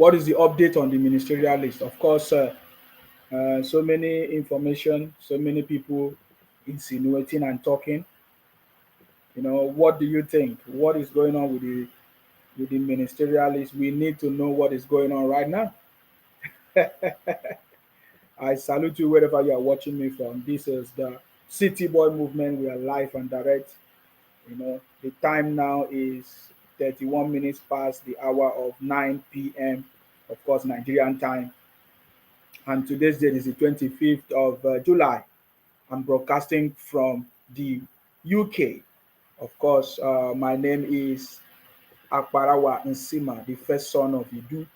what is the update on the ministerial list? Of course, so many information, so many people insinuating and talking. What do you think? What is going on with the ministerial list? We need to know what is going on right now. I salute you wherever you are watching me from. This is the City Boy movement. We are live and direct. The time now is 31 minutes past the hour of 9 p.m., of course, Nigerian time. And today's date is the 25th of July. I'm broadcasting from the UK. Of course, my name is Akbarawa Nsima, the first son of Idu.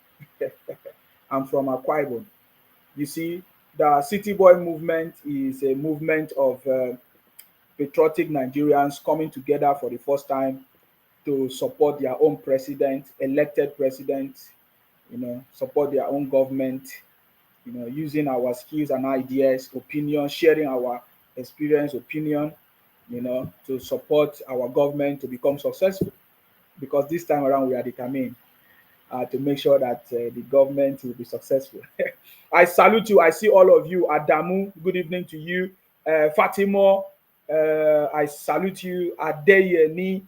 I'm from Akwa Ibom. You see, the City Boy movement is a movement of patriotic Nigerians coming together for the first time to support their own president, elected president, support their own government, using our skills and ideas, opinion, sharing our experience, opinion, to support our government to become successful. Because this time around, we are determined to make sure that the government will be successful. I salute you. I see all of you. Adamu, good evening to you. Fatima, I salute you. Adeyemi,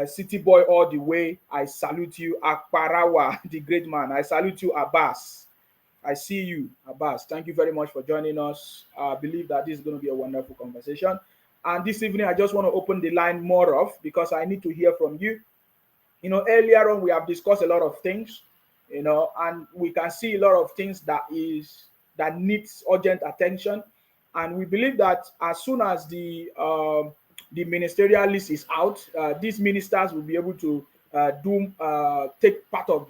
City Boy all the way. I salute you. Akparawa, the great man. I salute you. Abbas. I see you, Abbas. Thank you very much for joining us. I believe that this is going to be a wonderful conversation. And this evening, I just want to open the line more of because I need to hear from you. Earlier on, we have discussed a lot of things, and we can see a lot of things that needs urgent attention. And we believe that as soon as the ministerial list is out, these ministers will be able to take part of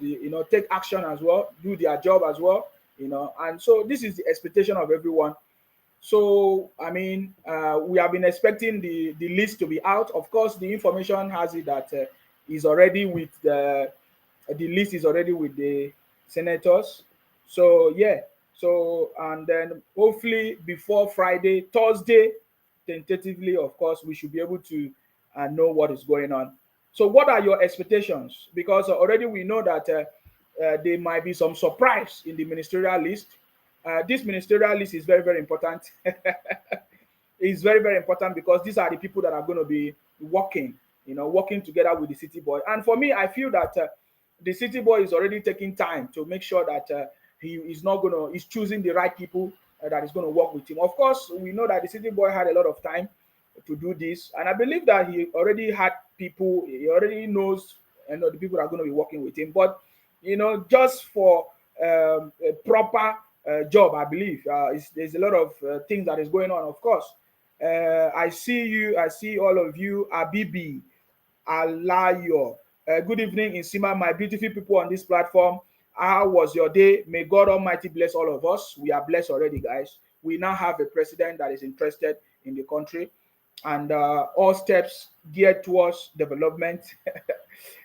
take action as well, do their job as well, and so this is the expectation of everyone. So, I mean, we have been expecting the list to be out. Of course, the information has it that is already with the list is already with the senators. So, yeah. So, and then hopefully before Friday, Thursday, tentatively, of course, we should be able to know what is going on. So, what are your expectations? Because already we know that there might be some surprise in the ministerial list. This ministerial list is very, very important. It's very, very important because these are the people that are going to be working together with the City Boy. And for me, I feel that the City Boy is already taking time to make sure that he's choosing the right people that is going to work with him. Of course, we know that the City Boy had a lot of time to do this, and I believe that he already had people. He already knows, the people that are going to be working with him. But just for a proper job, I believe there's a lot of things that is going on. Of course, I see you. I see all of you. Abibi, Alayo. Good evening, Insima, my beautiful people on this platform. How was your day? May God Almighty bless all of us. We are blessed already, guys. We now have a president that is interested in the country, and all steps geared towards development.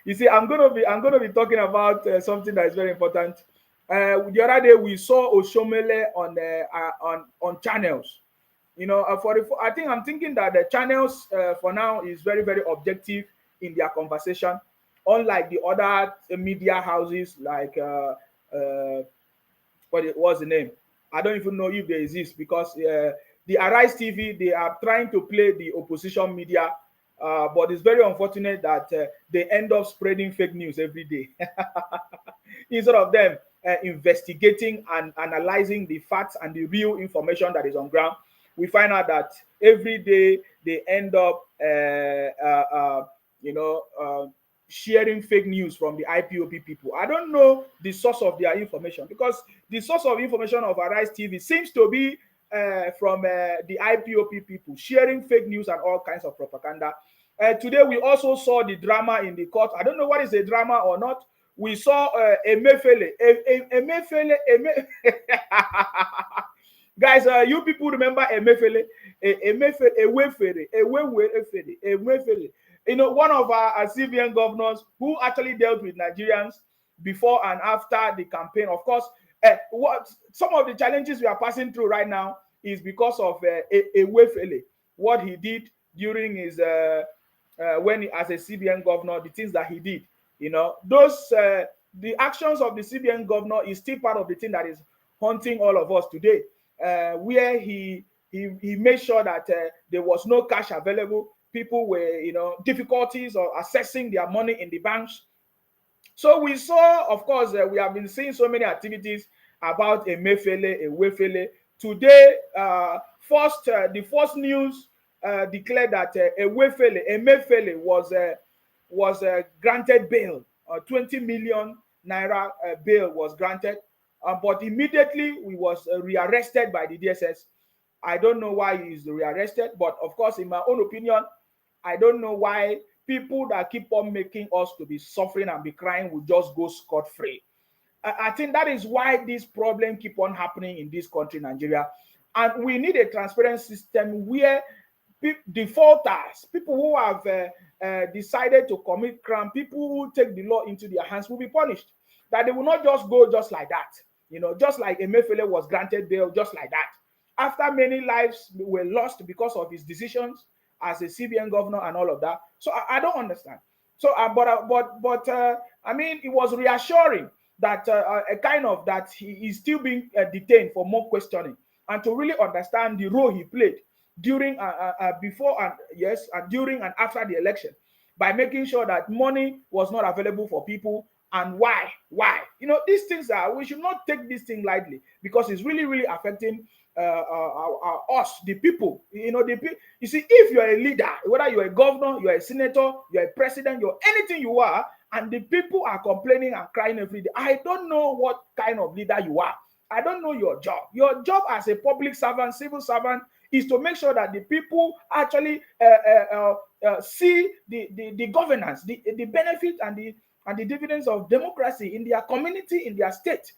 You see, I'm gonna be talking about something that is very important. The other day we saw Oshomele on channels. I think I'm thinking that the channels for now is very, very objective in their conversation, unlike the other media houses like what's the name? I don't even know if they exist because the Arise TV, they are trying to play the opposition media, but it's very unfortunate that they end up spreading fake news every day instead of them investigating and analyzing the facts and the real information that is on ground. We find out that every day they end up sharing fake news from the IPOP people. I don't know the source of their information because the source of information of Arise TV seems to be from the IPOP people sharing fake news and all kinds of propaganda. Today we also saw the drama in the court. I don't know what is a drama or not. We saw Emefiele. Guys, you people remember Emefiele? Emefiele. One of our civilian governors who actually dealt with Nigerians before and after the campaign. Of course, what some of the challenges we are passing through right now is because of Emefiele, what he did during his when he, as a CBN governor, the things that he did. the actions of the CBN governor is still part of the thing that is haunting all of us today, where he made sure that there was no cash available. People were, difficulties or accessing their money in the banks. So we saw, of course, we have been seeing so many activities about a Wefele. Today, the first news declared that Emefiele was granted bail. 20 million naira bail was granted, but immediately we was rearrested by the DSS. I don't know why he is rearrested, but of course, in my own opinion, I don't know why people that keep on making us to be suffering and be crying will just go scot-free. I think that is why this problem keep on happening in this country, Nigeria. And we need a transparent system where defaulters, people who have decided to commit crime, people who take the law into their hands will be punished. That they will not just go just like that. Just like Emefiele was granted bail, just like that. After many lives were lost because of his decisions as a CBN governor and all of that. So I don't understand. So, I mean, it was reassuring that a kind of that he is still being detained for more questioning and to really understand the role he played during, before and yes, and during and after the election by making sure that money was not available for people. And why? These things we should not take this thing lightly because it's really, really affecting us, the people. You see, if you're a leader, whether you're a governor, you're a senator, you're a president, you're anything you are, and the people are complaining and crying every day, I don't know what kind of leader you are. I don't know your job. Your job as a public servant, civil servant, is to make sure that the people actually see the governance, the benefit and the dividends of democracy in their community, in their state.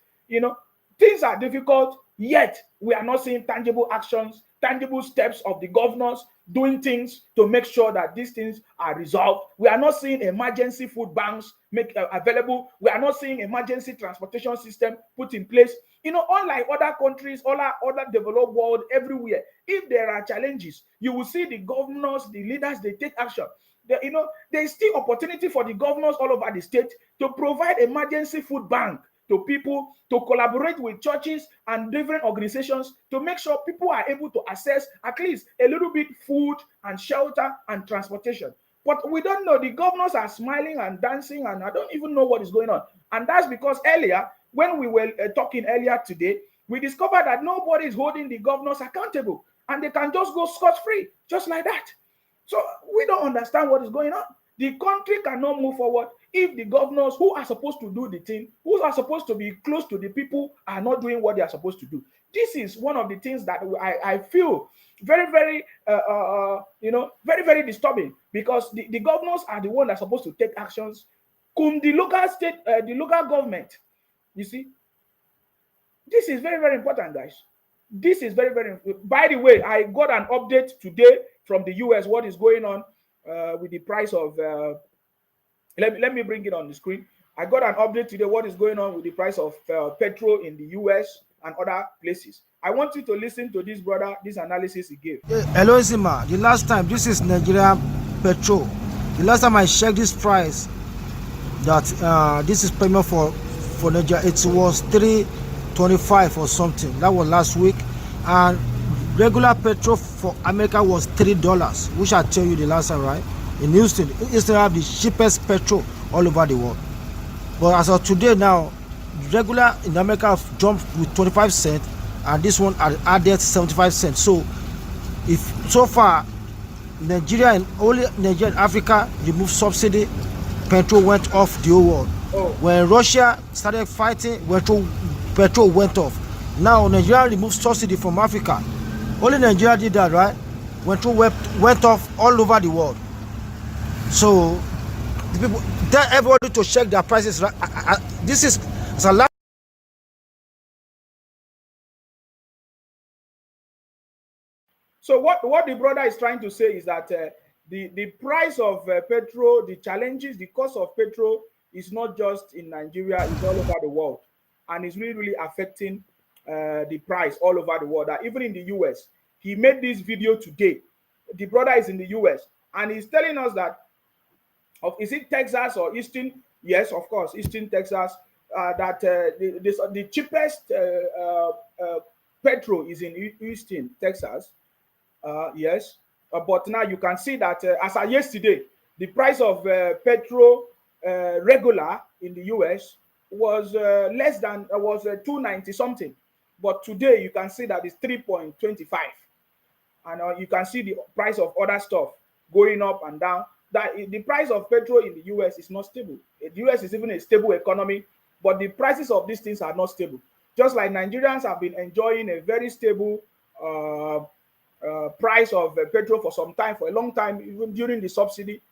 Things are difficult, yet we are not seeing tangible actions, tangible steps of the governors doing things to make sure that these things are resolved. We are not seeing emergency food banks make available. We are not seeing emergency transportation system put in place. Unlike other countries, other developed world, everywhere, if there are challenges, you will see the governors, the leaders, they take action. There is still opportunity for the governors all over the state to provide emergency food bank to people, to collaborate with churches and different organizations to make sure people are able to access at least a little bit food and shelter and transportation. But we don't know. The governors are smiling and dancing, and I don't even know what is going on. And that's because earlier, when we were talking earlier today, we discovered that nobody is holding the governors accountable, and they can just go scot-free, just like that. So we don't understand what is going on. The country cannot move forward if the governors who are supposed to do the thing, who are supposed to be close to the people, are not doing what they are supposed to do. This is one of the things that I feel very, very, very, very disturbing, because the governors are the ones that are supposed to take actions. The local government, you see, this is very, very important, guys. This is very, very important. By the way, I got an update today from the US, what is going on with the price of, let me bring it on the screen. I got an update today, what is going on with the price of petrol in the US and other places. I want you to listen to this brother, this analysis he gave. Hello, Zima. The last time, this is Nigeria petrol. The last time I checked this price, that this is premium for Nigeria, it was 3.25 or something. That was last week. And regular petrol for America was $3, which I tell you the last time, right? In Houston, Houston have the cheapest petrol all over the world. But as of today now, regular in America have jumped with 25 cents, and this one added 75 cents. So if so far Nigeria and only Nigeria and Africa removed subsidy, petrol went off the whole world. Oh. When Russia started fighting, petrol went off. Now Nigeria removed subsidy from Africa. Only Nigeria did that, right? Petrol went off all over the world. So the people tell everybody to check their prices. Right? This is a lot. So what the brother is trying to say is that the price of petrol, the challenges, the cost of petrol is not just in Nigeria, it's all over the world. And it's really, really affecting the price all over the world. Even in the US, he made this video today. The brother is in the US, and he's telling us that, is it Texas or Eastern? Yes, of course, Eastern Texas. that the cheapest petrol is in Houston, Texas. Yes, but now you can see that as of yesterday, the price of petrol regular in the US was less than was 290 something, but today you can see that it's 3.25, and you can see the price of other stuff going up and down. That the price of petrol in the US is not stable. The US is even a stable economy, but the prices of these things are not stable. Just like Nigerians have been enjoying a very stable price of petrol for some time, for a long time, even during the subsidy,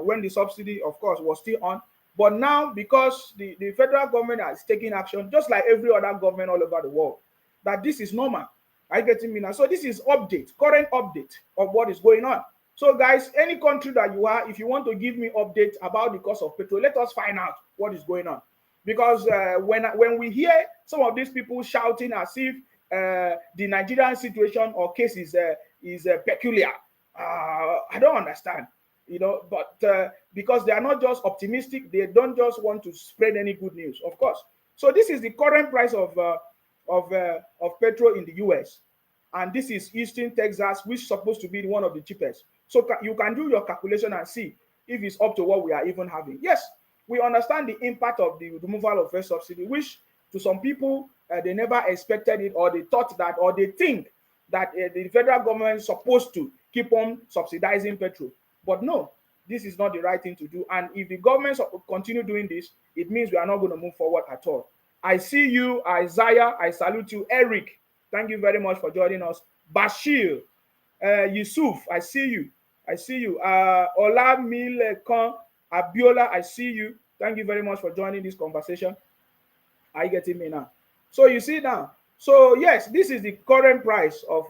when the subsidy, of course, was still on. But now, because the federal government has taken action, just like every other government all over the world, that this is normal. Are you getting me now? So this is update, current update of what is going on. So guys, any country that you are, if you want to give me update about the cost of petrol, let us find out what is going on. Because when we hear some of these people shouting as if the Nigerian situation or case is peculiar, I don't understand, but because they are not just optimistic, they don't just want to spread any good news, of course. So this is the current price of petrol in the US, and this is Houston, Texas, which is supposed to be one of the cheapest. So you can do your calculation and see if it's up to what we are even having. Yes, we understand the impact of the removal of first subsidy, which to some people they never expected it, or they thought that, or they think that the federal government is supposed to keep on subsidizing petrol. But no, this is not the right thing to do. And if the government continue doing this, it means we are not going to move forward at all. I see you, Isaiah. I salute you, Eric. Thank you very much for joining us. Bashir, Yusuf, I see you. I see you. Olamilekan Abiola, I see you. Thank you very much for joining this conversation. Are you getting me now? So you see now. So yes, this is the current price of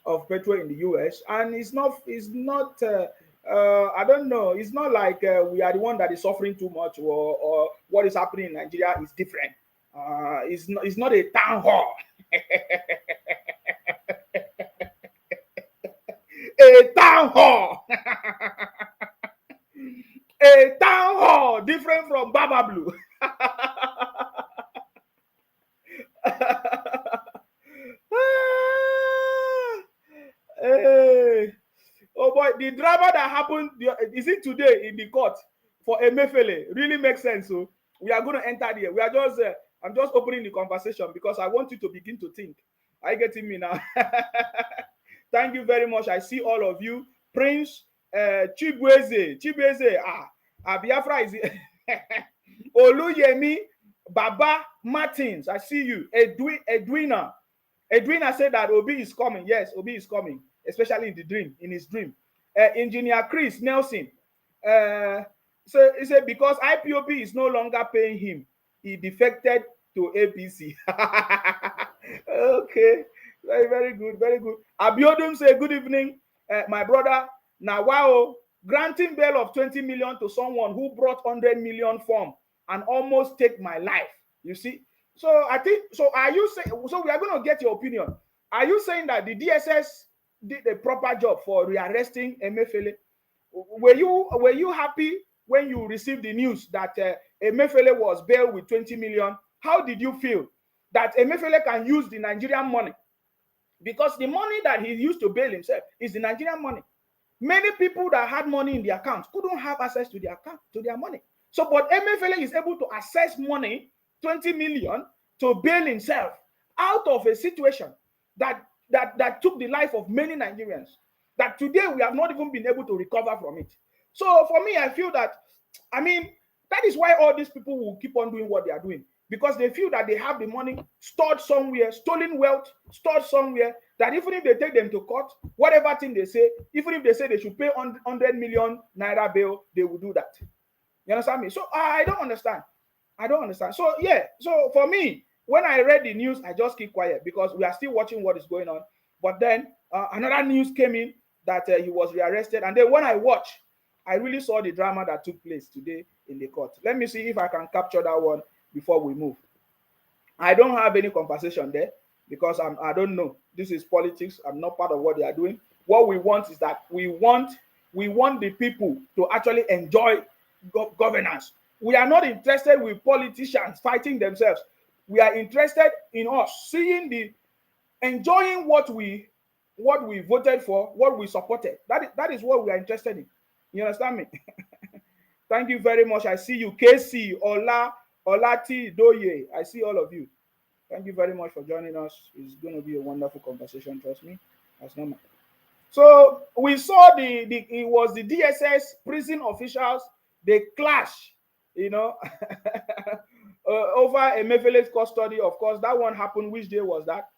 of petrol in the US, and it's not I don't know. It's not like we are the one that is suffering too much, or what is happening in Nigeria is different. It's not a town hall. A town hall. A town hall different from Baba Blue. Hey. Oh boy, the drama that happened, is it today in the court for Emefiele, really makes sense. So we are going to enter there. We are just, I'm just opening the conversation because I want you to begin to think. Are you getting me now? Thank you very much. I see all of you. Prince Chibueze, Biafra is Oluyemi, Baba Martins, I see you. Edwina said that Obi is coming. Yes, Obi is coming, especially in the dream, in his dream. Engineer Chris Nelson, so he said because IPOB is no longer paying him, he defected to APC. Okay, very, very good, very good. Abiodun say good evening, my brother. Now, wow, granting bail of 20 million to someone who brought 100 million form and almost take my life. You see, so I think so. Are you saying so? We are going to get your opinion. Are you saying that the DSS did a proper job for rearresting Emefiele? Were you happy when you received the news that Emefiele was bailed with 20 million? How did you feel that Emefiele can use the Nigerian money? Because the money that he used to bail himself is the Nigerian money. Many people that had money in their accounts couldn't have access to their account, to their money. So, but Emefiele is able to access money, 20 million, to bail himself out of a situation that took the life of many Nigerians. That today we have not even been able to recover from it. So for me, I feel that, that is why all these people will keep on doing what they are doing. Because they feel that they have the money stored somewhere, stolen wealth, stored somewhere, that even if they take them to court, whatever thing they say, even if they say they should pay 100 million naira bail, they will do that. You understand me? So I don't understand. I don't understand. So yeah, so for me, when I read the news, I just keep quiet because we are still watching what is going on. But then another news came in that he was rearrested. And then when I watched, I really saw the drama that took place today in the court. Let me see if I can capture that one before we move. I don't have any conversation there because I don't know. This is politics. I'm not part of what they are doing. What we want is that we want the people to actually enjoy governance. We are not interested with politicians fighting themselves. We are interested in us seeing enjoying what we voted for, what we supported. That is what we are interested in. You understand me? Thank you very much. I see you, KC, Olati, Doye. I see all of you. Thank you very much for joining us. It's going to be a wonderful conversation. Trust me. That's normal. So we saw it was the DSS prison officials. They clash, over Emefiele's custody. Of course, that one happened. Which day was that?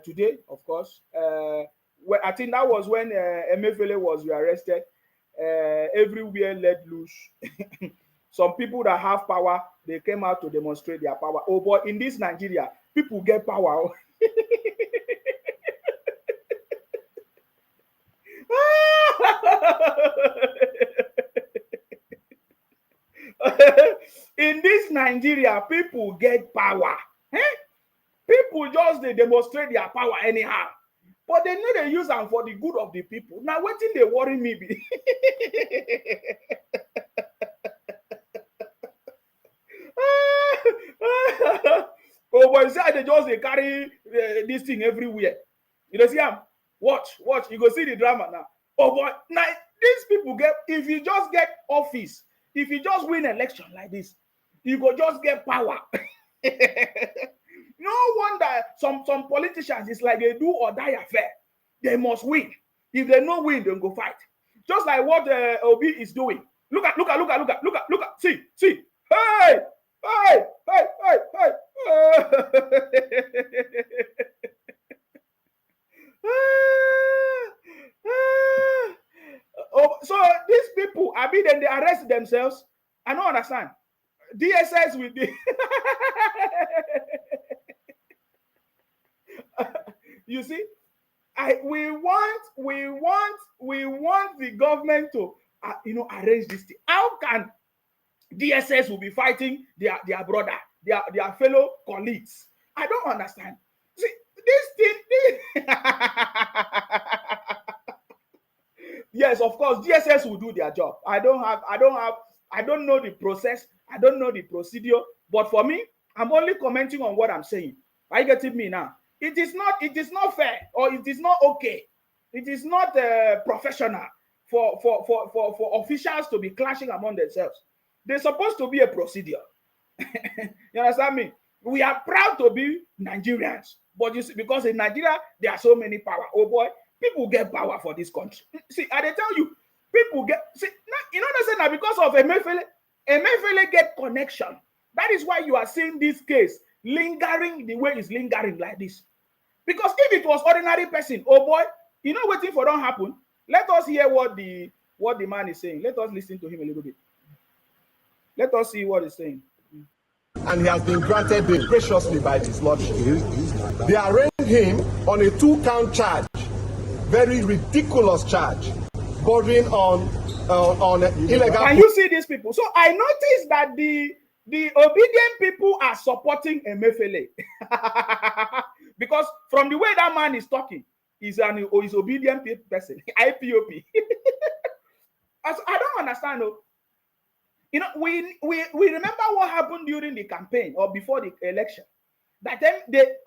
Today, of course. I think that was when Emefiele was arrested. Everywhere let loose. Some people that have power, they came out to demonstrate their power. Oh boy, in this Nigeria, people get power. In this Nigeria, people get power. People just they demonstrate their power anyhow. But they need to use them for the good of the people. Now, what thing they worry me be? Oh boy, say they just they carry this thing everywhere. You see them? Watch. You go see the drama now. Oh boy, now these people get, if you just get office, if you just win election like this, you go just get power. No wonder some politicians, it's like they do or die affair. They must win. If they no win, they go fight. Just like what Obi is doing. Look at. See. Hey. Oh, so these people, I mean, then they arrest themselves. I don't understand. DSS with the you see, we want the government to arrange this thing. How can DSS will be fighting their brother, their fellow colleagues? I don't understand. See, this thing. Yes, of course, DSS will do their job. I don't know the process. I don't know the procedure. But for me, I'm only commenting on what I'm saying. Are you getting me now? It is not fair, or it is not okay. It is not professional for officials to be clashing among themselves. There's supposed to be a procedure. You understand me? We are proud to be Nigerians, but you see, because in Nigeria there are so many power. Oh boy, people get power for this country. See, I tell you, people get now because of Emefiele get connection. That is why you are seeing this case lingering the way it's lingering like this. Because if it was ordinary person, oh boy, waiting for don't happen. Let us hear what the man is saying. Let us listen to him a little bit. Let us see what he's saying. And he has been granted bail graciously by his lordship. They arraigned him on a 2-count charge, very ridiculous charge, bordering on illegal. Can you see these people? So I noticed that the obedient people are supporting Emefiele. Because from the way that man is talking, he's obedient person. IPOP. I don't understand though. We remember what happened during the campaign or before the election. That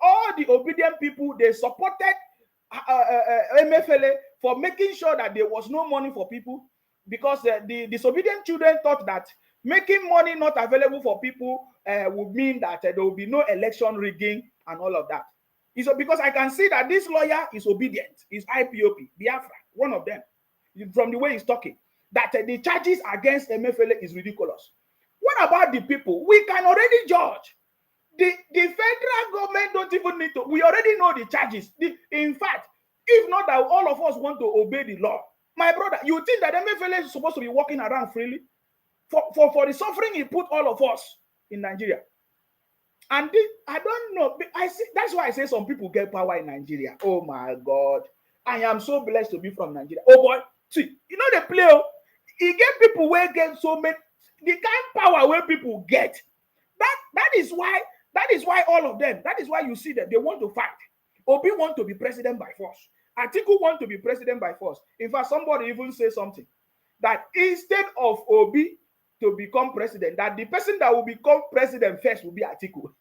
all the obedient people, they supported Emefiele for making sure that there was no money for people, because the disobedient children thought that making money not available for people would mean that there will be no election rigging and all of that. So because I can see that this lawyer is obedient, is IPOP, Biafra, one of them, from the way he's talking, that the charges against Emefiele is ridiculous. What about the people? We can already judge. The federal government don't even need to. We already know the charges. In fact, if not that all of us want to obey the law, my brother, you think that Emefiele is supposed to be walking around freely for the suffering he put all of us in Nigeria? And I don't know. I see. That's why I say some people get power in Nigeria. Oh my God, I am so blessed to be from Nigeria. Oh boy, see, they play. He get people where get so many. The kind of power where people get. That is why all of them. That is why you see that they want to fight. Obi want to be president by force. Atiku want to be president by force. In fact, somebody even say something that instead of Obi to become president, that the person that will become president first will be Atiku.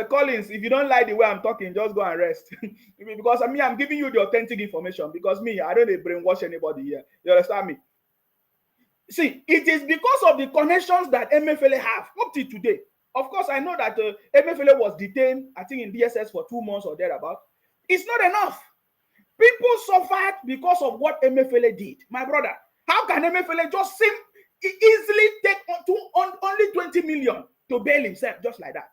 Collins, if you don't like the way I'm talking, just go and rest. Because I'm giving you the authentic information. Because I don't brainwash anybody here. You understand me? See, it is because of the connections that MFLA have up to today. Of course, I know that MFLA was detained, I think, in DSS for 2 months or thereabout. It's not enough. People suffered because of what MFLA did. My brother, how can MFLA just easily take only 20 million to bail himself just like that?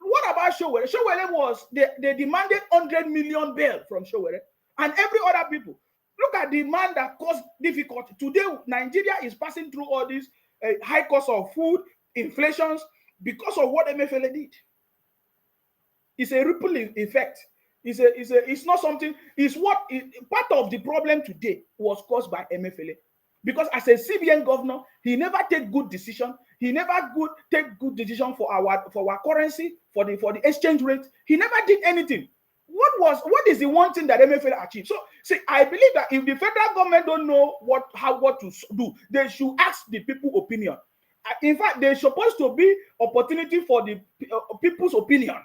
What about Showere? Showere was, they demanded 100 million bail from Showere and every other people. Look at the man that caused difficulty. Today, Nigeria is passing through all these high costs of food, inflations, because of what MFLA did. It's a ripple effect. It's not something, part of the problem today was caused by MFLA. Because as a CBN governor, he never take good decision. He never take good decision for our currency, for the exchange rate. He never did anything. What is the one thing that MFLA achieved? So, see, I believe that if the federal government don't know what to do, they should ask the people opinion. In fact, there's supposed to be opportunity for the people's opinion,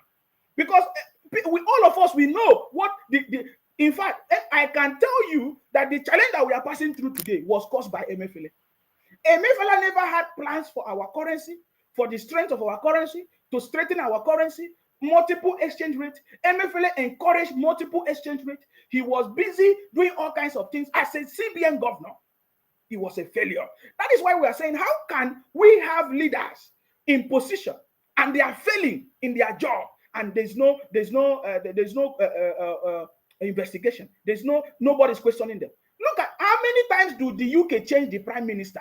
because all of us, we know what in fact, I can tell you that the challenge that we are passing through today was caused by MFLA. MFLA never had plans for our currency, for the strength of our currency, to strengthen our currency, multiple exchange rates. MFLA encouraged multiple exchange rates. He was busy doing all kinds of things. As a CBN governor, he was a failure. That is why we are saying, how can we have leaders in position and they are failing in their job, and there's no investigation. Nobody's questioning them. Look at how many times do the UK change the prime minister?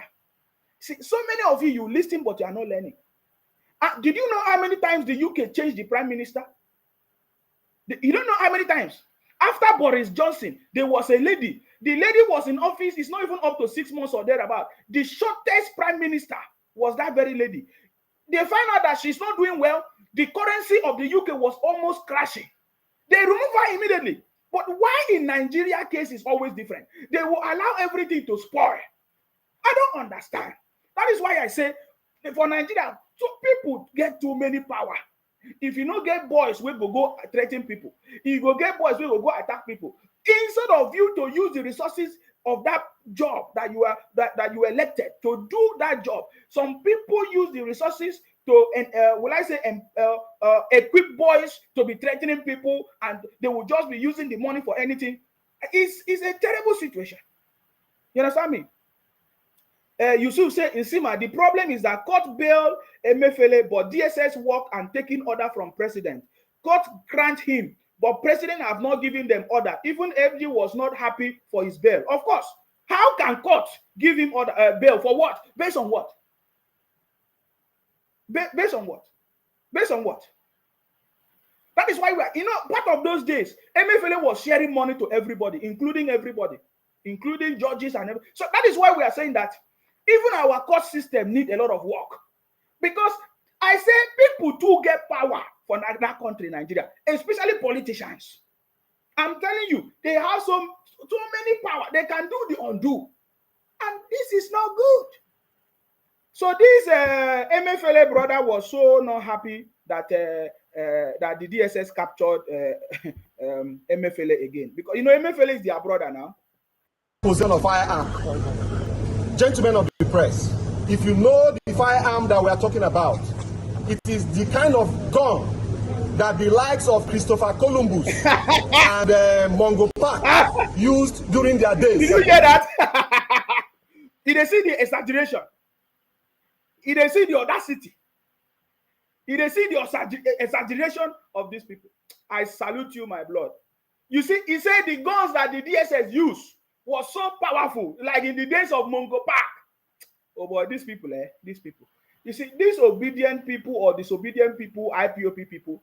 See, so many of you listen, but you are not learning. Did you know how many times the UK changed the prime minister? You don't know how many times. After Boris Johnson, there was a lady. The lady was in office. It's not even up to 6 months or thereabout. The shortest prime minister was that very lady. They find out that she's not doing well. The currency of the UK was almost crashing. They remove her immediately. But why in Nigeria case is always different? They will allow everything to spoil. I don't understand. That is why I say, for Nigeria, so people get too many power. If you don't get boys, we will go threaten people. If you go get boys, we will go attack people. Instead of you to use the resources of that job that you elected to do that job, some people use the resources to equip boys to be threatening people, and they will just be using the money for anything. It's a terrible situation. You understand me? Yusuf said in Sima, the problem is that court bail MFLA, but DSS work and taking order from president. Court grant him, but president have not given them order. Even FG was not happy for his bail. Of course, how can court give him order bail for what? Based on what? Based on what? Based on what? That is why part of those days, MFLA was sharing money to everybody, including judges and everything. So that is why we are saying that even our court system need a lot of work. Because I say people too get power for that country, Nigeria, especially politicians. I'm telling you, they have so many power. They can do the undo. And this is not good. So this MFLA brother was so not happy that that the DSS captured MFLA again. Because MFLA is their brother now. Possession of firearm. Gentlemen of the press, if you know the firearm that we are talking about, it is the kind of gun that the likes of Christopher Columbus and Mongo Park used during their days. Did you hear that? Did they see the exaggeration? Did they see the audacity? Did they see the exaggeration of these people? I salute you, my blood. You see, he said the guns that the DSS used was so powerful, like in the days of Mongo Park. Oh boy, these people. You see, these obedient people or disobedient people, IPOP people,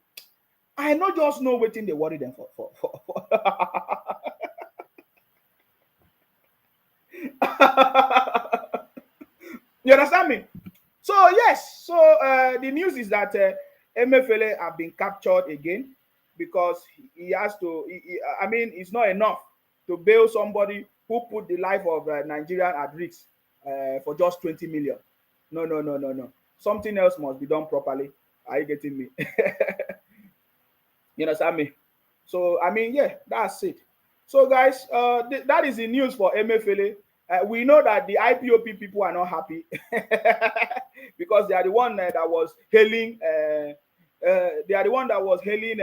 I not just know what thing they worry them for. You understand me? So yes, so the news is that Emefiele have been captured again because he has to. I mean, it's not enough to bail somebody who put the life of Nigerian at risk for just 20 million. No, no, no, no, no. Something else must be done properly. Are you getting me? You understand me? So I mean, yeah, that's it. So guys, that is the news for MFLA. We know that the IPOP people are not happy because they are the one that was hailing. They are the one that was hailing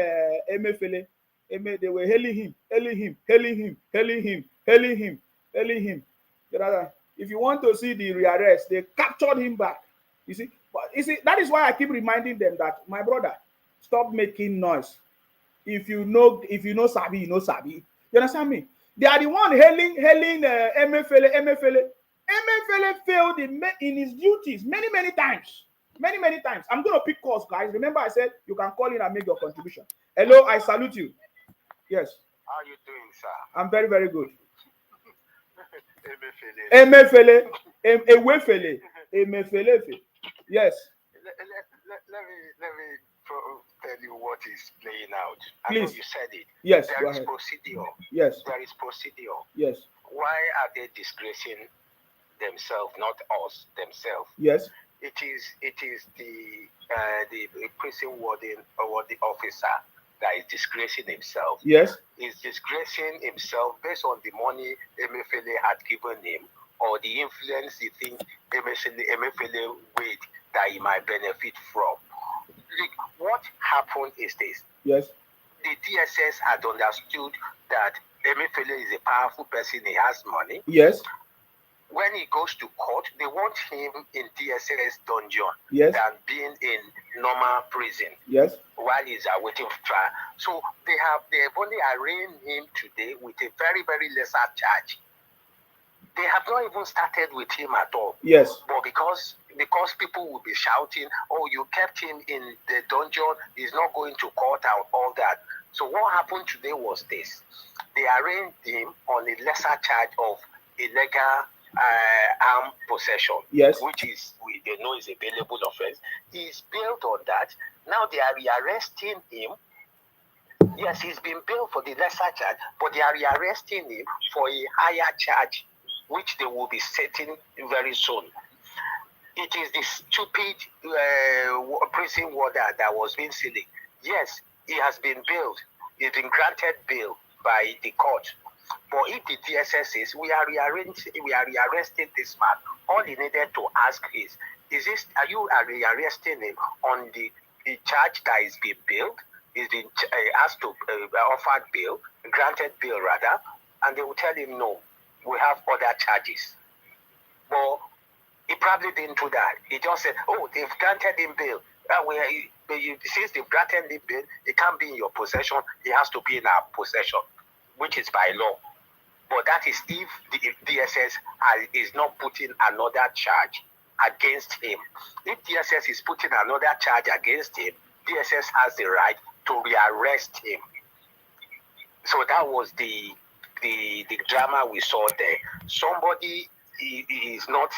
MFLA. They were hailing him, hailing him, hailing him, hailing him, hailing him, hailing him. You know, if you want to see the rearrest, they captured him back. You see, but you see that is why I keep reminding them that my brother, stop making noise. If you know sabi, you know sabi. You understand me? They are the one hailing MFLA. MFLA failed in his duties many times. Many times. I'm going to pick calls, guys. Remember, I said you can call in and make your contribution. Hello, I salute you. Yes. How are you doing, sir? I'm very good. Emefiele. Ewefele. Emefele. Yes. Let me tell you what is playing out. I know Please. you said it. Yes. There Go is ahead. procedure. Yes. There is procedure. Yes. Why are they disgracing themselves, not us, themselves? Yes. It is the prison warden or the officer that is disgracing himself. Yes. He's disgracing himself based on the money Emefiele had given him or the influence he thinks Emefiele with that he might benefit from. Look, what happened is this. Yes. The DSS had understood that Emefiele is a powerful person, he has money. Yes. When he goes to court, they want him in DSS dungeon Yes. than being in normal prison. Yes. While he's awaiting for trial. So they have only arraigned him today with a very lesser charge. They have not even started with him at all. Yes. But because people will be shouting, oh, you kept him in the dungeon, he's not going to court and all that. So what happened today was this. They arraigned him on a lesser charge of illegal armed possession, yes, which is they know is a bailable offense. He's bailed on that. Now they are rearresting him. Yes, he's been bailed for the lesser charge, but they are rearresting him for a higher charge, which they will be setting very soon. It is the stupid prison warder that was being silly. Yes, he has been bailed. He's been granted bail by the court. But if the DSS says we are rearresting this man, all he needed to ask is this? Are you rearresting him on the charge that is being bailed? He's been asked to offered bail, granted bail rather, and they will tell him no, we have other charges. But he probably didn't do that. He just said, oh, they've granted him bail. Since they've granted him bail, he can't be in your possession. He has to be in our possession, which is by law. But that is if the DSS is not putting another charge against him. If DSS is putting another charge against him, DSS has the right to rearrest him. So that was the drama we saw there. Somebody is not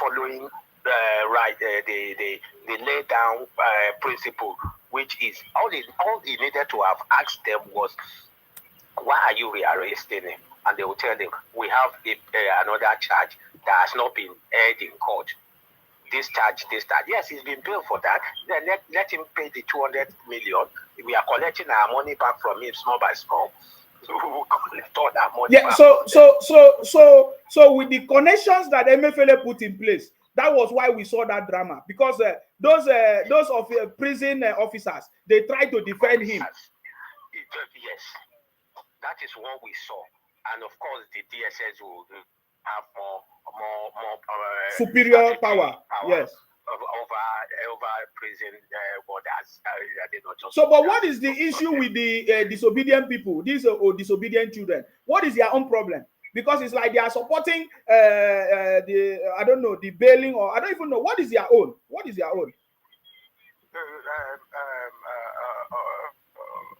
following the lay down principle, which is all he needed to have asked them was, why are you rearresting him? And they will tell him, we have another charge that has not been heard in court. This charge. Yes, he's been billed for that. Then let him pay the 200 million. We are collecting our money back from him small by small. So we will collect all that money back. So with the connections that MFLA put in place, that was why we saw that drama. Because those of prison officers, they tried to defend him. Yes, that is what we saw. And of course, the DSS will have more superior power. Yes. Over prison borders. So, but what is the issue with the disobedient people, these disobedient children? What is their own problem? Because it's like they are supporting the bailing, or I don't even know what is their own. What is their own?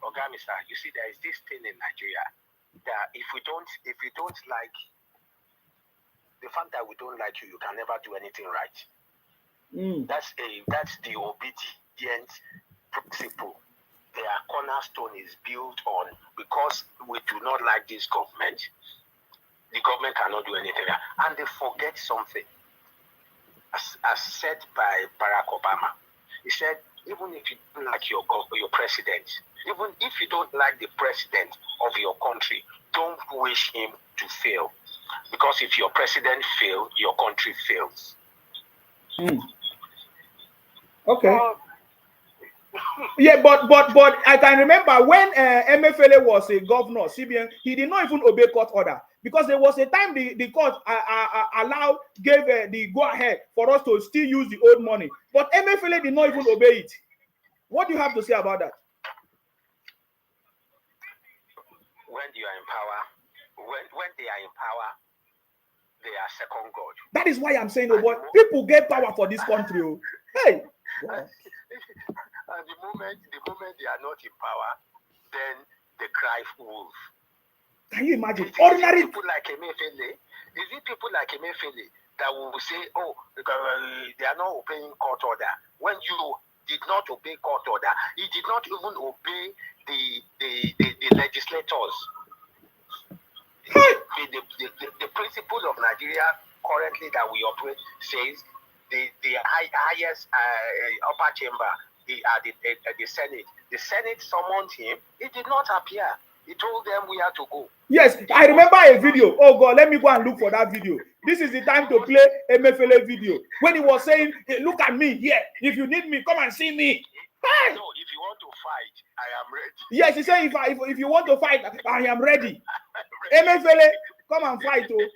Ogamisa, you see, there is this thing in Nigeria that if we don't like the fact that we don't like you, you can never do anything right. That's the obedient principle. Their cornerstone is built on, because we do not like this government, the government cannot do anything. And they forget something. As said by Barack Obama, he said, even if you don't like your president, even if you don't like the president of your country, don't wish him to fail. Because if your president fails, your country fails. Okay. Yeah, but I can remember when Emefiele was a governor, CBN, he did not even obey court order, because there was a time the court gave the go ahead for us to still use the old money, but Emefiele did not even obey it. What do you have to say about that? When you are in power, when they are in power, they are second God. That is why I'm saying, boy, people get power for this country. Oh. Hey. And the moment they are not in power, then they cry wolf. Can you imagine? Is Ordinary people like Emefiele. Is it people like Emefiele that will say, "Oh, they are not obeying court order"? When you did not obey court order, he did not even obey the legislators. The principle of Nigeria currently that we operate says the highest upper chamber, the Senate. The Senate summoned him. He did not appear. He told them we had to go. Yes, I remember a video. Oh God, let me go and look for that video. This is the time to play Emefiele video. When he was saying, hey, look at me, yeah, if you need me, come and see me. Hey! No, if you want to fight, I am ready. Yes, he said, if you want to fight, I am ready. Emefiele, come and fight. Oh.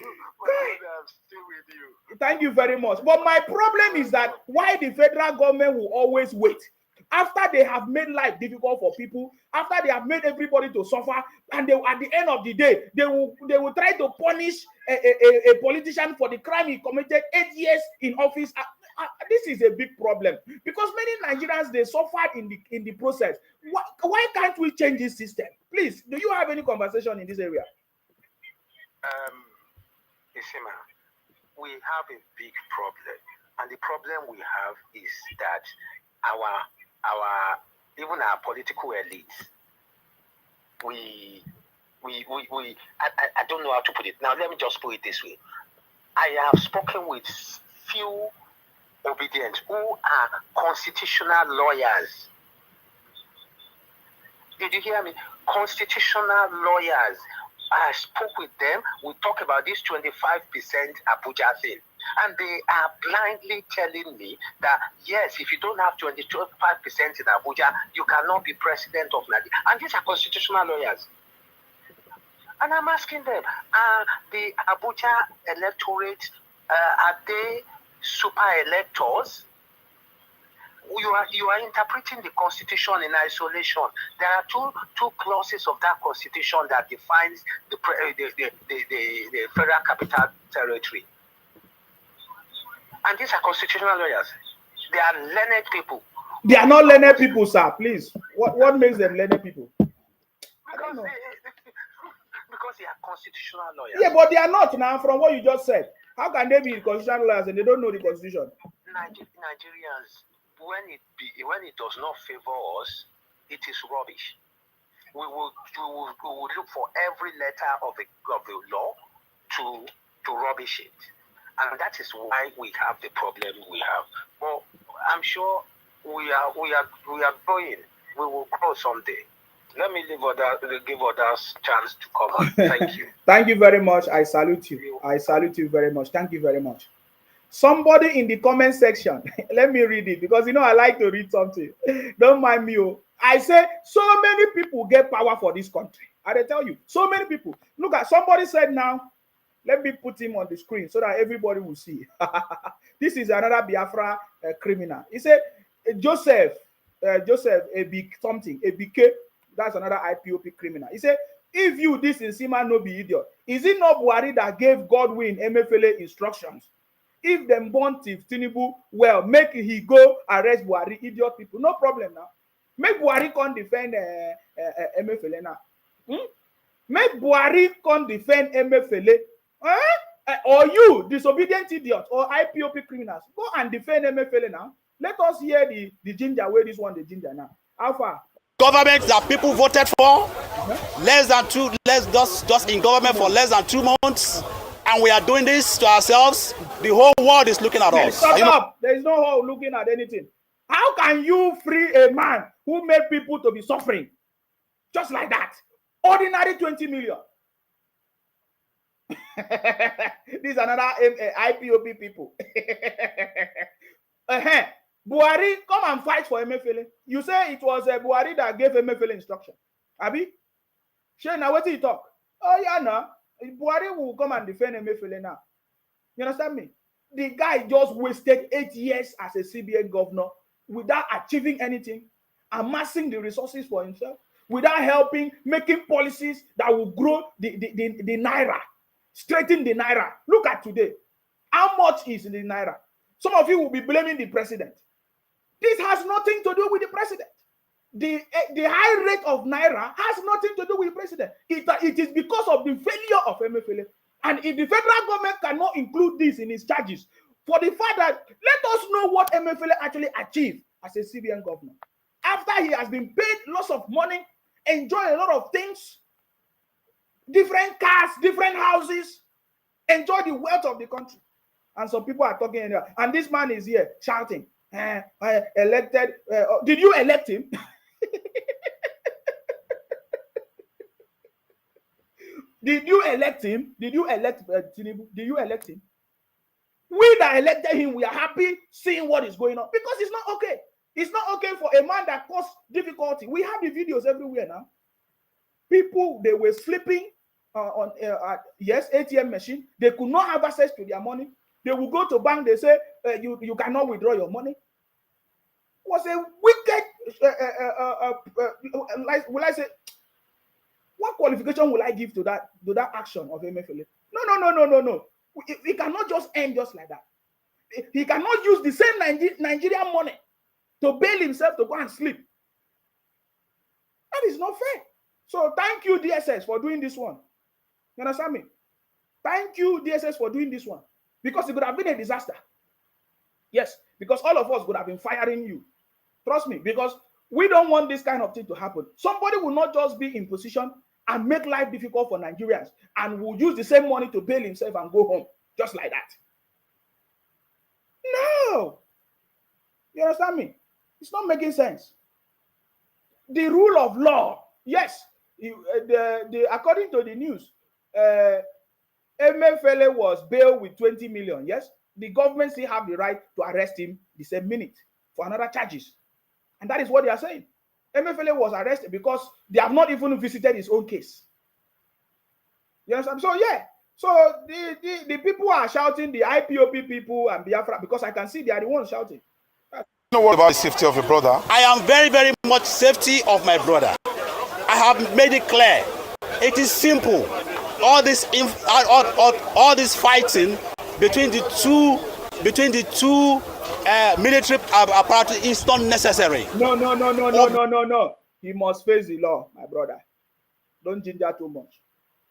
I'm still with you. Thank you very much. But my problem is that why the federal government will always wait after they have made life difficult for people, after they have made everybody to suffer, and they, at the end of the day, they will try to punish a politician for the crime he committed 8 years in office. This is a big problem, because many Nigerians, they suffered in the process. Why can't we change this system? Please, do you have any conversation in this area? Isima, we have a big problem, and the problem we have is that even our political elites, I don't know how to put it. Now let me just put it this way. I have spoken with few obedient who are constitutional lawyers. Did you hear me? Constitutional lawyers. I spoke with them. We talk about this 25% Abuja thing. And they are blindly telling me that, yes, if you don't have 25% in Abuja, you cannot be president of Nigeria. And these are constitutional lawyers. And I'm asking them, are the Abuja electorate, are they super electors? You are interpreting the constitution in isolation. There are two clauses of that constitution that defines the federal capital territory. And these are constitutional lawyers. They are learned people. They are not learned people, sir. Please. What makes them learned people? Because they are constitutional lawyers. Yeah, but they are not now, from what you just said. How can they be constitutional lawyers and they don't know the constitution? Nigerians, when it does not favor us, it is rubbish. We will look for every letter of the law to rubbish it. And that is why we have the problem we have. But I'm sure we are growing. We will grow someday. Let me give others chance to come on. Thank you. Thank you very much. I salute you. I salute you very much. Thank you very much. Somebody in the comment section, let me read it, because I like to read something. Don't mind me. I say so many people get power for this country. I tell you, so many people. Look at somebody said now. Let me put him on the screen so that everybody will see. This is another Biafra criminal. He said, Joseph, a big something, a BK. That's another IPOP criminal. He said, if you, this Nsima, no be idiot, is it not Buhari that gave Godwin Emefiele instructions? If them born Tiff Tinubu, well, make he go arrest Buhari, idiot people. No problem now. Make Buhari come defend Emefiele now. Make Buhari come defend Emefiele. Or you, disobedient idiot, or IPOP criminals, go and defend Emefiele now. Let us hear the ginger, where this one, the ginger now. How far? Government that people voted for, just in government for less than 2 months, and we are doing this to ourselves. The whole world is looking at us. Shut up. There is no whole looking at anything. How can you free a man who made people to be suffering? Just like that. Ordinary 20 million. These are another IPOP people. Buhari, come and fight for Emefiele. You say it was Buhari that gave Emefiele instruction. Abi? Now what do you talk? Oh, yeah, no. Buhari will come and defend Emefiele now. You understand me? The guy just wasted 8 years as a CBN governor without achieving anything, amassing the resources for himself, without helping, making policies that will grow the Naira, straighten the Naira. Look at today. How much is the Naira? Some of you will be blaming the president. This has nothing to do with the president. The high rate of Naira has nothing to do with the president. It is because of the failure of Emefiele. And if the federal government cannot include this in its charges, for the fact that, let us know what Emefiele actually achieved as a CBN governor. After he has been paid lots of money, enjoy a lot of things, different cars, different houses, enjoy the wealth of the country. And some people are talking anyway. And this man is here shouting, elected. Did you elect him? Did you elect him? Did you elect Tinubu? Did you elect him? We that elected him, we are happy seeing what is going on, because it's not okay. It's not okay for a man that caused difficulty. We have the videos everywhere now. People, they were sleeping on ATM machine. They could not have access to their money. They will go to bank. They say you cannot withdraw your money. It was a wicked. Will I say? What qualification will I give to that action of Emefiele? No. He cannot just end just like that. He cannot use the same Nigerian money to bail himself to go and sleep. That is not fair. So thank you, DSS, for doing this one. You understand me? Thank you, DSS, for doing this one. Because it could have been a disaster. Yes, because all of us would have been firing you. Trust me, because we don't want this kind of thing to happen. Somebody will not just be in position and make life difficult for Nigerians and will use the same money to bail himself and go home, just like that. No. You understand me? It's not making sense. The rule of law, yes, according to the news, Emefiele was bailed with 20 million, yes? The government still have the right to arrest him the same minute for another charges. And that is what they are saying. Emefiele was arrested because they have not even visited his own case. You understand? So, yeah. So, the people are shouting, the IPOP people and Biafra, because I can see they are the ones shouting. You know what about the safety of your brother? I am very, very much safety of my brother. I have made it clear. It is simple. All this fighting between the two military apparatus is not necessary. No. He must face the law, my brother. Don't ginger too much.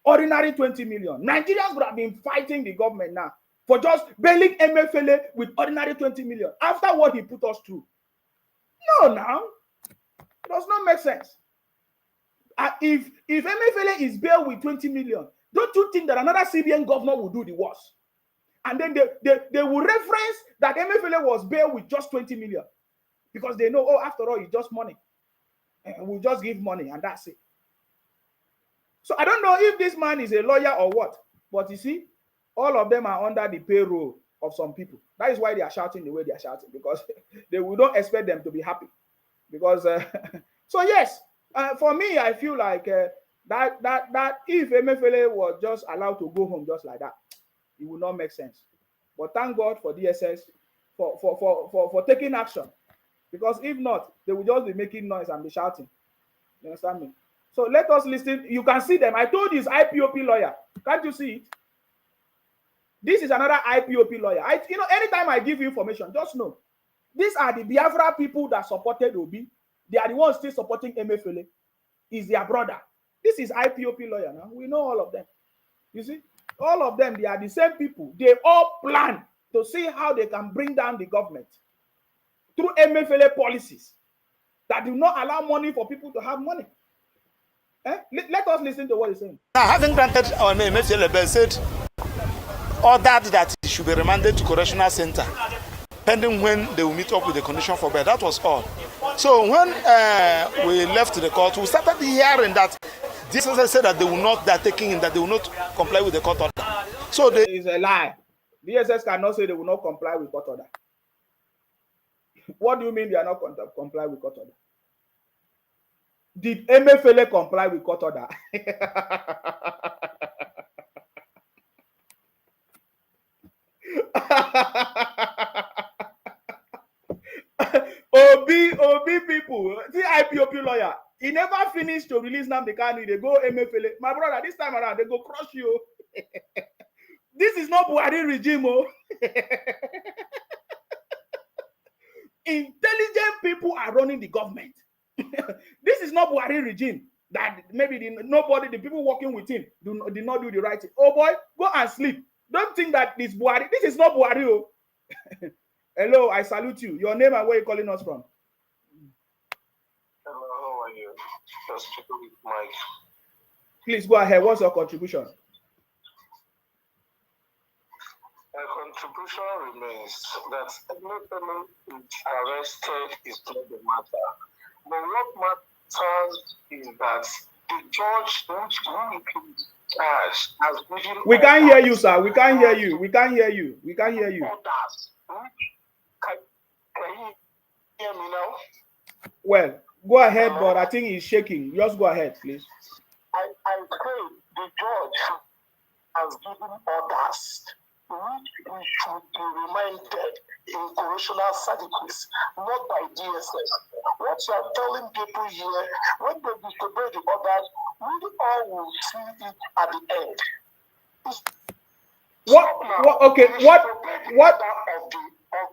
Ordinary 20 million. Nigerians would have been fighting the government now for just bailing Emefiele with ordinary 20 million after what he put us through. No, now. It does not make sense. If Emefiele is bailed with 20 million, don't you think that another CBN governor will do the worst? And then they will reference that Emefiele was bailed with just 20 million because they know, oh, after all, it's just money. And we'll just give money and that's it. So I don't know if this man is a lawyer or what, but you see, all of them are under the payroll of some people. That is why they are shouting the way they are shouting, because we don't expect them to be happy. Because so yes, for me, I feel like that if Emefiele was just allowed to go home just like that, it would not make sense. But thank God for DSS for taking action, because if not, they will just be making noise and be shouting. You understand me? So let us listen. You can see them. I told you it's IPOP lawyer. Can't you see it? This is another IPOP lawyer. Anytime I give you information, just know these are the Biafra people that supported Obi. They are the ones still supporting Emefiele. He's their brother. This is IPOP lawyer now. We know all of them. You see, all of them, they are the same people. They all plan to see how they can bring down the government through MFLA policies that do not allow money for people to have money. Let us listen to what he's saying. Now, having granted Ministerial said ordered that he should be remanded to correctional center, pending when they will meet up with the condition for bail. That was all. So when we left the court, we started hearing that this said that they will not, that they will not comply with the court order. So it is a lie. DSS cannot say they will not comply with court order. What do you mean they are not comply with court order? Did MFLA comply with court order? OB people, the IPOP lawyer, he never finished to release Nnamdi Kanu. They go MFLA. My brother, this time around, they go crush you. This is not Buhari regime. Oh. Intelligent people are running the government. This is not Buhari regime. That maybe the people working with him did not do the right thing. Oh boy, go and sleep. Don't think that this Buhari. This is not Buhari. Oh. Hello, I salute you. Your name and where you calling us from? Hello, how are you? Just speaking with Mike. Please go ahead. What's your contribution? My contribution remains that anything arrested is not the matter. But what matters is that the judge has given. We can't hear you, sir. We can't hear you. We can't hear you. We can't hear you. Can you hear me now? Well, go ahead, but I think he's shaking. Just go ahead, please. I say the judge has given orders which we should be reminded in correctional services, not by DSS. What you are telling people here, when they disobey the orders, we all will see it at the end. What? Of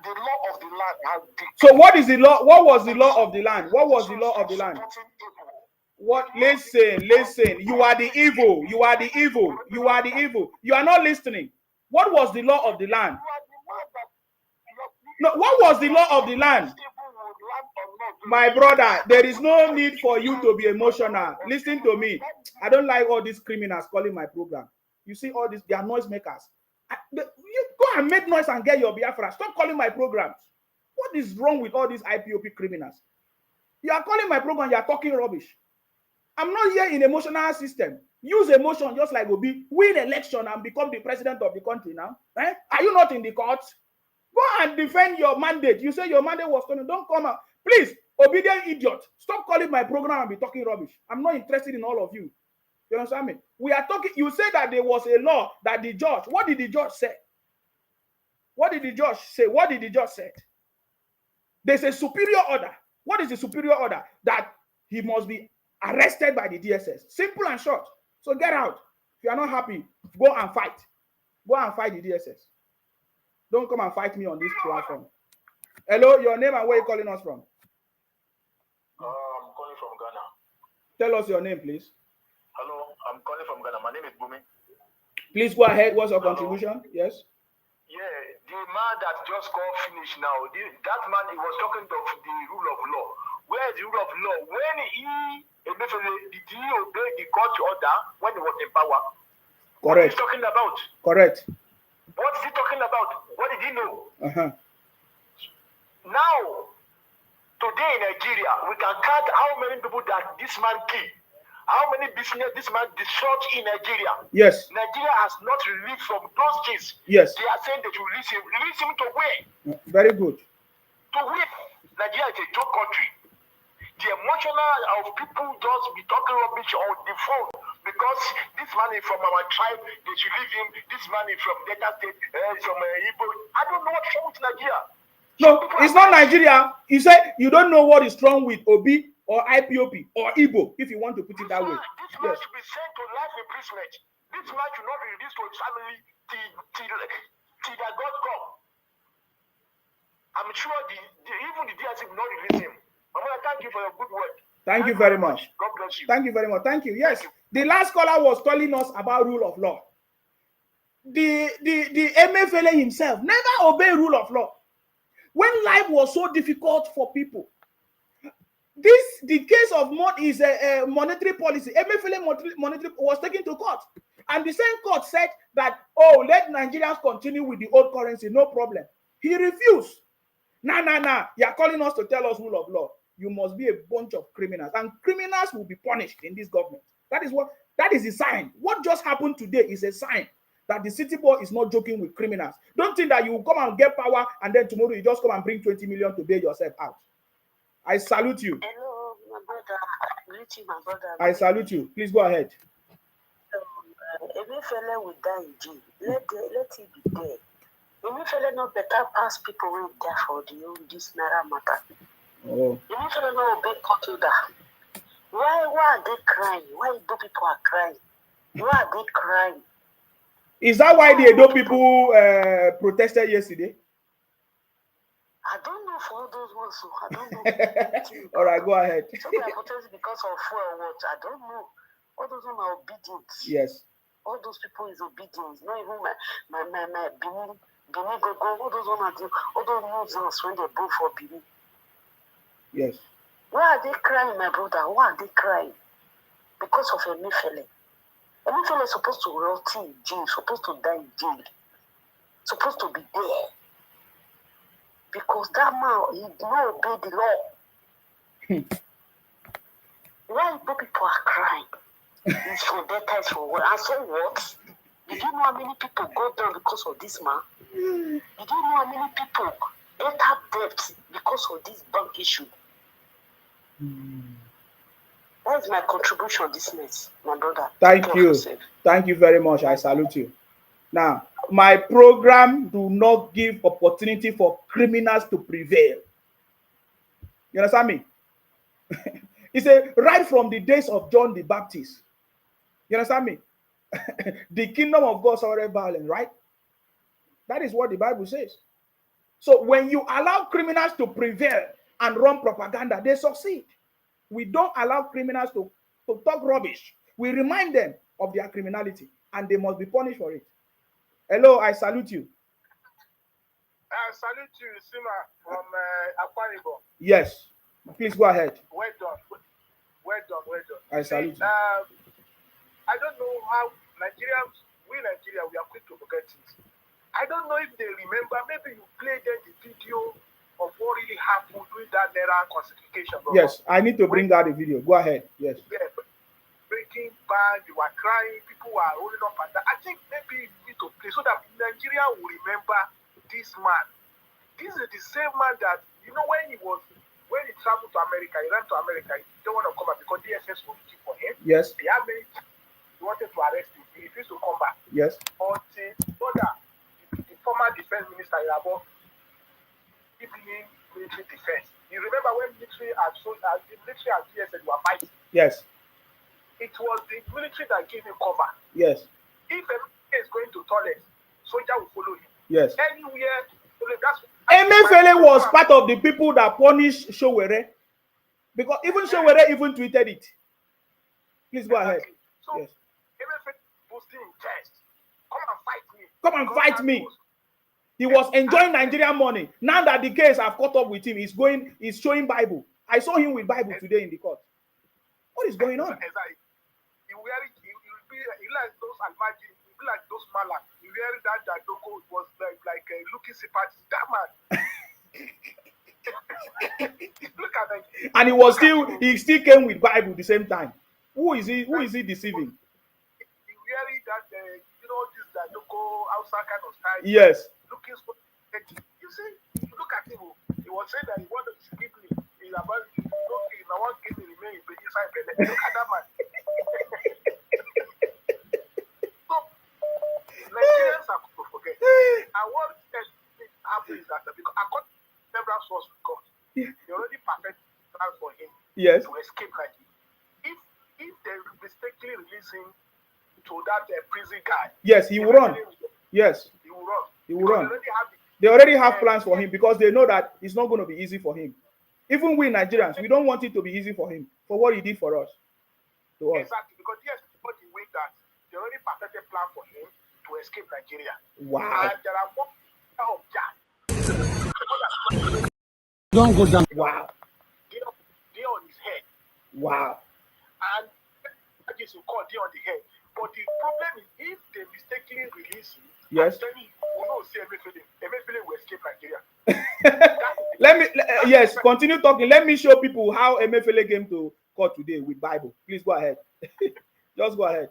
the law of the land has been. So what is the law? What was the law of the land? What was the law of the land? What? Listen. You are the evil. You are the evil. You are the evil. You are not listening. What was the law of the land? No, what was the law of the land? My brother, there is no need for you to be emotional. Listen to me. I don't like all these criminals calling my program. You see all these, they are noise makers. You go and make noise and get your Biafra. Stop calling my programs. What is wrong with all these IPOP criminals? You are calling my program, you are talking rubbish. I'm not here in emotional system. Use emotion just like Obi. Win election and become the president of the country now. Eh? Are you not in the court? Go and defend your mandate. You say your mandate was stolen. Don't come out. Please, obedient idiot. Stop calling my program and be talking rubbish. I'm not interested in all of you. You understand me? We are talking. You say that there was a law that the judge. What did the judge say? What did the judge say? What did the judge say? There's a superior order. What is the superior order? That he must be arrested by the DSS. Simple and short. So get out. If you are not happy, go and fight. Go and fight the DSS. Don't come and fight me on this platform. Hello, your name and where you calling us from? I'm calling from Ghana. Tell us your name, please. Hello, I'm calling from Ghana. My name is Bumi. Please go ahead. What's your contribution? Yes. Yeah, the man that just got finished now, that man, he was talking of the rule of law. Where is the rule of law? When did he obey the court order when he was in power? Correct. What is he talking about? Correct. What is he talking about? What did he know? Now, today in Nigeria, we can count how many people that this man killed. How many business this man destroyed in Nigeria? Yes. Nigeria has not released from those things. Yes. They are saying they should release him. Release him to where? Very good. To where? Nigeria is a joke country. The emotional of people just be talking rubbish on the phone because this man is from our tribe, they should leave him. This man is from Delta State, from Igbo. I don't know what's wrong with Nigeria. No, it's not Nigeria. You said you don't know what is wrong with Obi or IPOP or Igbo, if you want to put it that way. This man should be sent to life imprisonment. This man should not be released to his family till that God come. I'm sure even the DSC will not release him. Mama, thank you for your good word. Thank you very much. God bless you. Thank you very much. Thank you. Yes, the last caller was telling us about rule of law. The MFLA himself never obeyed rule of law. When life was so difficult for people, the case of is a monetary policy. MFLA monetary was taken to court, and the same court said that, oh, let Nigerians continue with the old currency, no problem. He refused. Nah. You are calling us to tell us rule of law. You must be a bunch of criminals, and criminals will be punished in this government. That is a sign. What just happened today is a sign that the city boy is not joking with criminals. Don't think that you will come and get power and then tomorrow you just come and bring 20 million to bail yourself out. I salute you. Hello, my brother. Greet you, my brother. I salute you. Please go ahead. Every fella will die in jail. Let it be there. Every fella not better pass people who die for this naira matter. Oh. Every fella not obey court order. Why are they crying? Why do people are crying? Why are they crying? Is that why the Edo people protested yesterday? I don't know for all those ones. So I don't know. All right, go ahead. Some are protesting because of fuel what? I don't know. All those ones are obedient. Yes. All those people is obedience. Not even my Benin go. All those ones are doing. All those ones when they go for Benin. Yes. Why are they crying, my brother? Why are they crying? Because of a Emefiele. Emefiele is supposed to rot in jail, supposed to die in jail, supposed to be there. Because that man, he did not obey the law. Why do people are crying? It's for better, it's for what? And so what? Did you know how many people go down because of this man? Did you know how many people enter debt because of this bank issue? That is my contribution this night, my brother. Thank you. Thank you very much. I salute you. Now, my program do not give opportunity for criminals to prevail. You understand me? It's right from the days of John the Baptist. You understand me? The kingdom of God is already violent, right? That is what the Bible says. So when you allow criminals to prevail and run propaganda, they succeed. We don't allow criminals to talk rubbish. We remind them of their criminality, and they must be punished for it. Hello, I salute you. I salute you, Sima, from Akwa Ibom. Yes. Please go ahead. Well done. Well done. I salute you. I don't know how Nigerians, we are quick to forget things. I don't know if they remember, maybe you played the video of what really happened during that Naira classification. Yes, I need to bring out the video. Go ahead. Yes. Yeah, breaking bad, you were crying, people were rolling up and down. I think maybe you need to play so that Nigeria will remember this man. This is the same man that, you know, when he traveled to America, he ran to America, he don't want to come back because DSS was looking for him. Yes. They wanted to arrest him. He refused to come back. Yes. Until the former defense minister, Irabo, giving him military defense. You remember when military and DSS were fighting? Yes. It was the military that gave him cover. Yes. If a military is going to toilet, soldier will follow him. Yes. Anywhere. That's Emefiele was part of the people that punished Showere, because even Showere even tweeted it. Please go ahead. So, yes. Emefiele posting in chest. Come and fight me. Come and fight me. He was enjoying Nigerian money. Now that the case have caught up with him, he's showing Bible. I saw him with Bible today in the court. What is going on? Exactly. He like those Almaji, he be like those Malak. He wearing that logo, was like looking sympathy. That man. Look at that. And he still came with Bible the same time. Who is he deceiving? He wearing that logo outside kind of style. Yes. Looking so, you see, look at him. He was saying that he wanted to give me. He's about okay, I want to give me remain inside. Look at that man. So Nigerians are to forget. And what happened is that because I got several sources with God, they already perfect plans for him to escape Nigeria. If they mistakenly release him to that prison guy, yes, he will run. Yes, he will run. He will run. They already have plans for him because they know that it's not going to be easy for him. Even we Nigerians, we don't want it to be easy for him, for what he did for us. Exactly, because yes, what the way that they already perfected plan for him to escape Nigeria. Wow. And there are more of that. Don't go down. Wow. They on his head. Wow. And I guess you call they on the head. But the problem is if they mistakenly release him, yes, then we will see Emefiele will escape Nigeria. Yes, continue talking. Let me show people how Emefiele came to court today with Bible. Please go ahead. Just go ahead.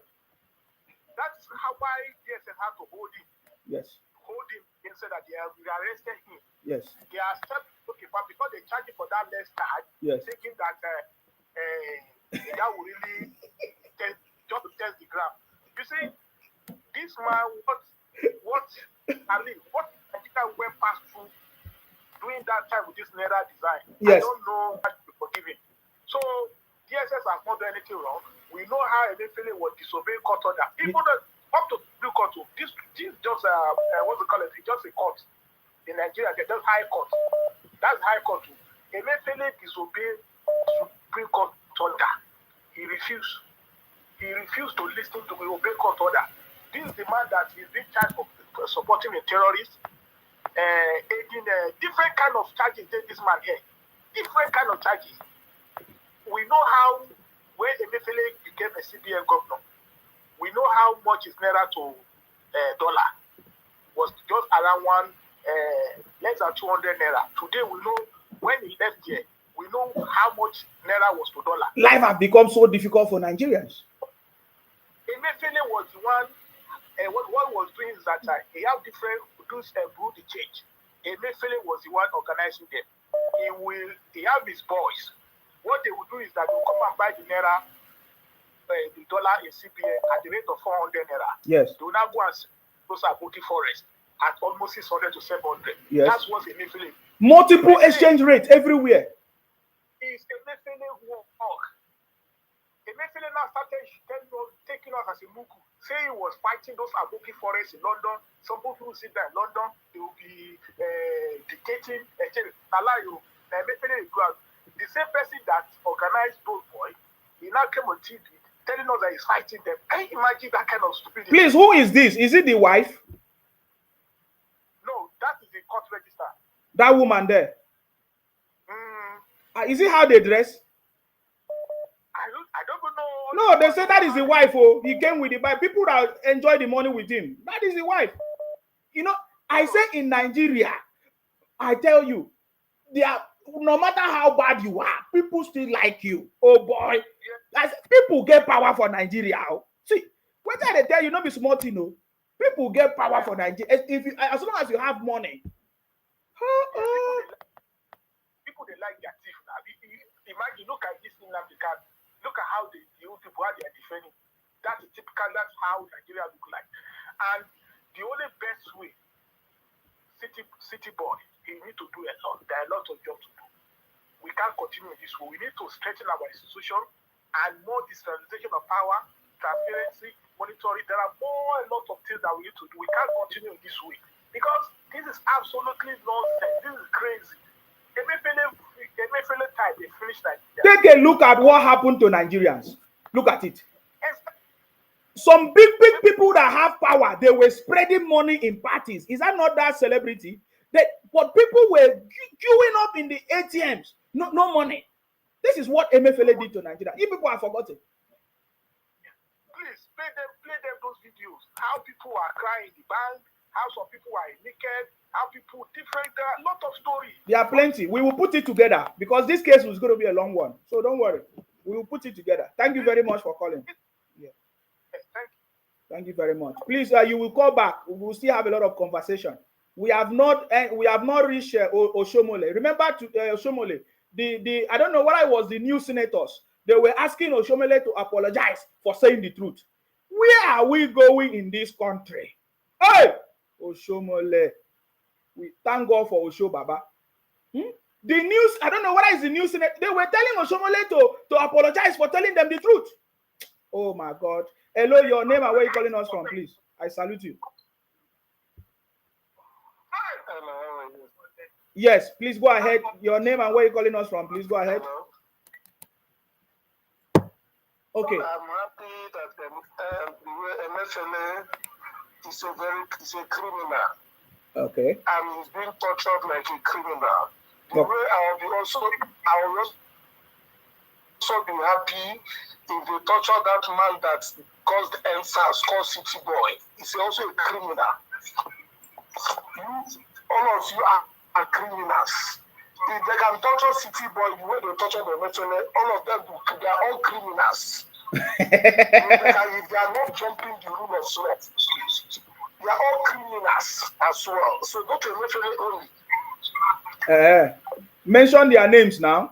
That's how why DSS had to hold him. Yes. Hold him instead that they arrested him. Yes. They are still looking for because they charge him for that less charge. Yes. Thinking that that will really just to test the ground. You see, this man, what Nigeria went past through doing that time with this Naira design. Yes. I don't know what to forgive him. So DSS has not done anything wrong. We know how Emefiele was disobeying court order. Even up to Supreme Court, this just what's it called? It's just a court in Nigeria. They just high court. That's high court. Emefiele disobeyed Supreme Court order. He refused. He refused to listen to the obey court order. This is the man that is being charged for supporting a terrorist, aiding different kind of charges. This man here, different kind of charges. We know how when Emefiele became a CBN governor, we know how much is Naira to dollar was just around less than 200 Naira. Today we know when he left here, we know how much Naira was to dollar. Life has become so difficult for Nigerians. Emefiele was the one. What was doing is that he have different dues brew the change. Emefiele was the one organizing them. He have his boys. What they will do is that they will come and buy the Naira, the dollar in CBN at the rate of 400 Naira. Yes. They will now go and those are booty forest at almost 600 to 700. Yes. That's what Emefiele. Multiple exchange rates everywhere. Is Emefiele work. Emefiele now started taking us as a muku. Say he was fighting those Aboki forests in London. Some people who sit there in London, they will be dictating. Emefiele is good. The same person that organized those boys, he now came on TV telling us that he's fighting them. Can you imagine that kind of stupidity? Please, who is this? Is it the wife? No, that is the court register. That woman there. Is it how they dress? I don't know. No, they say that is the wife. Oh, he came with the wife. People that enjoy the money with him. That is the wife. You know, I say in Nigeria, I tell you, they are, no matter how bad you are, people still like you. Oh boy, yeah. People get power for Nigeria. See, what I tell you, not be smart, you know. People get power for Nigeria as long as you have money. People they like their thief now. Imagine, look at this thing now because look at how the old people how they are defending. That's typical. That's how Nigeria look like. And the only best way, city boy, you need to do a lot. There are a lot of jobs to do. We can't continue this way. We need to strengthen our institution and more decentralization of power, transparency, monitoring. There are a lot of things that we need to do. We can't continue this way because this is absolutely nonsense. This is crazy. Emefiele time they finished Nigeria. Take a look at what happened to Nigerians. Look at it. Some big people that have power, they were spreading money in parties. Is that not that celebrity? But people were queuing up in the ATMs. No money. This is what Emefiele did to Nigeria. If people have forgotten. Please play them those videos. How people are crying in the bank, how some people are naked, how people different. There are a lot of stories. There are plenty. We will put it together because this case was going to be a long one. So don't worry. We will put it together. Thank you very much for calling. Yeah. Thank you very much. Please, you will call back. We will still have a lot of conversation. We have not reached Oshomole. Remember Oshomole, I don't know what I was, the new senators. They were asking Oshomole to apologize for saying the truth. Where are we going in this country? Hey, Oshomole. We thank God for Osho Baba. The news, I don't know what is the news. They were telling Oshomole to apologize for telling them the truth. Oh my God. Hello, your name and where you calling us from, please. I salute you. Hello. Yes, please go ahead. Your name and where you're calling us from. Please go ahead. Okay. I'm happy that the way MFLA is a criminal. Okay. And he's being tortured like a criminal. The way I will also be happy if they torture that man that caused NSAS, called City Boy. He's also a criminal. All of you are criminals. If they can torture City Boy the way they torture the MFLA, all of them, they are all criminals. If they are not jumping the rule of law, they are all criminals as well. So go to MFLA only. Mention their names now.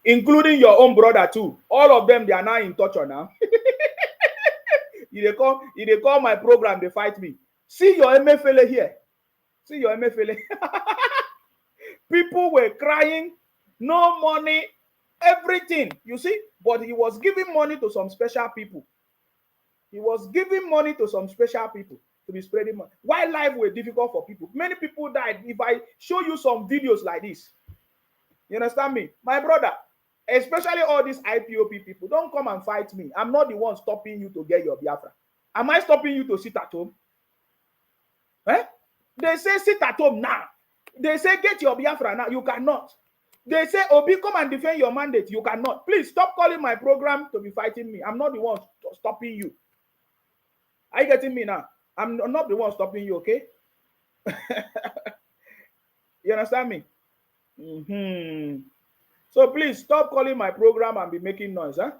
Including your own brother too. All of them, they are now in torture now. If they call my program, they fight me. See your MFLA here. See your MFLA. People were crying, no money, everything. You see, but he was giving money to some special people. He was giving money to some special people to be spreading money. Why life were difficult for people? Many people died. If I show you some videos like this, you understand me? My brother, especially all these IPOP people, don't come and fight me. I'm not the one stopping you to get your Biafra. Am I stopping you to sit at home? Eh? They say sit at home now. They say get your Biafra now. You cannot. They say Obi, come and defend your mandate. You cannot. Please stop calling my program to be fighting me. I'm not the one stopping you. Are you getting me now? I'm not the one stopping you, okay? You understand me? So please stop calling my program and be making noise. Huh?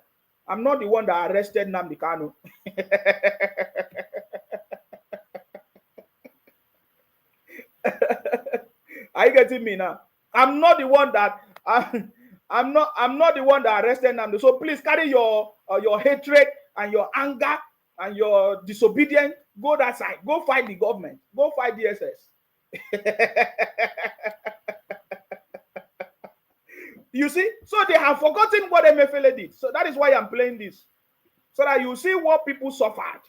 I'm not the one that arrested Nnamdi Kanu. Are you getting me now? I'm not the one that I'm not the one that arrested Nnamdi. So please carry your hatred and your anger and your disobedience. Go that side. Go fight the government. Go fight DSS. You see? So they have forgotten what MFLA did. So that is why I'm playing this. So that you see what people suffered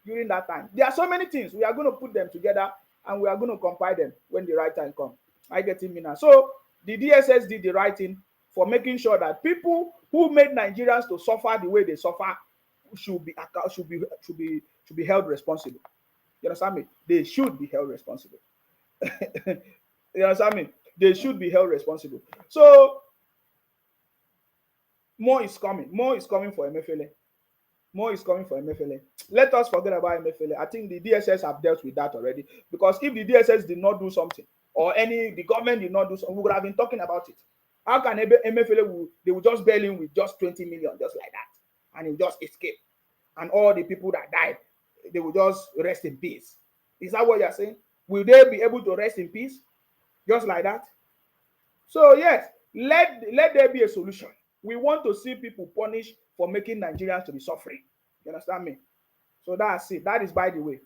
during that time. There are so many things. We are going to put them together and we are going to compile them when the right time comes. I get it now. So the DSS did the right thing for making sure that people who made Nigerians to suffer the way they suffer should be held responsible. You understand me? They should be held responsible. You understand me? They should be held responsible. So more is coming. More is coming for MFLA. More is coming for MFLA. Let us forget about MFLA. I think the DSS have dealt with that already. Because if the DSS did not do something, or the government did not do something, we would have been talking about it. How can MFLA, they will just bail him with just 20 million, just like that. And he'll just escape. And all the people that died, they will just rest in peace. Is that what you're saying? Will they be able to rest in peace? Just like that? So yes, let there be a solution. We want to see people punished for making Nigerians to be suffering. You understand me? So that's it. That is by the way.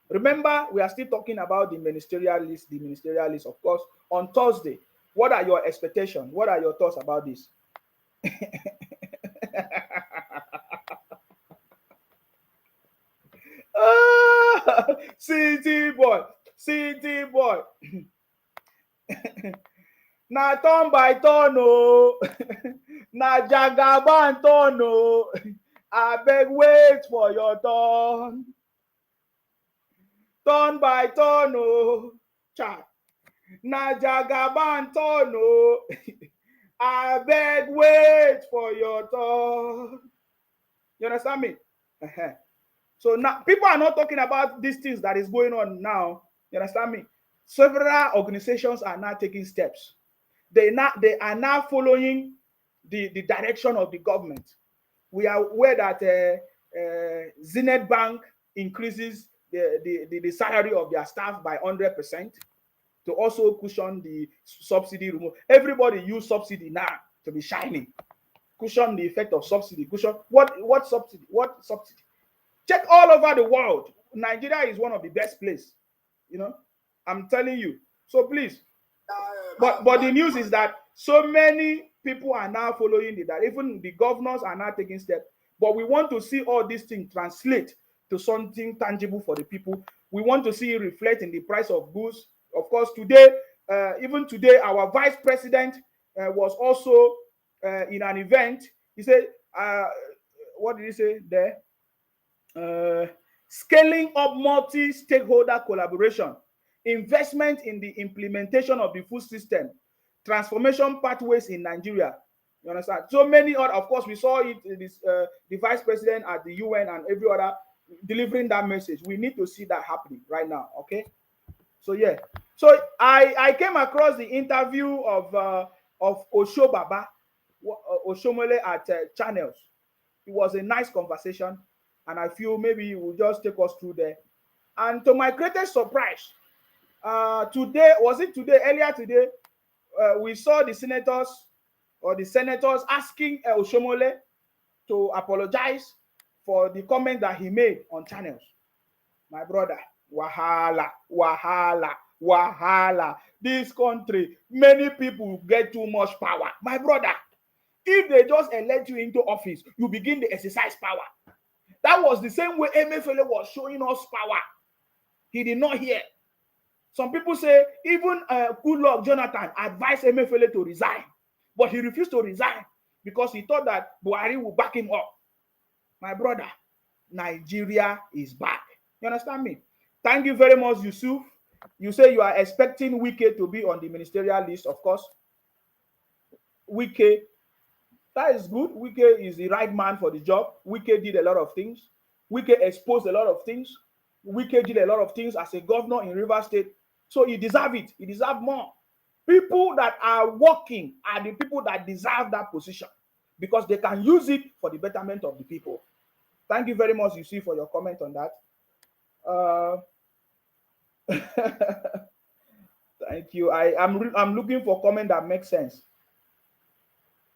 Remember, we are still talking about the ministerial list. The ministerial list, of course, on Thursday. What are your expectations? What are your thoughts about this? City boy. Na turn by turn, oh. Na jagaban turn, oh. Abeg wait for your turn. Turn by turn, oh. Cha. Na jagaban turn, oh. Abeg wait for your turn. You understand me? So now people are not talking about these things that is going on now. You understand me? Several organizations are now taking steps. They are now following the direction of the government. We are aware that Zenith Bank increases the salary of their staff by 100% to also cushion the subsidy removal. Everybody use subsidy now to be shining. Cushion the effect of subsidy. Cushion what subsidy? What subsidy? Check all over the world. Nigeria is one of the best places. You know, I'm telling you. So please. But the news is that so many people are now following that. Even the governors are now taking steps. But we want to see all these things translate to something tangible for the people. We want to see it reflect in the price of goods. Of course, today, even today, our vice president was also in an event. He said, what did he say there? Scaling up multi-stakeholder collaboration, investment in the implementation of the food system, transformation pathways in Nigeria. You understand? So many other, of course, we saw it, the vice president at the UN and every other delivering that message. We need to see that happening right now, okay? So yeah. So I came across the interview of Osho Baba, Oshomole at Channels. It was a nice conversation, and I feel maybe you will just take us through there. And to my greatest surprise, today, was it today, earlier today, we saw the senators asking Oshomole to apologize for the comment that he made on Channels. My brother, wahala, wahala, wahala. This country, many people get too much power. My brother, if they just elect you into office, you begin to exercise power. That was the same way Emefiele was showing us power. He did not hear. Some people say even Goodluck Jonathan advised Emefiele to resign, but he refused to resign because he thought that Buhari would back him up. My brother, Nigeria is back. You understand me? Thank you very much, Yusuf. You say you are expecting Wike to be on the ministerial list, of course. Wike, that is good. Wike is the right man for the job. Wike did a lot of things. Wike exposed a lot of things. Wike did a lot of things as a governor in Rivers State. So he deserves it. He deserves more. People that are working are the people that deserve that position because they can use it for the betterment of the people. Thank you very much, Yusuf, for your comment on that. Thank you. I'm looking for comment that makes sense.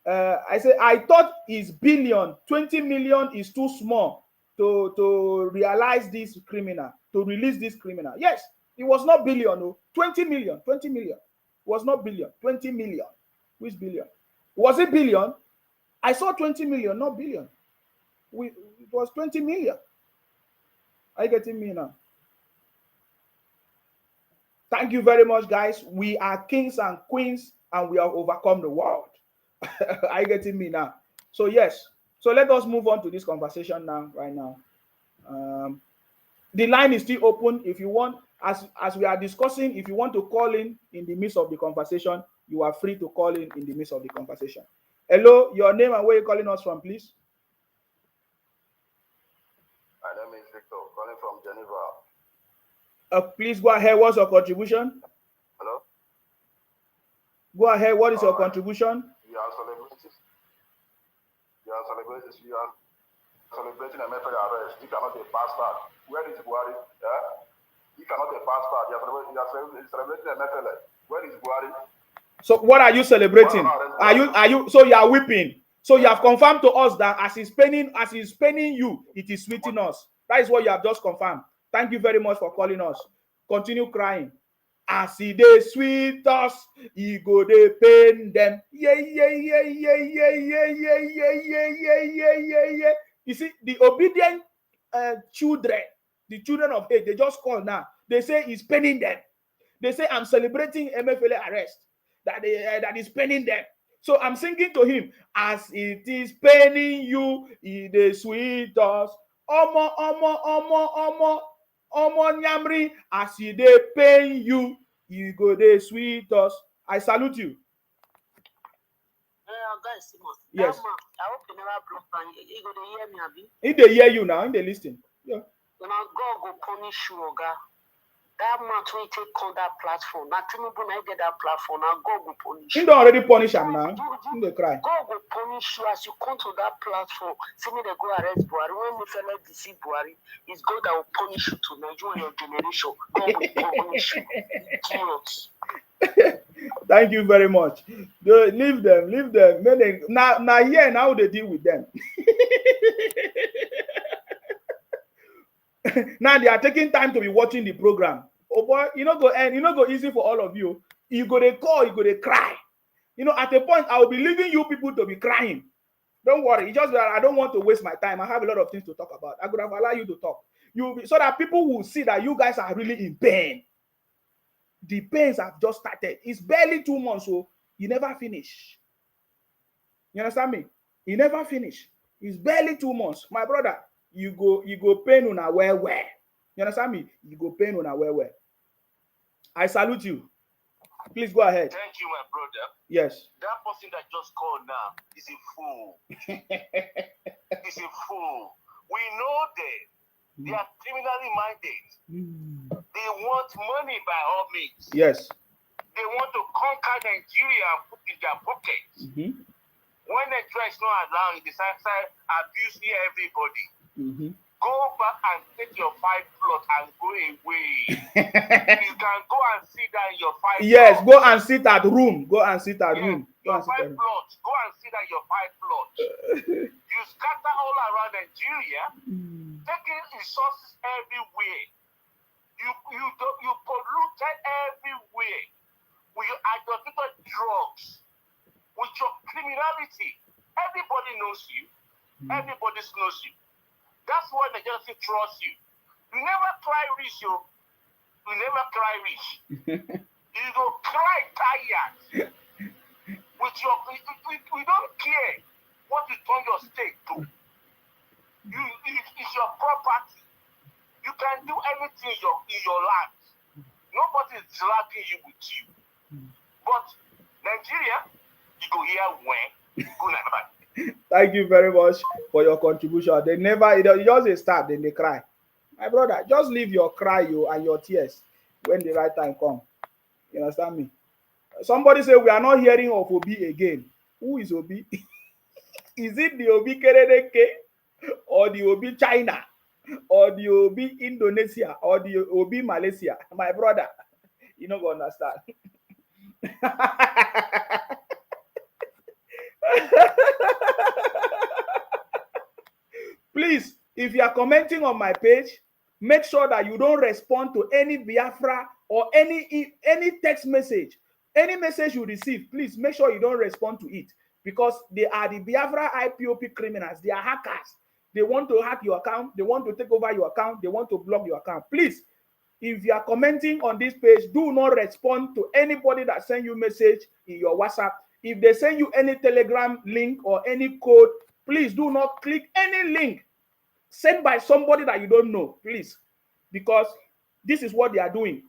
I say I thought is billion, 20 million is too small to realize this criminal, to release this criminal. Yes, it was not billion, no, 20 million. It was not billion, 20 million. Which billion? Was it billion? I saw 20 million, not billion. It was 20 million. Are you getting me now? Thank you very much, guys. We are kings and queens, and we have overcome the world. Are you getting me now? So yes. So let us move on to this conversation now, right now. The line is still open. If you want, as we are discussing, if you want to call in the midst of the conversation, you are free to call in the midst of the conversation. Hello, your name and where you're calling us from, please. My name is Victor, calling from Geneva. Please go ahead. What's your contribution? Hello? Go ahead. What is your contribution? You are celebrating a Emefiele arrest. You cannot be a bastard. Where is Buhari? You cannot be a bastard. You are celebrating a Emefiele. Where is Buhari? So what are you celebrating? Are you so you are weeping? So you have confirmed to us that as he's paining you, it is sweeting us. That is what you have just confirmed. Thank you very much for calling us. Continue crying. As he dey sweet us, he go dey pain them. Yeah. You see, the obedient children, the children of hate, they just call now. They say he's paining them. They say I'm celebrating Emefiele arrest. That is paining them. So I'm singing to him, as it is paining you, it is sweet us. Omo nyamri, as he dey pain you, you go dey sweet us. I salute you. Guys, yes. I hope you never block and you go to hear me, Abi. If they hear you now, if they listen. Yeah. When I go punish you, Oga. That man will take on that platform. Now, Tinubu now get that platform. Now, God will punish you. He don't already punish him now. They cry. God will punish you as you come to that platform. See me, they go arrest Buhari. When we feel like deceive Buhari, it's God that will punish you tonight. You and your generation. God will punish you. Idiots. Thank you very much. Leave them. Now they deal with them. Now they are taking time to be watching the program. Oh boy, go easy for all of you. You go to call, you go to cry. At a point, I will be leaving you people to be crying. Don't worry. It's just that I don't want to waste my time. I have a lot of things to talk about. I could have allowed you to talk. so that people will see that you guys are really in pain. The pains have just started. It's barely 2 months, so you never finish. You understand me? You never finish. It's barely 2 months. My brother, you go pain on a where. You understand me? You go pain on a where. I salute you. Please go ahead. Thank you, my brother. Yes. That person that just called now is a fool. He's a fool. We know that they are criminally minded. They want money by all means. Yes. They want to conquer Nigeria and put in their pockets. When Nigeria is not allowing, they start abuse near everybody. Go back and take your 5 plots and go away. You can go and sit down in your 5 Yes, plots. go and sit at room. Go and sit at room. Your 5 plots. Go and sit at your 5 plots. You scatter all around Nigeria, taking resources everywhere. You polluted everywhere with your adulterated drugs, with your criminality. Everybody knows you. Everybody knows you. That's why they just trust you. You never cry rich, you. You never cry rich. You go cry tired. With your, we don't care what you turn your state to. It's your property. You can do anything in your land. Nobody is dragging you with you. But Nigeria, you go here when go never. Thank you very much for your contribution. They never, it just start, then they cry. My brother, just leave your cry and your tears when the right time comes. You understand me? Somebody say we are not hearing of Obi again. Who is Obi? Is it the Obi Keredeke or the Obi China or the Obi Indonesia or the Obi Malaysia? My brother, you don't understand. Please, if you are commenting on my page, make sure that you don't respond to any Biafra or any text message. Any message you receive, please make sure you don't respond to it, because they are the Biafra IPOP criminals. They are hackers. They want to hack your account. They want to take over your account. They want to block your account. Please, if you are commenting on this page, do not respond to anybody that send you message in your WhatsApp. If they send you any Telegram link or any code, please do not click any link sent by somebody that you don't know, please, because this is what they are doing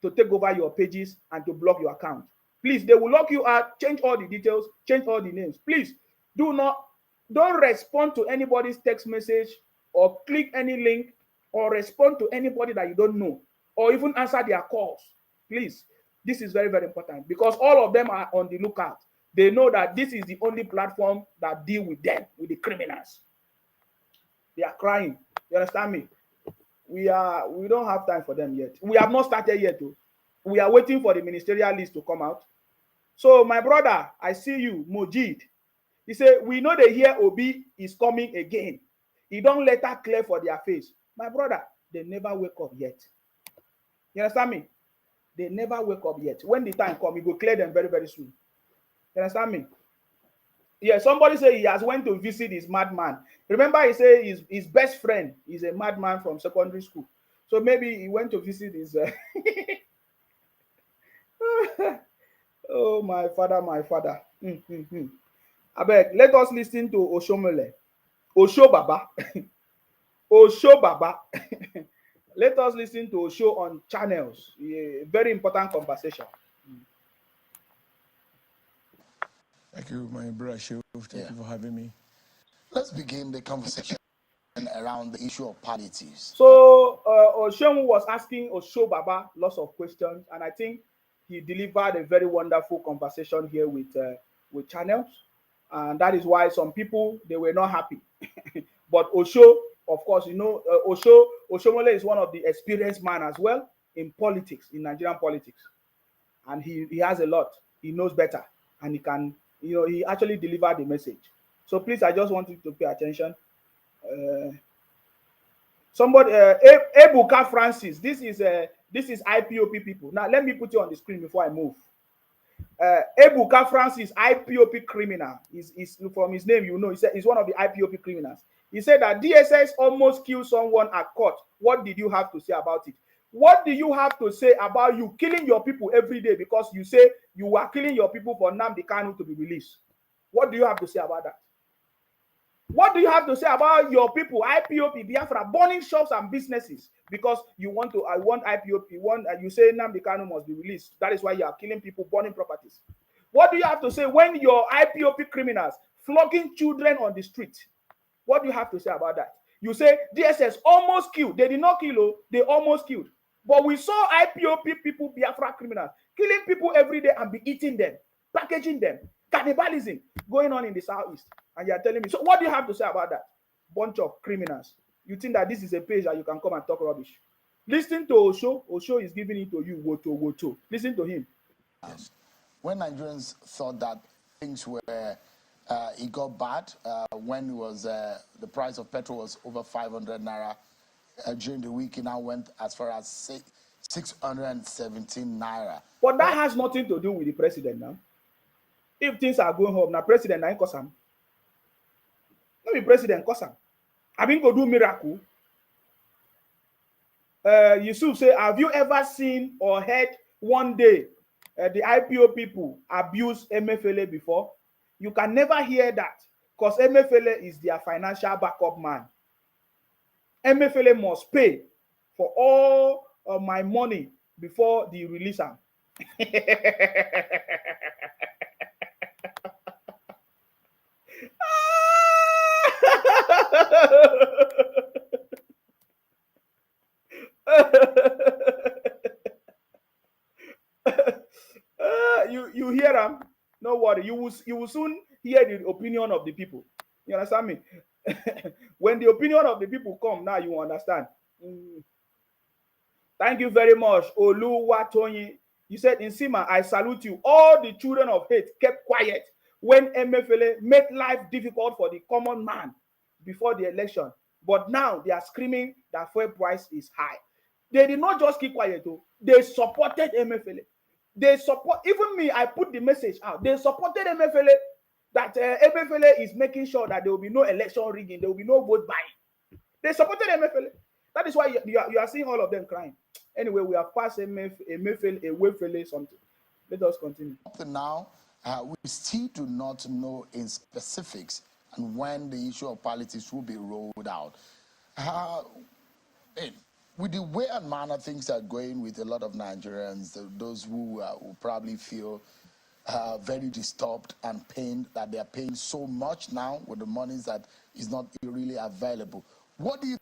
to take over your pages and to block your account. Please, they will lock you out, change all the details, change all the names. Please, don't respond to anybody's text message or click any link or respond to anybody that you don't know or even answer their calls. Please, this is very, very important, because all of them are on the lookout. They know that this is the only platform that deal with them, with the criminals. They are crying. You understand me? We don't have time for them yet. We have not started yet, though. We are waiting for the ministerial list to come out. So, my brother, I see you, Mojid. He said, we know they hear Obi is coming again. He don't let her clear for their face. My brother, they never wake up yet. You understand me? They never wake up yet. When the time comes, he will clear them very, very soon. You understand me? Yeah, somebody say he has went to visit his madman. Remember, he said his best friend is a madman from secondary school. So maybe he went to visit his... Oh, my father, my father. I beg, let us listen to Oshomole. Osho Baba. Osho Baba. Let us listen to Osho on channels. Yeah, very important conversation. Thank you, my brother Shehu. Thank you for having me. Let's begin the conversation around the issue of palliatives. So, Osho was asking Osho Baba lots of questions, and I think he delivered a very wonderful conversation here with channels, and that is why some people, they were not happy. But Osho, of course, you know, Oshomole is one of the experienced man as well in politics, in Nigerian politics, and he has a lot. He knows better, and he can, you know, he actually delivered the message. So please, I just want you to pay attention. Somebody, Ebuka Francis, this is IPOP people. Now let me put you on the screen before I move. Ebuka Francis, IPOP criminal, is from his name, you know, he said he's one of the IPOP criminals. He said that DSS almost killed someone at court What did you have to say about it? What do you have to say about you killing your people every day because you say you are killing your people for Nnamdi Kanu to be released? What do you have to say about that? What do you have to say about your people, IPOP, Biafra, burning shops and businesses because you want to, I want IPOP, you say Nnamdi Kanu must be released. That is why you are killing people, burning properties. What do you have to say when your IPOP criminals flogging children on the street? What do you have to say about that? You say DSS almost killed. They did not kill, they almost killed. But we saw IPOP people, Biafra criminals, killing people every day and be eating them, packaging them, cannibalism going on in the southeast. And you are telling me, so what do you have to say about that? Bunch of criminals. You think that this is a page that you can come and talk rubbish? Listen to Osho. Osho is giving it to you, woto. Listen to him. Yes. When Nigerians thought that things were, it got bad when it was the price of petrol was over 500 naira. During the week, it now went as far as 617 naira. But that has nothing to do with the president now. If things are going home, now president na cause am. No be president cause am. I been go do miracle. Yusuf say, have you ever seen or heard one day the IPO people abuse Emefiele before? You can never hear that because Emefiele is their financial backup man. Emefiele must pay for all of my money before the release am. You hear them? No worry. You will soon hear the opinion of the people. You understand me? When the opinion of the people come, now you understand. Thank you very much, Oluwatoyin. You said, in Sima, I salute you. All the children of hate kept quiet when Emefiele made life difficult for the common man before the election. But now they are screaming that fuel price is high. They did not just keep quiet, though. They supported Emefiele. They support, even me, I put the message out. They supported Emefiele, that Emefiele is making sure that there will be no election rigging, there will be no vote buying. They supported Emefiele. That is why you are seeing all of them crying. Anyway, we have passed Emefiele something. Let us continue. Up to now, we still do not know in specifics and when the issue of politics will be rolled out. With the way and manner things are going with a lot of Nigerians, those who probably feel very disturbed and pained that they are paying so much now with the monies that is not really available. What do you?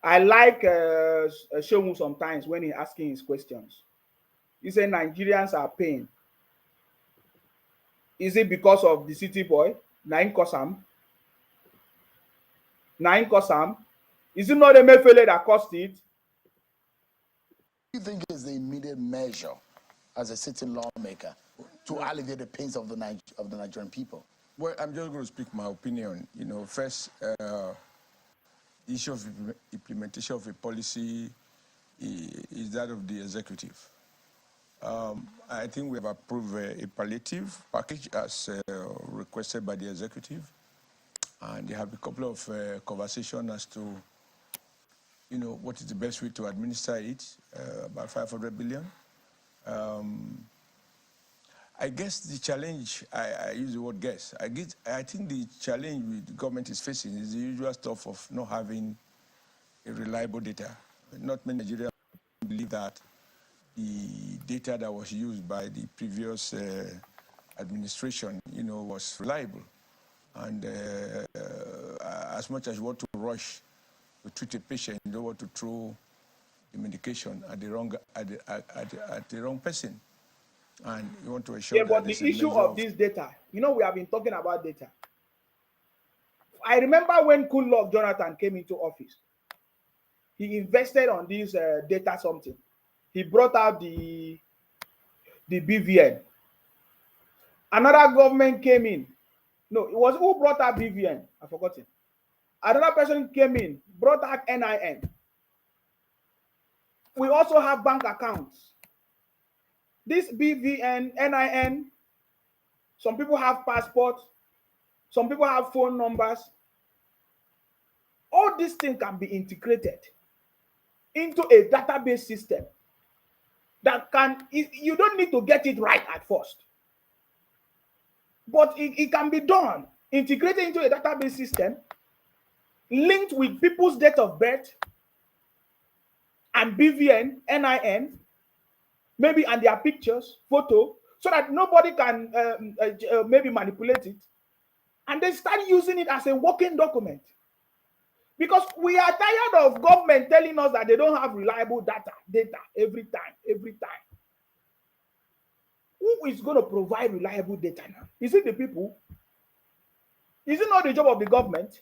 I like Shomu sometimes when he asking his questions. He said Nigerians are paying. Is it because of the city boy? Nine Kosam? Is it not Emefiele that caused it? What do you think is the immediate measure as a sitting lawmaker to alleviate the pains of the Nigerian people? Well, I'm just going to speak my opinion. You know, first, the issue of implementation of a policy is that of the executive. I think we have approved a palliative package as requested by the executive, and they have a couple of conversations as to, you know, what is the best way to administer it, about 500 billion. I guess the challenge, I use the word guess, I think the challenge the government is facing is the usual stuff of not having a reliable data. Not many Nigerians believe that the data that was used by the previous administration, you know, was reliable. And as much as you want to rush to treat a patient, you don't want to throw the medication at the wrong person. And you want to ensure that but the issue of this data, you know, we have been talking about data. I remember when Goodluck Jonathan came into office, he invested on this data something. He brought out the BVN. Another government came in. No, it was who brought out BVN? I forgot it. Another person came in, brought out NIN. We also have bank accounts. This BVN, NIN, some people have passports, some people have phone numbers. All these things can be integrated into a database system that you don't need to get it right at first. But it can be done, integrated into a database system, linked with people's date of birth and BVN, NIN, maybe, and their pictures, photo, so that nobody can maybe manipulate it. And they start using it as a working document. Because we are tired of government telling us that they don't have reliable data every time. Who is going to provide reliable data now? Is it the people? Is it not the job of the government?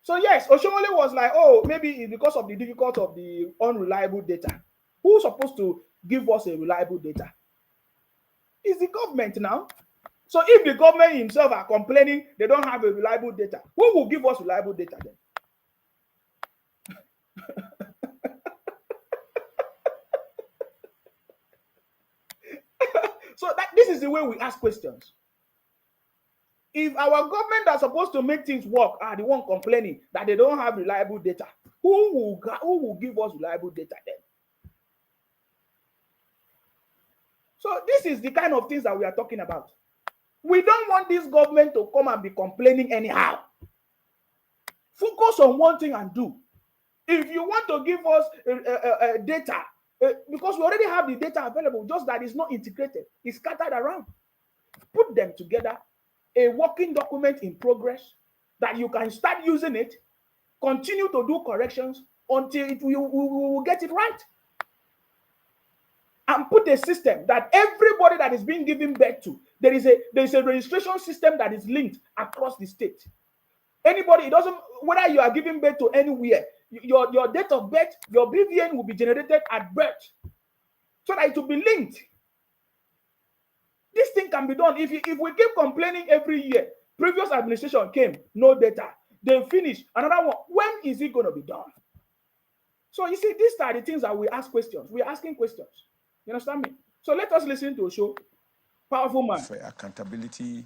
So yes, Oshomole was like, oh, maybe it's because of the difficulty of the unreliable data. Who's supposed to give us a reliable data? It's the government now. So if the government himself are complaining they don't have a reliable data, who will give us reliable data then? So this is the way we ask questions. If our government are supposed to make things work are the one complaining that they don't have reliable data, who will give us reliable data then? So this is the kind of things that we are talking about. We don't want this government to come and be complaining anyhow. Focus on one thing and do. If you want to give us data, because we already have the data available, just that it's not integrated, it's scattered around. Put them together, a working document in progress that you can start using it, continue to do corrections until we will get it right. And put a system that everybody that is being given birth to, there is a registration system that is linked across the state. Anybody, it doesn't, whether you are giving birth to anywhere, your date of birth, your BVN will be generated at birth, so that it will be linked. This thing can be done. If we keep complaining every year, previous administration came, no data, they finish, another one, when is it going to be done? So you see, these are the things that we ask questions. We are asking questions. You understand me? So let us listen to a show. Powerful man. For accountability,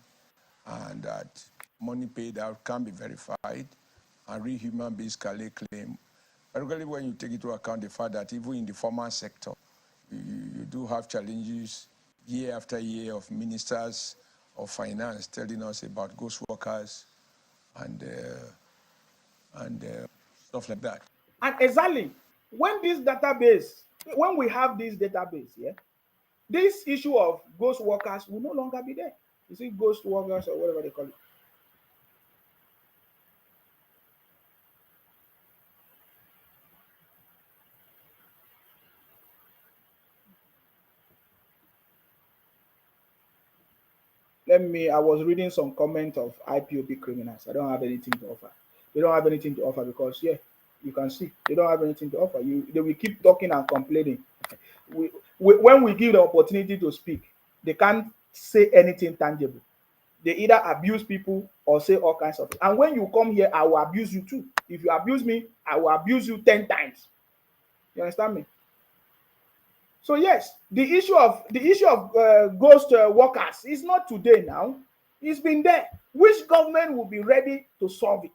and that money paid out can be verified, and real human beings can lay claim. Particularly when you take into account the fact that even in the formal sector, you do have challenges year after year of ministers of finance telling us about ghost workers and stuff like that. And exactly, when we have this database, yeah, this issue of ghost workers will no longer be there. You see, ghost workers or whatever they call it. I was reading some comment of IPOB criminals. I don't have anything to offer. They don't have anything to offer because, yeah, you can see they don't have anything to offer. They will keep talking and complaining. When we give the opportunity to speak, they can't say anything tangible. They either abuse people or say all kinds of things. And when you come here, I will abuse you too. If you abuse me, I will abuse you 10 times. You understand me? So yes, the issue of ghost workers is not today now. It's been there. Which government will be ready to solve it?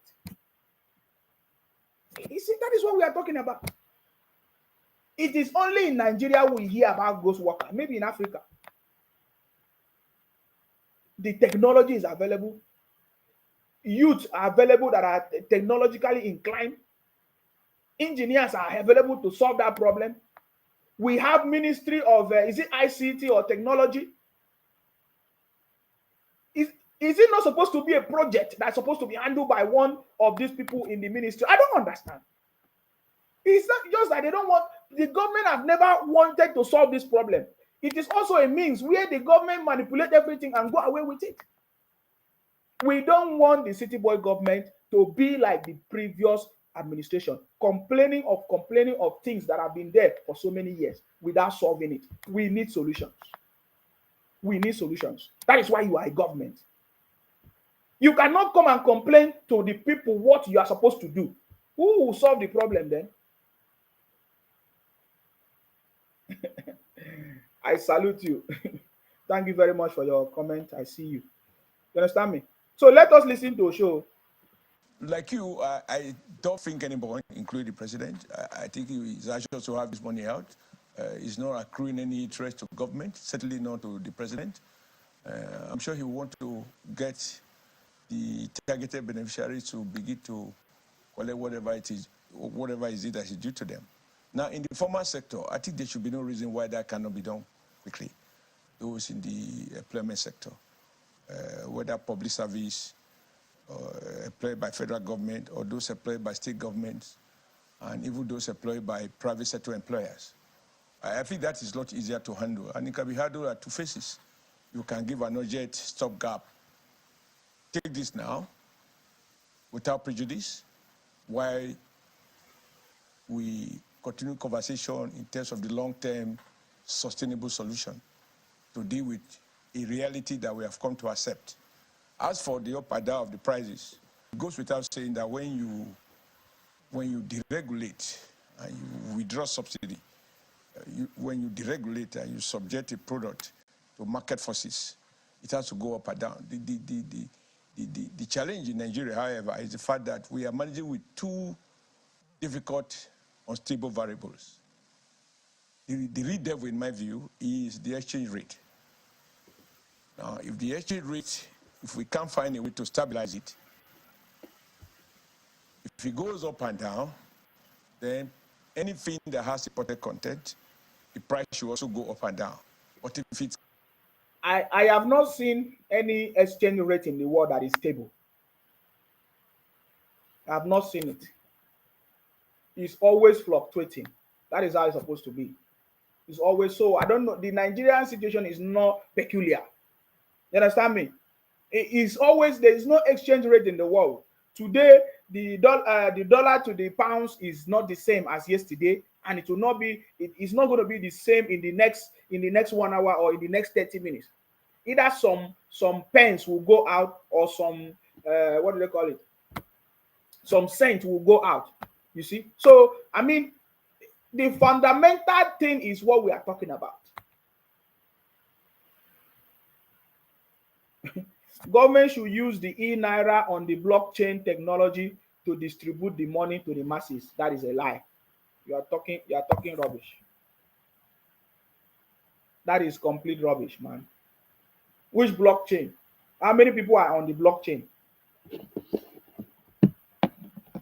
You see, that is what we are talking about. It is only in Nigeria we hear about ghost workers. Maybe in Africa, the technology is available. Youth are available that are technologically inclined. Engineers are available to solve that problem. We have Ministry of, is it ICT or technology? Is it not supposed to be a project that's supposed to be handled by one of these people in the ministry? I don't understand. It's not just that they don't want, the government have never wanted to solve this problem. It is also a means where the government manipulate everything and go away with it. We don't want the city boy government to be like the previous administration, complaining of things that have been there for so many years without solving it. We need solutions. We need solutions. That is why you are a government. You cannot come and complain to the people what you are supposed to do. Who will solve the problem then? I salute you. Thank you very much for your comment. I see you. You understand me? So let us listen to a show. like you, I don't think anybody, including the president, I think he is anxious to have this money out. He's not accruing any interest to government, certainly not to the president. I'm sure he will want to get the targeted beneficiaries to begin to collect whatever is it that is due to them. Now, in the formal sector, I think there should be no reason why that cannot be done quickly. Those in the employment sector, whether public service, employed by federal government, or those employed by state governments, and even those employed by private sector employers. I think that is a lot easier to handle, and it can be handled at two phases. You can give an urgent stopgap. Take this now, without prejudice, while we continue conversation in terms of the long-term sustainable solution to deal with a reality that we have come to accept. As for the up and down of the prices, it goes without saying that when you deregulate and you withdraw subsidy, when you deregulate and you subject a product to market forces, it has to go up and down. The challenge in Nigeria, however, is the fact that we are managing with two difficult, unstable variables. The real devil, in my view, is the exchange rate. Now, if the exchange rate, if we can't find a way to stabilize it, if it goes up and down, then anything that has imported content, the price should also go up and down. But if it's... I have not seen any exchange rate in the world that is stable. I have not seen it. It's always fluctuating. That is how it's supposed to be. It's always so. I don't know. The Nigerian situation is not peculiar. You understand me? It is always, there is no exchange rate in the world. Today, the dollar to the pounds is not the same as yesterday, and it will not be. It's not going to be the same in the next 1 hour or in the next 30 minutes. Either some pence will go out, or some what do they call it? Some cent will go out. You see? So I mean, the fundamental thing is what we are talking about. Government should use the e-naira on the blockchain technology to distribute the money to the masses. That is a lie. You are talking rubbish. That is complete rubbish, man. Which blockchain? How many people are on the blockchain?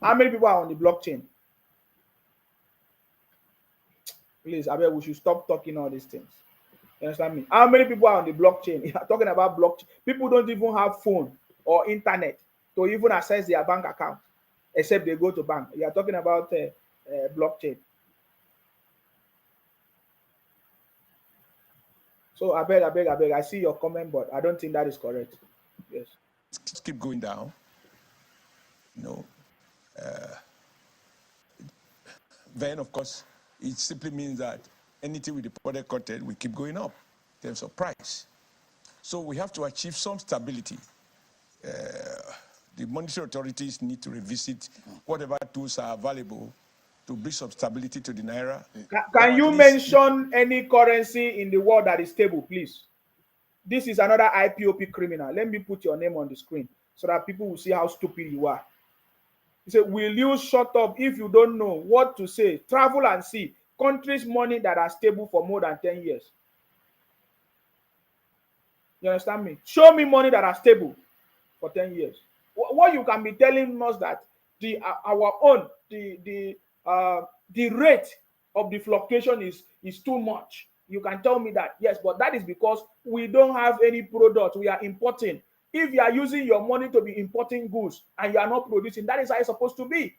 How many people are on the blockchain? Please, I bet we should stop talking all these things. You understand me? How many people are on the blockchain? You are talking about blockchain. People don't even have phone or internet to even access their bank account, except they go to bank. You are talking about blockchain. So I beg. I see your comment, but I don't think that is correct. Yes. Just keep going down. Then, of course, it simply means that anything with the product content will keep going up in terms of price. So we have to achieve some stability. The monetary authorities need to revisit whatever tools are available to bring some stability to the naira. Can you mention any currency in the world that is stable, please? This is another IPOP criminal. Let me put your name on the screen so that people will see how stupid you are. He said, will you shut up if you don't know what to say? Travel and see countries' money that are stable for more than 10 years. You understand me? Show me money that are stable for 10 years. What you can be telling us that the rate of the fluctuation is too much. You can tell me that, yes, but that is because we don't have any product. We are importing. If you are using your money to be importing goods and you are not producing, that is how it's supposed to be.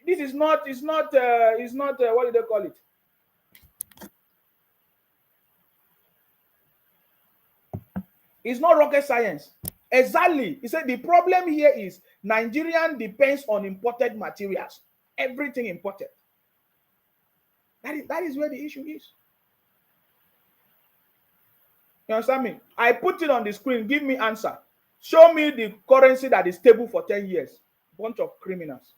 This is not, what do they call it? It's not rocket science. Exactly. He said the problem here is Nigerian depends on imported materials. Everything imported. That is where the issue is. You understand me? I put it on the screen. Give me answer. Show me the currency that is stable for 10 years. Bunch of criminals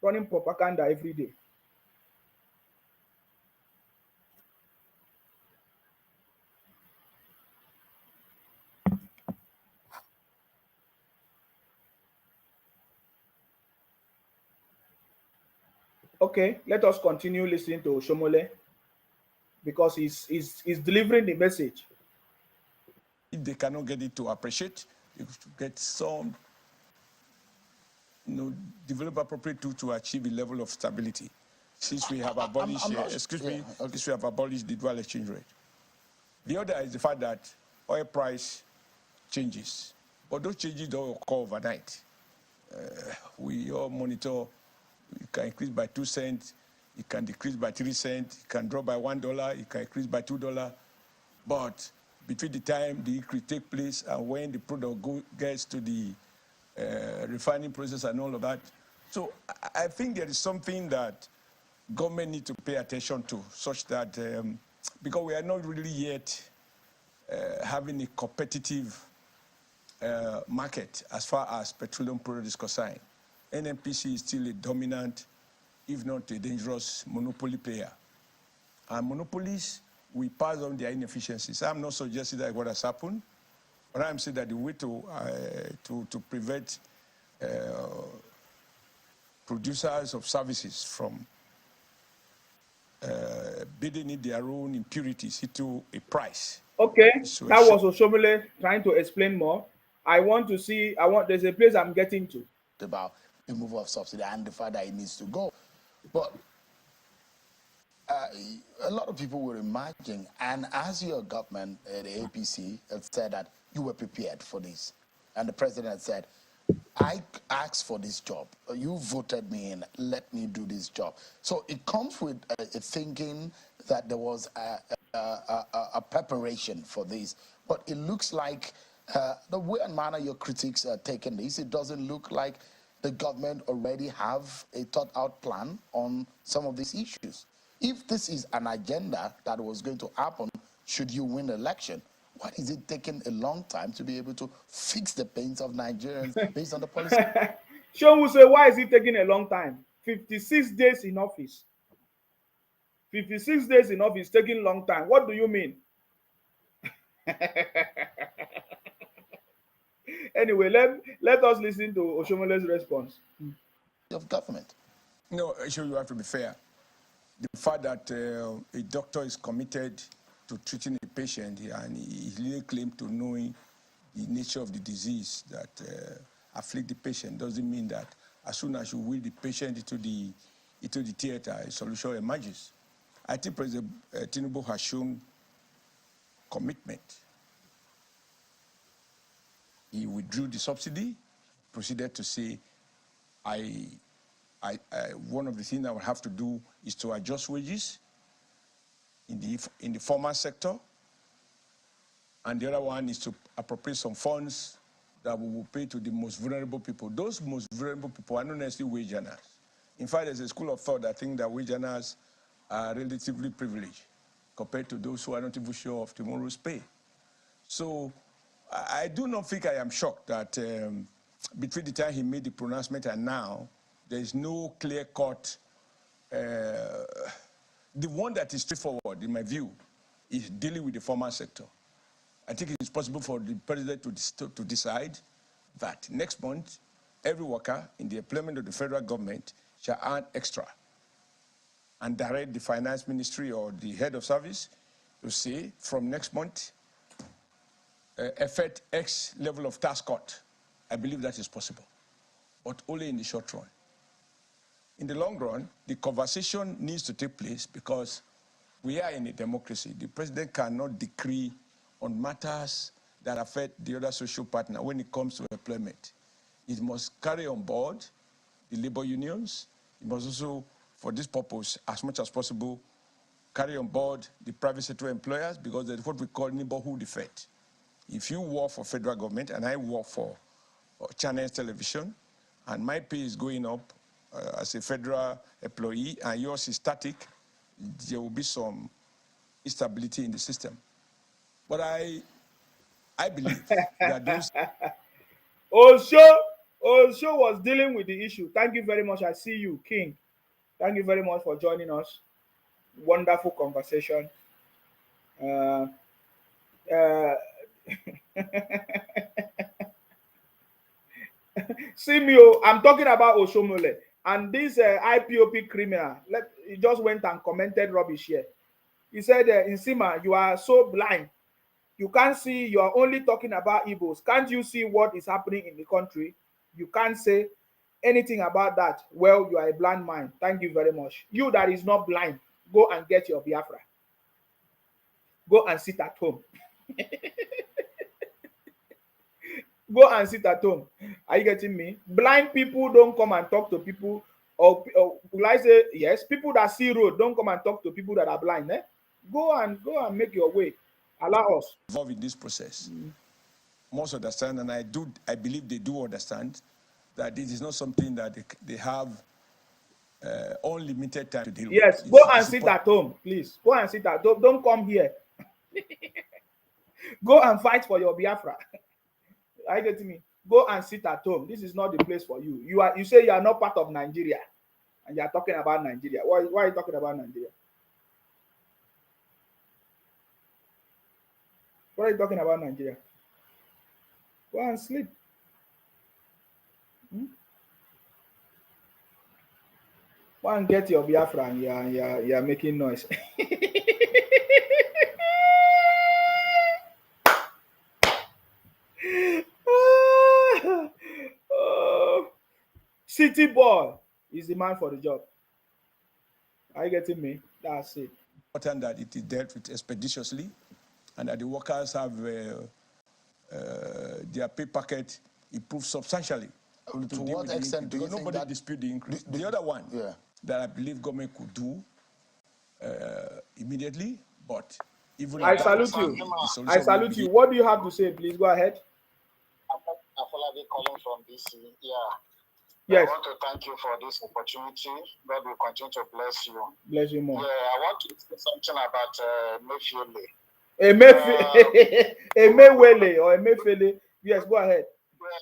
running propaganda every day. Okay, let us continue listening to Oshomole because he's delivering the message. If they cannot get it to appreciate, they should get some, develop appropriate tool to achieve a level of stability. Since we have abolished, since we have abolished the dual exchange rate. The other is the fact that oil price changes, but those changes don't occur overnight. We all monitor. It can increase by 2 cents, it can decrease by 3 cents, it can drop by $1, it can increase by $2. But between the time the increase takes place and when the product gets to the refining process and all of that. So I think there is something that government need to pay attention to, such that, because we are not really yet having a competitive market as far as petroleum product is concerned. NNPC is still a dominant, if not a dangerous, monopoly player. And monopolies, we pass on their inefficiencies. I'm not suggesting that what has happened, but I'm saying that the way to prevent producers of services from bidding in their own impurities into a price. Okay, that was Oshomole trying to explain more. There's a place I'm getting to. About removal of subsidy and the fact that it needs to go. But a lot of people were imagine, and as your government, the APC, had said that you were prepared for this. And the president said, I asked for this job. You voted me in. Let me do this job. So it comes with a thinking that there was a preparation for this. But it looks like the way and manner your critics are taking this, it doesn't look like the government already have a thought-out plan on some of these issues. If this is an agenda that was going to happen should you win the election, why is it taking a long time to be able to fix the pains of Nigerians based on the policy? Sean will say, why is it taking a long time? 56 days in office. 56 days in office taking a long time. What do you mean? Anyway, let us listen to Oshomole's response. Of government. No, sure, you have to be fair. The fact that a doctor is committed to treating a patient and he really claims to knowing the nature of the disease that afflict the patient doesn't mean that as soon as you wheel the patient into the theater, a solution emerges. I think President Tinubu has shown commitment. He withdrew the subsidy, proceeded to say, one of the things I will have to do is to adjust wages in the formal sector, and the other one is to appropriate some funds that we will pay to the most vulnerable people. Those most vulnerable people are not necessarily wage earners. In fact, there's a school of thought that think that wage earners are relatively privileged compared to those who are not even sure of tomorrow's pay. So I do not think I am shocked that between the time he made the pronouncement and now, there is no clear-cut. The one that is straightforward, in my view, is dealing with the formal sector. I think it's possible for the president to decide that next month, every worker in the employment of the federal government shall earn extra and direct the finance ministry or the head of service to say, from next month, effect X level of tax cut. I believe that is possible, but only in the short run. In the long run, the conversation needs to take place because we are in a democracy. The president cannot decree on matters that affect the other social partner when it comes to employment. It must carry on board the labor unions. It must also, for this purpose, as much as possible, carry on board the private sector employers because that's what we call neighborhood effect. If you work for federal government and I work for Channels Television and my pay is going up as a federal employee and yours is static, there will be some instability in the system. But I believe that those... Osho was dealing with the issue. Thank you very much. I see you, King. Thank you very much for joining us. Wonderful conversation. Simio, I'm talking about Oshomole. And this IPOP criminal, he just went and commented rubbish here. He said, Nsima, you are so blind. You can't see, you are only talking about Igbos. Can't you see what is happening in the country? You can't say anything about that. Well, you are a blind man. Thank you very much. You that is not blind, go and get your Biafra. Go and sit at home. Go and sit at home. Are you getting me? Blind people don't come and talk to people. Or will I say, yes, people that see road don't come and talk to people that are blind. Go and make your way. Allow us. Involved in this process. Most understand, and I believe they do understand that it is not something that they have unlimited time to deal with. Yes, go and sit at home, please. Go and sit at home. Don't come here. Go and fight for your Biafra. Are you getting me? Go and sit at home. This is not the place for you. You say you are not part of Nigeria, and you are talking about Nigeria. Why are you talking about Nigeria? What are you talking about Nigeria? Go and sleep. Go and get your Biafra, and you are making noise. City boy is the man for the job. Are you getting me? That's it. Important that it is dealt with expeditiously, and that the workers have their pay packet improved substantially. To what extent do you think nobody that dispute the increase? The other one that I believe government could do immediately, but even I salute you. I salute you. What do you have to say? Please go ahead. Afolabi calling from DC. Yes. I want to thank you for this opportunity. God will continue to bless you. Bless you more. Yeah, I want to say something about Mefiele. Emewele or Emefele. Yes, go ahead. Yeah,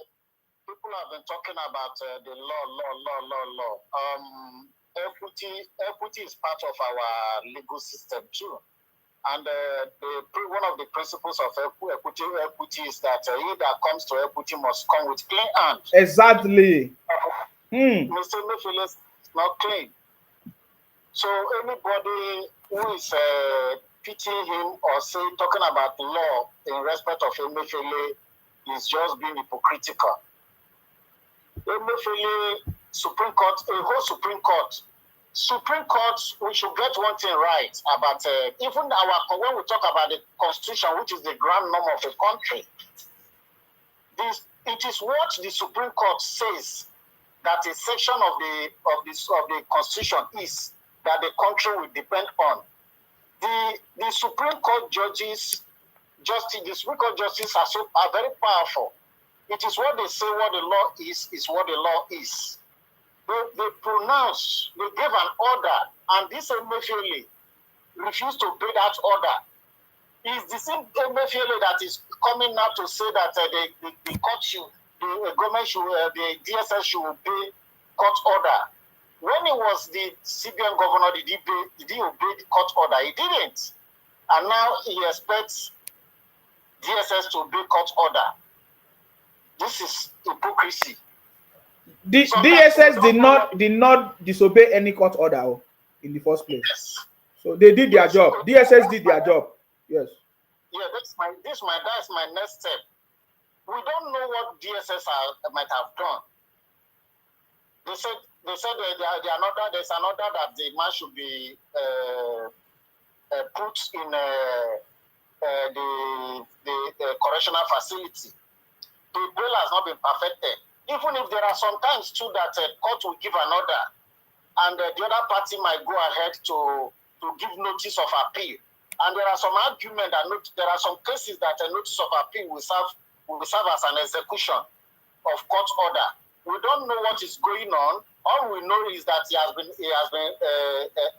people have been talking about the law. Equity is part of our legal system too. And one of the principles of equity is that he that comes to equity must come with clean hands. Exactly. Mr. Mefiele is not clean. So anybody who is pitying him or talking about law in respect of Emefiele is just being hypocritical. Emefiele, Supreme Court, a whole Supreme Court, we should get one thing right about even when we talk about the Constitution, which is the grand norm of the country. It is what the Supreme Court says that a section of the Constitution is that the country will depend on. The Supreme Court judges, the Supreme Court justices are very powerful. It is what they say what the law is what the law is. They pronounce, they gave an order, and this Emefiele refused to obey that order. It's the same Emefiele that is coming now to say that the court should, the government should, the DSS should obey court order. When he was the CBN governor, did he obey the court order? He didn't. And now he expects DSS to obey court order. This is hypocrisy. The DSS did not disobey any court order in the first place. Yes. So they did their job. DSS did their job. Yes. Yeah, that's my next step. We don't know what DSS might have done. They said there's another that the man should be put in the correctional facility. The bill has not been perfected. Even if there are some times too that court will give an order, and the other party might go ahead to give notice of appeal. And there are some arguments that there are some cases that a notice of appeal will serve as an execution of court order. We don't know what is going on. All we know is that he has been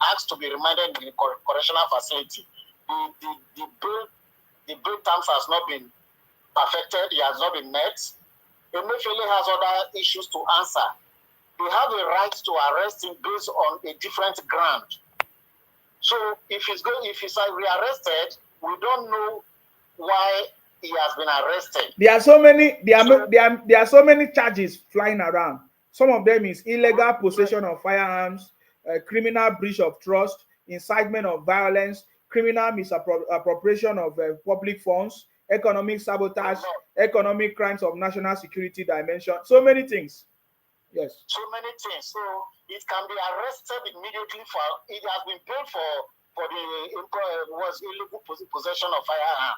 asked to be remanded in the correctional facility. The bill terms has not been perfected. It has not been met. Emefiele has other issues to answer. They have a right to arrest him based on a different ground. So if he's rearrested, we don't know why he has been arrested. There are so many charges flying around. Some of them is illegal possession of firearms, criminal breach of trust, incitement of violence, criminal misappropriation of public funds, economic sabotage, economic crimes of national security dimension, so many things. Yes. So many things. So it can be arrested immediately for, it has been paid for the was illegal possession of firearm.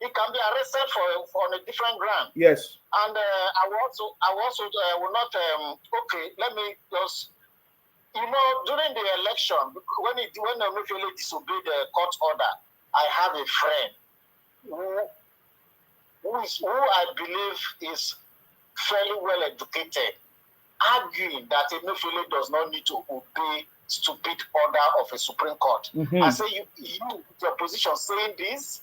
It can be arrested for on a different ground. Yes. And I also will not, okay, let me just, during the election, when Emefiele disobeyed the court order, I have a friend who I believe is fairly well educated, arguing that Emefiele does not need to obey stupid order of a Supreme Court. I say, your position saying this,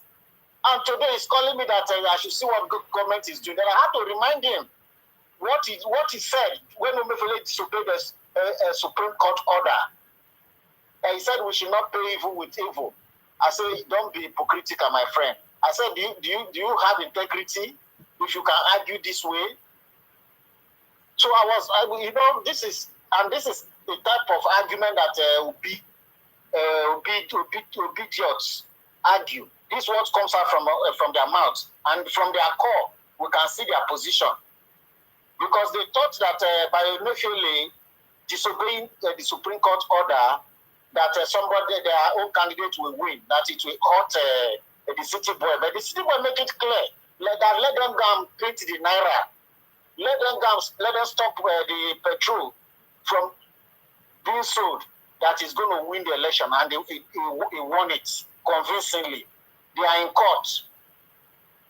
and today he's calling me that I should see what government is doing. Then I have to remind him what he said when Emefiele disobeyed a Supreme Court order. And he said we should not pay evil with evil. I say, don't be hypocritical, my friend. I said, do you have integrity if you can argue this way? So this is the type of argument that idiots argue. This what comes out from their mouth, and from their core, we can see their position. Because they thought that by Emefiele disobeying the Supreme Court order, that their own candidate will win, that it will hurt the city boy. But the city boy make it clear, let them go and print the naira. Let them stop the petrol from being sold. That is going to win the election, and he won it convincingly. They are in court.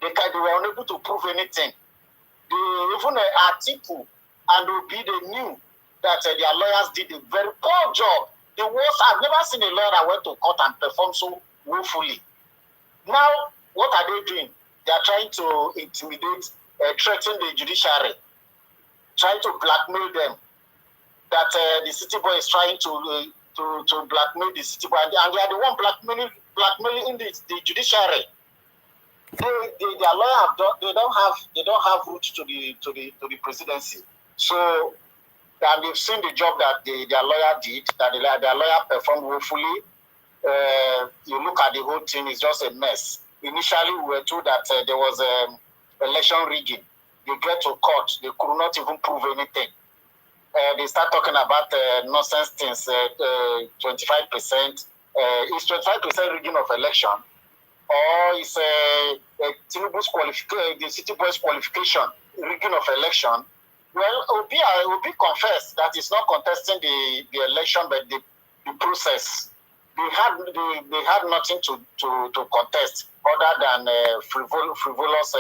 They were unable to prove anything. Even Atiku and Obi, they knew that their lawyers did a very poor job. The worst, I've never seen a lawyer that went to court and performed so woefully. Now, what are they doing? They are trying to intimidate, threaten the judiciary, trying to blackmail them. That the city boy is trying to blackmail the city boy, and they are the one blackmailing the judiciary. Their lawyer they don't have route to the presidency. So, and they've seen the job that their lawyer did, that their lawyer performed woefully. You look at the whole thing, it's just a mess. Initially, we were told that there was election rigging. They get to court, they could not even prove anything. They start talking about nonsense things, 25%. Is 25% rigging of election? Or is Tinubu's qualification, the city boys' qualification, rigging of election? Well, Obi confessed that he's not contesting the election, but the process. They had nothing to contest other than frivolous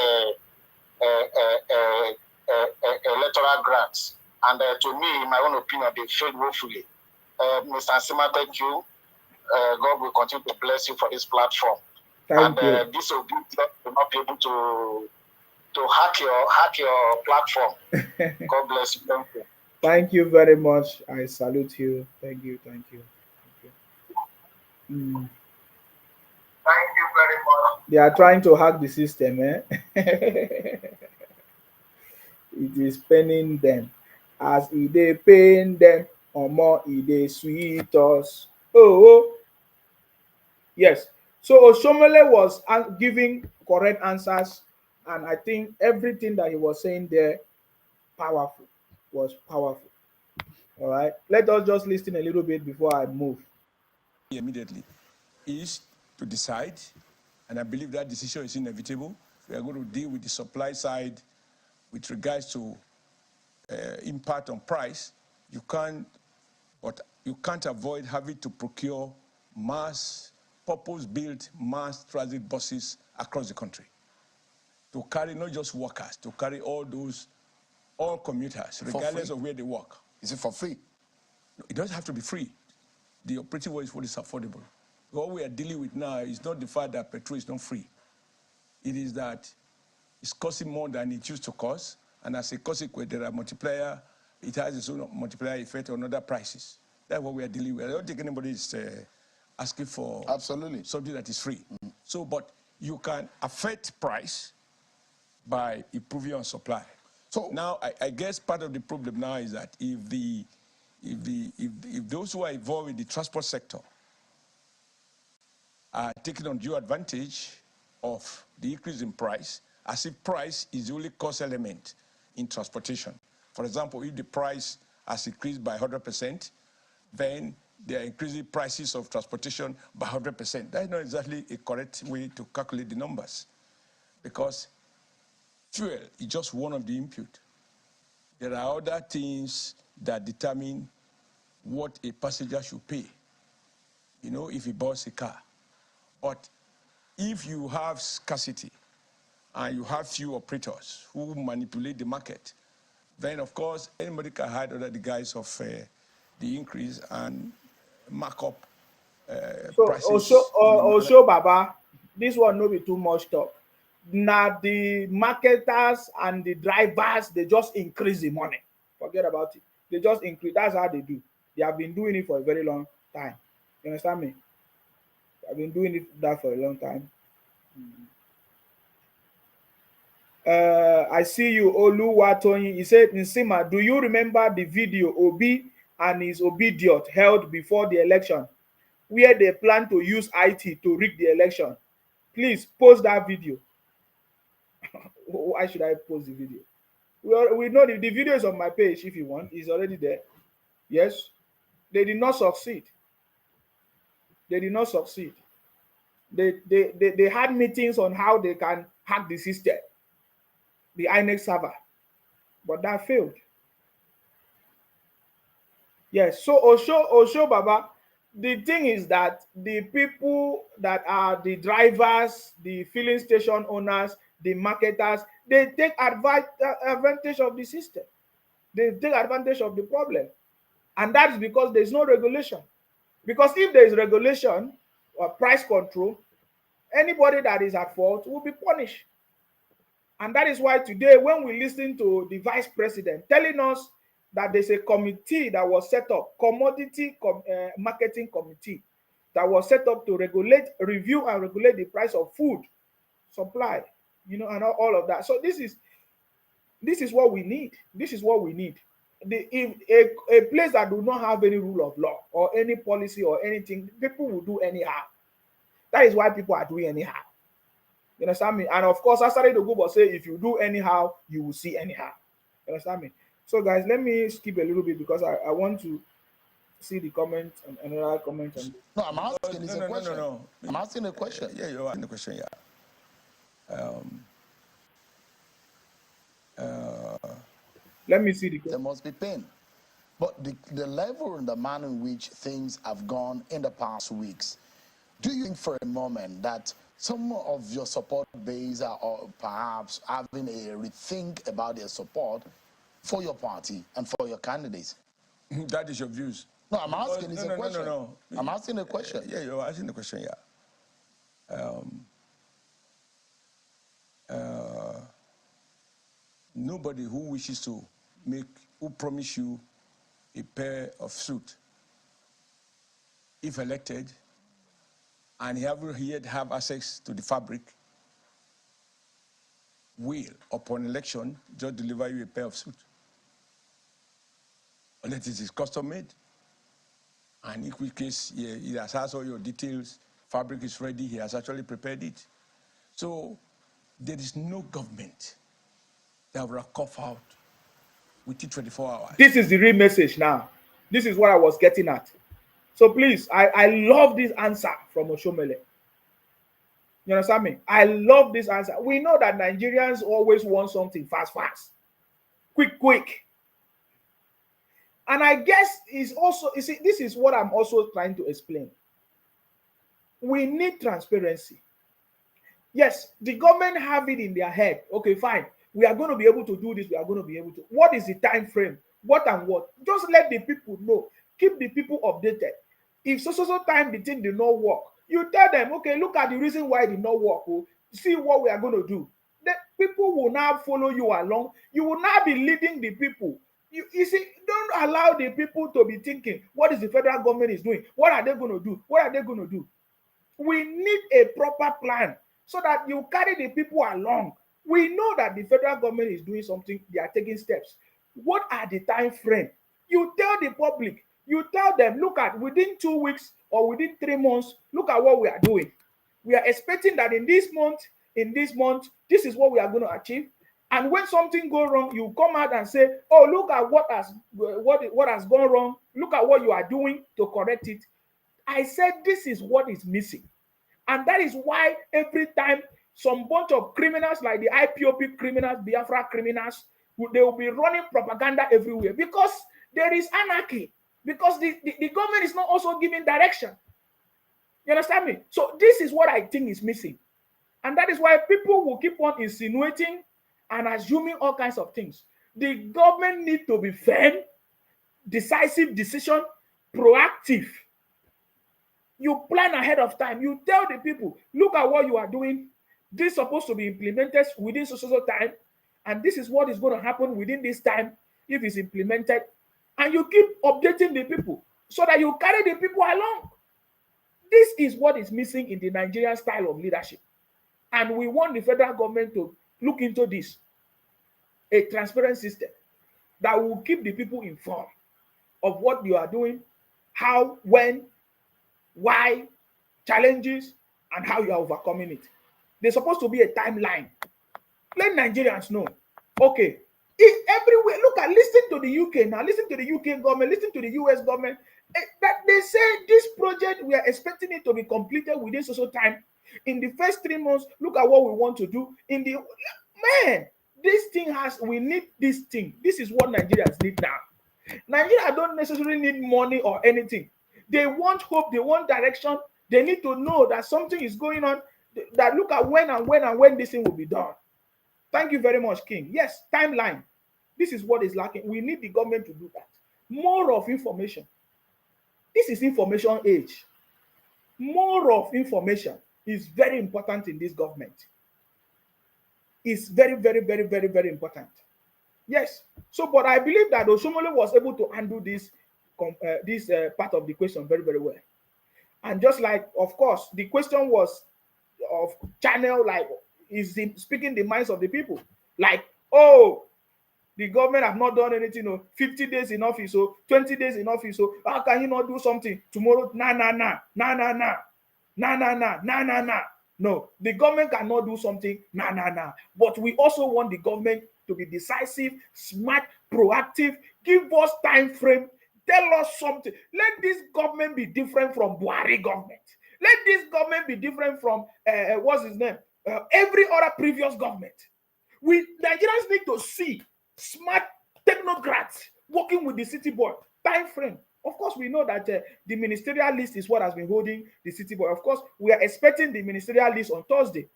electoral grants. And to me, in my own opinion, they failed woefully. Mr. Nsima, thank you. God will continue to bless you for this platform. Thank you. This will not be able to hack your platform. God bless you. Thank you. Thank you very much. I salute you. Thank you. Thank you very much. They are trying to hack the system, eh? It is paining them. As they pain them, or more they sweet us. Oh. Yes. So Oshomole was giving correct answers, and I think everything that he was saying there was powerful. All right. Let us just listen a little bit before I move. Immediately is to decide, and I believe that decision is inevitable. We are going to deal with the supply side with regards to impact on price. You can't avoid having to procure purpose-built mass transit buses across the country to carry not just workers, to carry all commuters, regardless of where they work. Is it for free? No, it doesn't have to be free. The operating way is what is affordable. What we are dealing with now is not the fact that petrol is not free. It is that it's costing more than it used to cost, and as a consequence, there are multiplier. It has its own multiplier effect on other prices. That's what we are dealing with. I don't think anybody is asking for something that is free. Mm-hmm. So, but you can affect price by improving on supply. So now I guess part of the problem now is that if those who are involved in the transport sector are taking undue advantage of the increase in price, as if price is the only cost element in transportation. For example, if the price has increased by 100%, then they are increasing prices of transportation by 100%. That is not exactly a correct way to calculate the numbers, because fuel is just one of the input. There are other things that determine what a passenger should pay, you know, if he buys a car. But if you have scarcity and you have few operators who manipulate the market, then of course anybody can hide under the guise of the increase and mark up So prices. Osho Baba, this one no be too much talk. Now the marketers and the drivers, they just increase the money. Forget about it. They just increase. That's how they do. They have been doing it for a very long time. You understand me? I've been doing that for a long time. I see you, Oluwatoyin. He said, Nsima, do you remember the video Obi and his Obidiot held before the election, where they plan to use IT to rig the election? Please post that video. Why should I post the video? We know the video is on my page if you want. It's already there. Yes. They did not succeed. They did not succeed. They had meetings on how they can hack the system, the INEC server, but that failed. Yes, so Osho Baba, the thing is that the people that are the drivers, the filling station owners, the marketers, they take advantage of the system. They take advantage of the problem. And that is because there is no regulation. Because if there is regulation or price control, anybody that is at fault will be punished. And that is why today, when we listen to the vice president telling us that there's a committee that was set up, commodity marketing committee, that was set up to review and regulate the price of food supply, you know, and all of that. So this is what we need. This is what we need. A place that do not have any rule of law or any policy or anything, people will do anyhow. That is why people are doing anyhow. You understand me? And of course, I started to go but say, if you do anyhow, you will see anyhow. You understand me? So guys, let me skip a little bit because I want to see the comment and another comment. No, I'm asking a question. No. I'm asking a question. Yeah, you're asking a question, yeah. Let me see the question. There must be pain. But the level and the manner in which things have gone in the past weeks, do you think for a moment that some of your support base are perhaps having a rethink about their support for your party and for your candidates? That is your views. No, I'm asking a question. No. I'm asking a question. Yeah, you're asking a question, yeah. Nobody who wishes to who promise you a pair of suit, if elected, and he haven't yet have access to the fabric, will, upon election, just deliver you a pair of suit. Unless it is custom made. And in which case, he has all your details, fabric is ready, he has actually prepared it. So there is no government that will cough out within 24 hours. This is the real message now. This is what I was getting at. So please, I love this answer from Oshomele. You understand me? I love this answer. We know that Nigerians always want something fast, quick. And I guess it's also, you see, this is what I'm also trying to explain. We need transparency. Yes, the government have it in their head. Okay, fine. We are going to be able to do this. We are going to be able to. What is the time frame? What and what? Just let the people know. Keep the people updated. If so time the thing did not work, you tell them, okay, look at the reason why it did not work. Oh, see what we are going to do. The people will now follow you along. You will now be leading the people. You see, don't allow the people to be thinking, what is the federal government is doing? What are they going to do? What are they going to do? We need a proper plan so that you carry the people along. We know that the federal government is doing something, they are taking steps. What are the time frame? You tell the public, you tell them, look at within 2 weeks or within 3 months, look at what we are doing. We are expecting that in this month, this is what we are going to achieve. And when something goes wrong, you come out and say, oh, look at what has gone wrong. Look at what you are doing to correct it. I said this is what is missing. And that is why every time some bunch of criminals like the IPOP criminals, Biafra criminals, they will be running propaganda everywhere because there is anarchy, because the government is not also giving direction. You understand me? So this is what I think is missing. And that is why people will keep on insinuating and assuming all kinds of things. The government needs to be firm, decisive decision, proactive. You plan ahead of time. You tell the people, look at what you are doing. This is supposed to be implemented within so time. And this is what is going to happen within this time if it's implemented. And you keep updating the people so that you carry the people along. This is what is missing in the Nigerian style of leadership. And we want the federal government to look into this. A transparent system that will keep the people informed of what you are doing, how, when, why, challenges, and how you are overcoming it. There's supposed to be a timeline. Let Nigerians know. Okay, everywhere, listen to the UK now, listen to the UK government, listen to the US government, that they say this project, we are expecting it to be completed within so time. In the first 3 months, look at what we want to do. This thing we need this thing. This is what Nigerians need now. Nigeria don't necessarily need money or anything. They want hope, they want direction. They need to know that something is going on, that look at when this thing will be done. Thank you very much, King. Yes, timeline. This is what is lacking. We need the government to do that. More of information. This is information age. More of information is very important in this government. It's very, very, very, very, very important. Yes. So, but I believe that Oshomole was able to handle this part of the question very, very well. And just like, of course, the question was of channel, like, is he speaking the minds of the people? Like, oh, the government have not done anything, 50 days in office, 20 days in office, how can you not do something tomorrow? Nah. No, the government cannot do something, nah. But we also want the government to be decisive, smart, proactive, give us time frame, tell us something. Let this government be different from Buhari government. Let this government be different from, what's his name? Every other previous government. Nigerians need to see smart technocrats working with the city board. Time frame. Of course, we know that the ministerial list is what has been holding the city board. Of course, we are expecting the ministerial list on Thursday.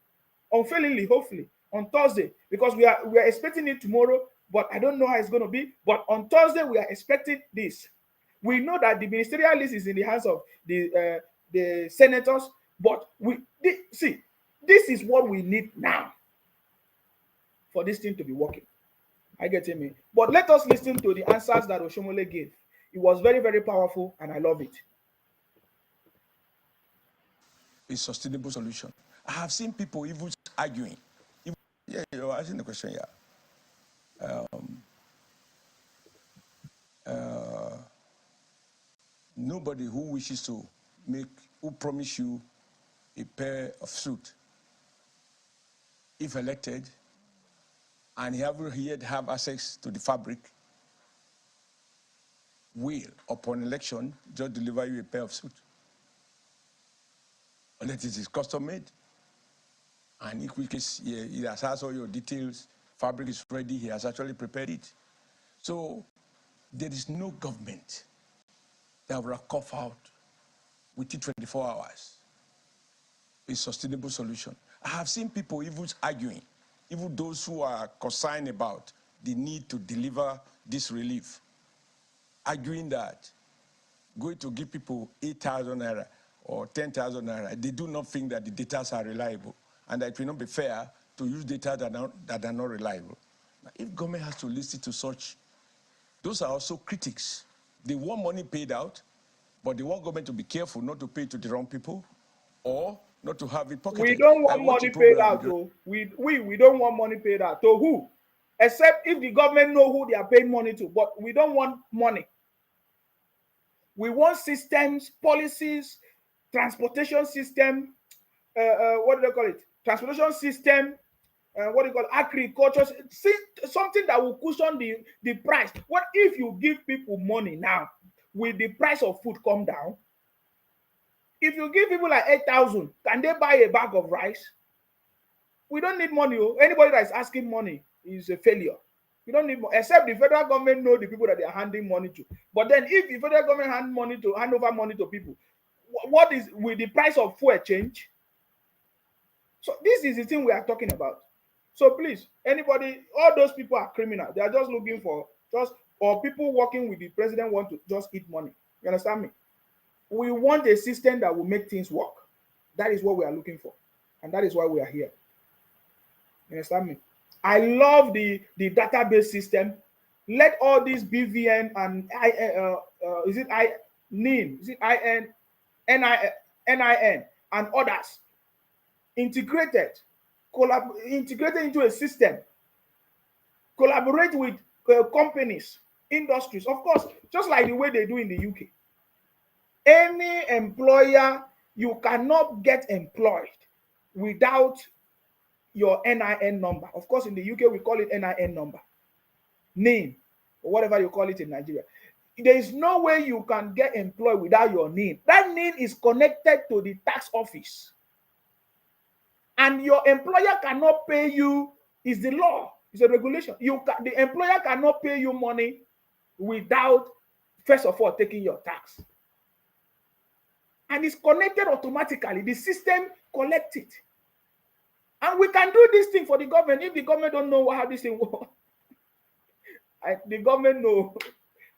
Unfailingly, hopefully, on Thursday. Because we are expecting it tomorrow, but I don't know how it's going to be. But on Thursday, we are expecting this. We know that the ministerial list is in the hands of the senators. But this is what we need now for this thing to be working. I get it. But let us listen to the answers that Oshomole gave. It was very, very powerful, and I love it. A sustainable solution. I have seen people even arguing. You're asking the question, nobody who wishes to who promise you a pair of suit, if elected, and he haven't yet have access to the fabric, will, upon election, just deliver you a pair of suit. Unless it is custom made. And in which case, he has all your details, fabric is ready, he has actually prepared it. So there is no government that will cough out within 24 hours a sustainable solution. I have seen people even arguing, even those who are concerned about the need to deliver this relief, arguing that going to give people 8,000 naira or 10,000 naira, they do not think that the data are reliable and that it will not be fair to use data that are not reliable. Now, if government has to listen to such, those are also critics. They want money paid out, but they want government to be careful not to pay to the wrong people, or not to have it pocketed. We don't want I watch money a paid program. out. So we don't want money paid out. To who? Except if the government know who they are paying money to. But we don't want money. We want systems, policies, transportation system. What do they call it? Transportation system. What do you call it? Agriculture? Something that will cushion the price. What if you give people money now? Will the price of food come down? If you give people like 8,000, can they buy a bag of rice? We don't need money. Anybody that is asking money is a failure. We don't need money, except the federal government know the people that they are handing money to. But then if the federal government hand over money to people, will the price of fuel change? So this is the thing we are talking about. So please, anybody, all those people are criminal. They are just looking for or people working with the president want to just eat money. You understand me? We want a system that will make things work. That is what we are looking for. And that is why we are here. You understand me? I love the database system. Let all these BVN and NIN and others integrated into a system. Collaborate with companies, industries, of course, just like the way they do in the UK. Any employer, you cannot get employed without your NIN number. Of course, in the UK, we call it NIN number, name, or whatever you call it in Nigeria. There is no way you can get employed without your name. That name is connected to the tax office. And your employer cannot pay you, is the law, it's a regulation. The employer cannot pay you money without, first of all, taking your tax. And it's connected automatically. The system collects it. And we can do this thing for the government. If the government don't know how this thing works, the government know.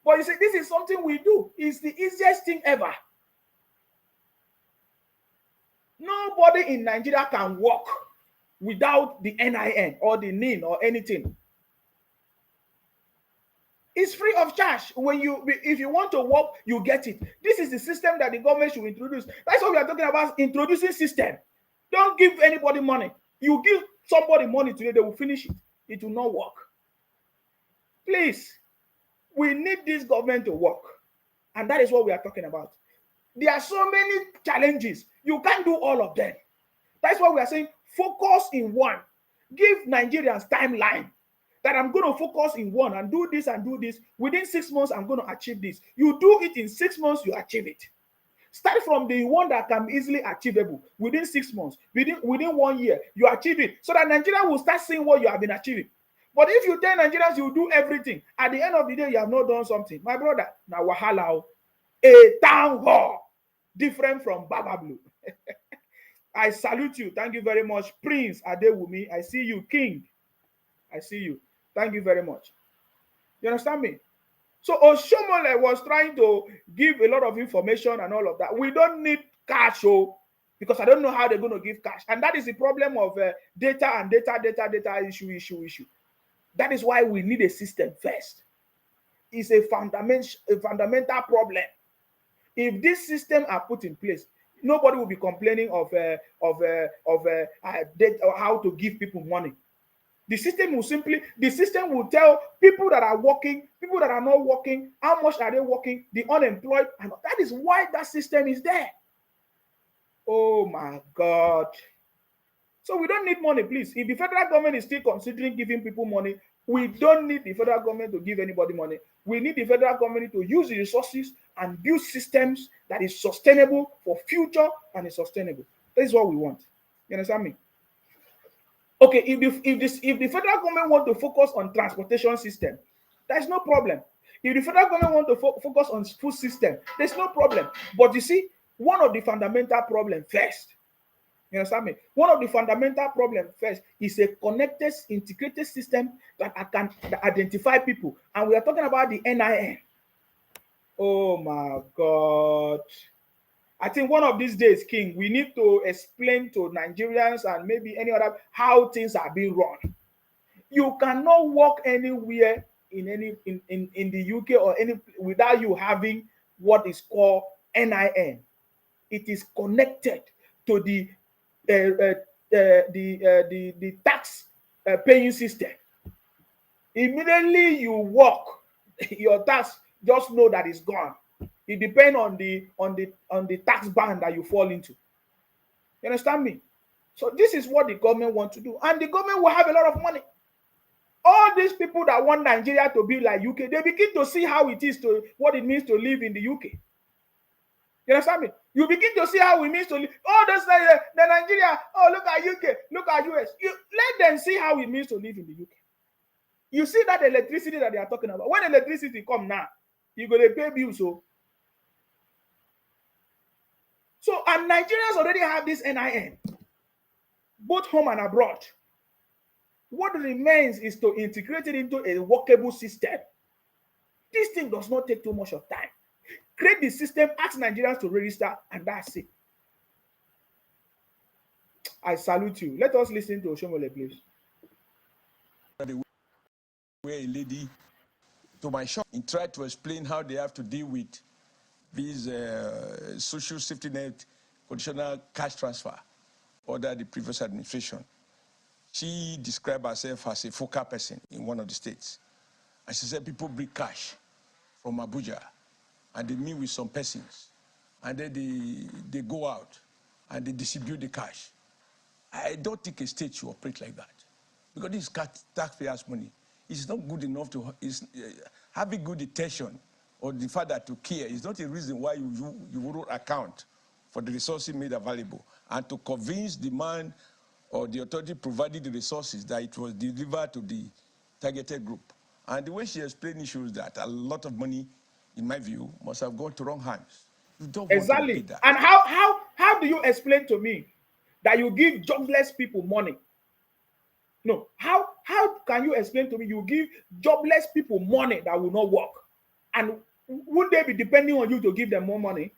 But you see, this is something we do. It's the easiest thing ever. Nobody in Nigeria can work without the NIN or the NIN or anything. It's free of charge. If you want to work, you get it. This is the system that the government should introduce. That's what we are talking about, introducing system. Don't give anybody money. You give somebody money today, they will finish it. It will not work. Please, we need this government to work. And that is what we are talking about. There are so many challenges. You can't do all of them. That's why we are saying focus in one. Give Nigerians timeline that I'm going to focus in one and do this and do this. Within 6 months, I'm going to achieve this. You do it in 6 months, you achieve it. Start from the one that can be easily achievable. Within 6 months, within 1 year, you achieve it. So that Nigeria will start seeing what you have been achieving. But if you tell Nigerians you do everything, at the end of the day, you have not done something. My brother, now wahala, a town hall, different from Baba Blue. I salute you. Thank you very much. Prince Adewumi, I see you. King, I see you. Thank you very much. You understand me? So Oshomole was trying to give a lot of information and all of that. We don't need cash, because I don't know how they're going to give cash. And that is the problem of data issue. That is why we need a system first. It's a fundamental problem. If this system are put in place, nobody will be complaining of data or how to give people money. The system will tell people that are working, people that are not working, how much are they working, the unemployed, and that is why that system is there. Oh my God. So we don't need money, please. If the federal government is still considering giving people money, we don't need the federal government to give anybody money. We need the federal government to use the resources and build systems that is sustainable for future and is sustainable. That is what we want. You understand me? Okay, if the federal government want to focus on transportation system, there's no problem. If the federal government want to focus on food system, there's no problem. But you see, one of the fundamental problem first, you understand me? One of the fundamental problem first is a connected, integrated system that can identify people. And we are talking about the NIN. Oh my God. I think one of these days, King, we need to explain to Nigerians and maybe any other how things are being run. You cannot walk anywhere in the UK or any without you having what is called NIN. It is connected to the the tax paying system. Immediately you work, your tax, just know that it's gone. It depends on the tax band that you fall into. You understand me? So this is what the government want to do, and the government will have a lot of money. All these people that want Nigeria to be like UK, they begin to see how it is to what it means to live in the UK. You understand me? You begin to see how it means to live. Oh, that's the Nigeria. Oh, look at UK. Look at US. Let them see how it means to live in the UK. You see that electricity that they are talking about. When electricity come now, you're going to pay bills. So, and Nigerians already have this NIN, both home and abroad. What remains is to integrate it into a workable system. This thing does not take too much of time. Create the system, ask Nigerians to register, and that's it. I salute you. Let us listen to Oshomole, please. Where a lady to my shop and tried to explain how they have to deal with these social safety net conditional cash transfer under the previous administration. She described herself as a focal person in one of the states. And she said people bring cash from Abuja and they meet with some persons. And then they go out and they distribute the cash. I don't think a state should operate like that. Because this is taxpayers' money. It's not good enough to having good intention or the father to care is not a reason why you wouldn't account for the resources made available and to convince the man or the authority providing the resources that it was delivered to the targeted group. And the way she explained it shows that a lot of money, in my view, must have gone to wrong hands. You don't want to repeat that. And how do you explain to me that you give jobless people money? No, how can you explain to me you give jobless people money that will not work? And would they be depending on you to give them more money?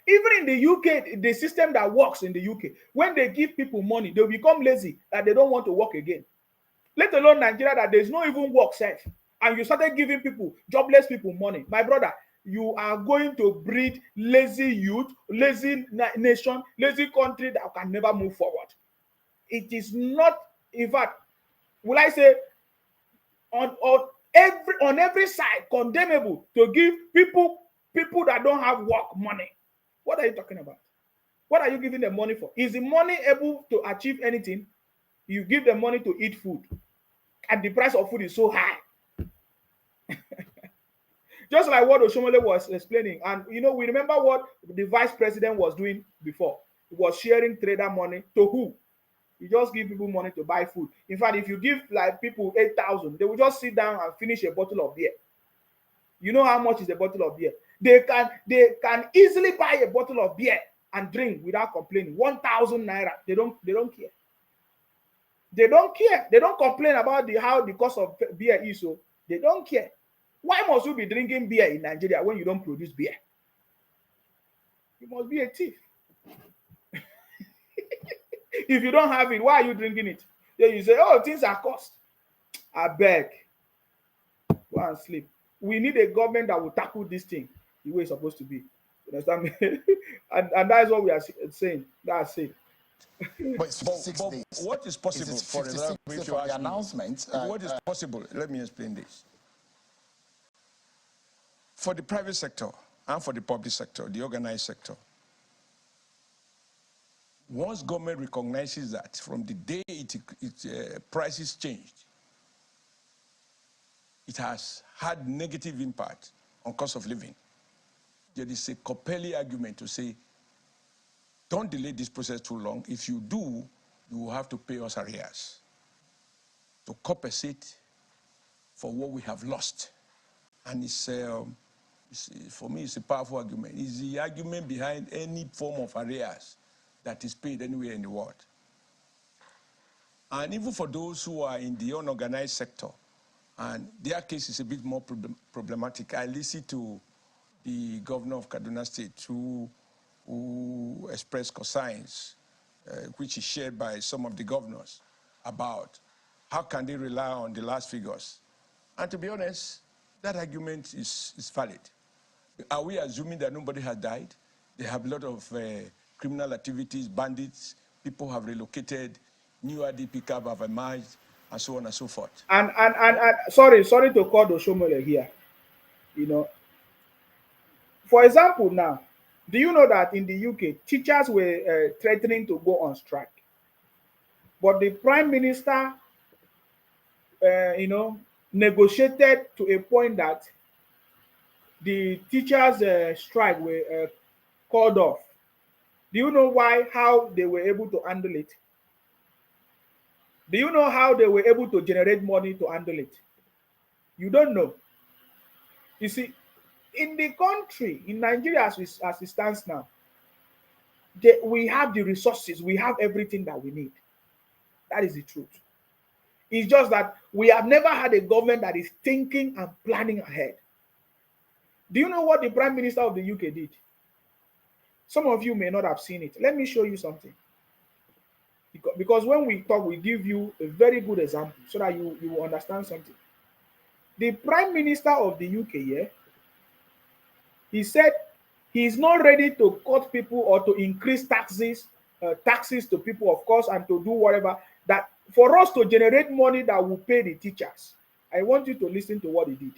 Even in the UK, the system that works in the UK, when they give people money, they'll become lazy that they don't want to work again. Let alone Nigeria that there's no even work safe. And you started giving people, jobless people money. My brother, you are going to breed lazy youth, lazy nation, lazy country that can never move forward. It is not, in fact, will I say, on every side condemnable to give people that don't have work money. What are you talking about? What are you giving them money for? Is the money able to achieve anything? You give them money to eat food, and the price of food is so high. Just like what Oshomole was explaining. And we remember what the vice president was doing before. He was sharing trader money to who? You just give people money to buy food. In fact, if you give like people 8,000, they will just sit down and finish a bottle of beer. You know how much is a bottle of beer? They can easily buy a bottle of beer and drink without complaining. 1,000 naira. They don't care. They don't care. They don't complain about how the cost of beer is. So they don't care. Why must you be drinking beer in Nigeria when you don't produce beer? You must be a thief. If you don't have it, why are you drinking it? Then you say, oh, things are cost. I beg. Go and sleep. We need a government that will tackle this thing the way it's supposed to be. You understand me? and that is what we are saying. That's it. But it's 56 days. What is possible for the announcement? What is possible? Let me explain this. For the private sector and for the public sector, the organized sector, once government recognizes that from the day prices changed, it has had negative impact on cost of living, there is a compelling argument to say, don't delay this process too long. If you do, you will have to pay us arrears to compensate for what we have lost. And for me, it's a powerful argument. It's the argument behind any form of arrears that is paid anywhere in the world. And even for those who are in the unorganized sector, and their case is a bit more problematic. I listened to the governor of Kaduna State who expressed concerns, which is shared by some of the governors, about how can they rely on the last figures. And to be honest, that argument is valid. Are we assuming that nobody has died? They have a lot of criminal activities, bandits, people have relocated, new IDP cab have emerged, and so on and so forth. And sorry to call the Shomole here. You know, for example, now, do you know that in the UK, teachers were threatening to go on strike, but the Prime Minister, negotiated to a point that the teachers' strike were called off. Do you know how they were able to handle it? Do you know how they were able to generate money to handle it? You don't know. You see, in the country, in Nigeria as it stands now, we have the resources, we have everything that we need. That is the truth. It's just that we have never had a government that is thinking and planning ahead. Do you know what the Prime Minister of the UK did? Some of you may not have seen it. Let me show you something. Because when we talk, we give you a very good example so that you will understand something. The Prime Minister of the UK, he said he's not ready to cut people or to increase taxes to people, of course, and to do whatever. That for us to generate money that will pay the teachers. I want you to listen to what he did.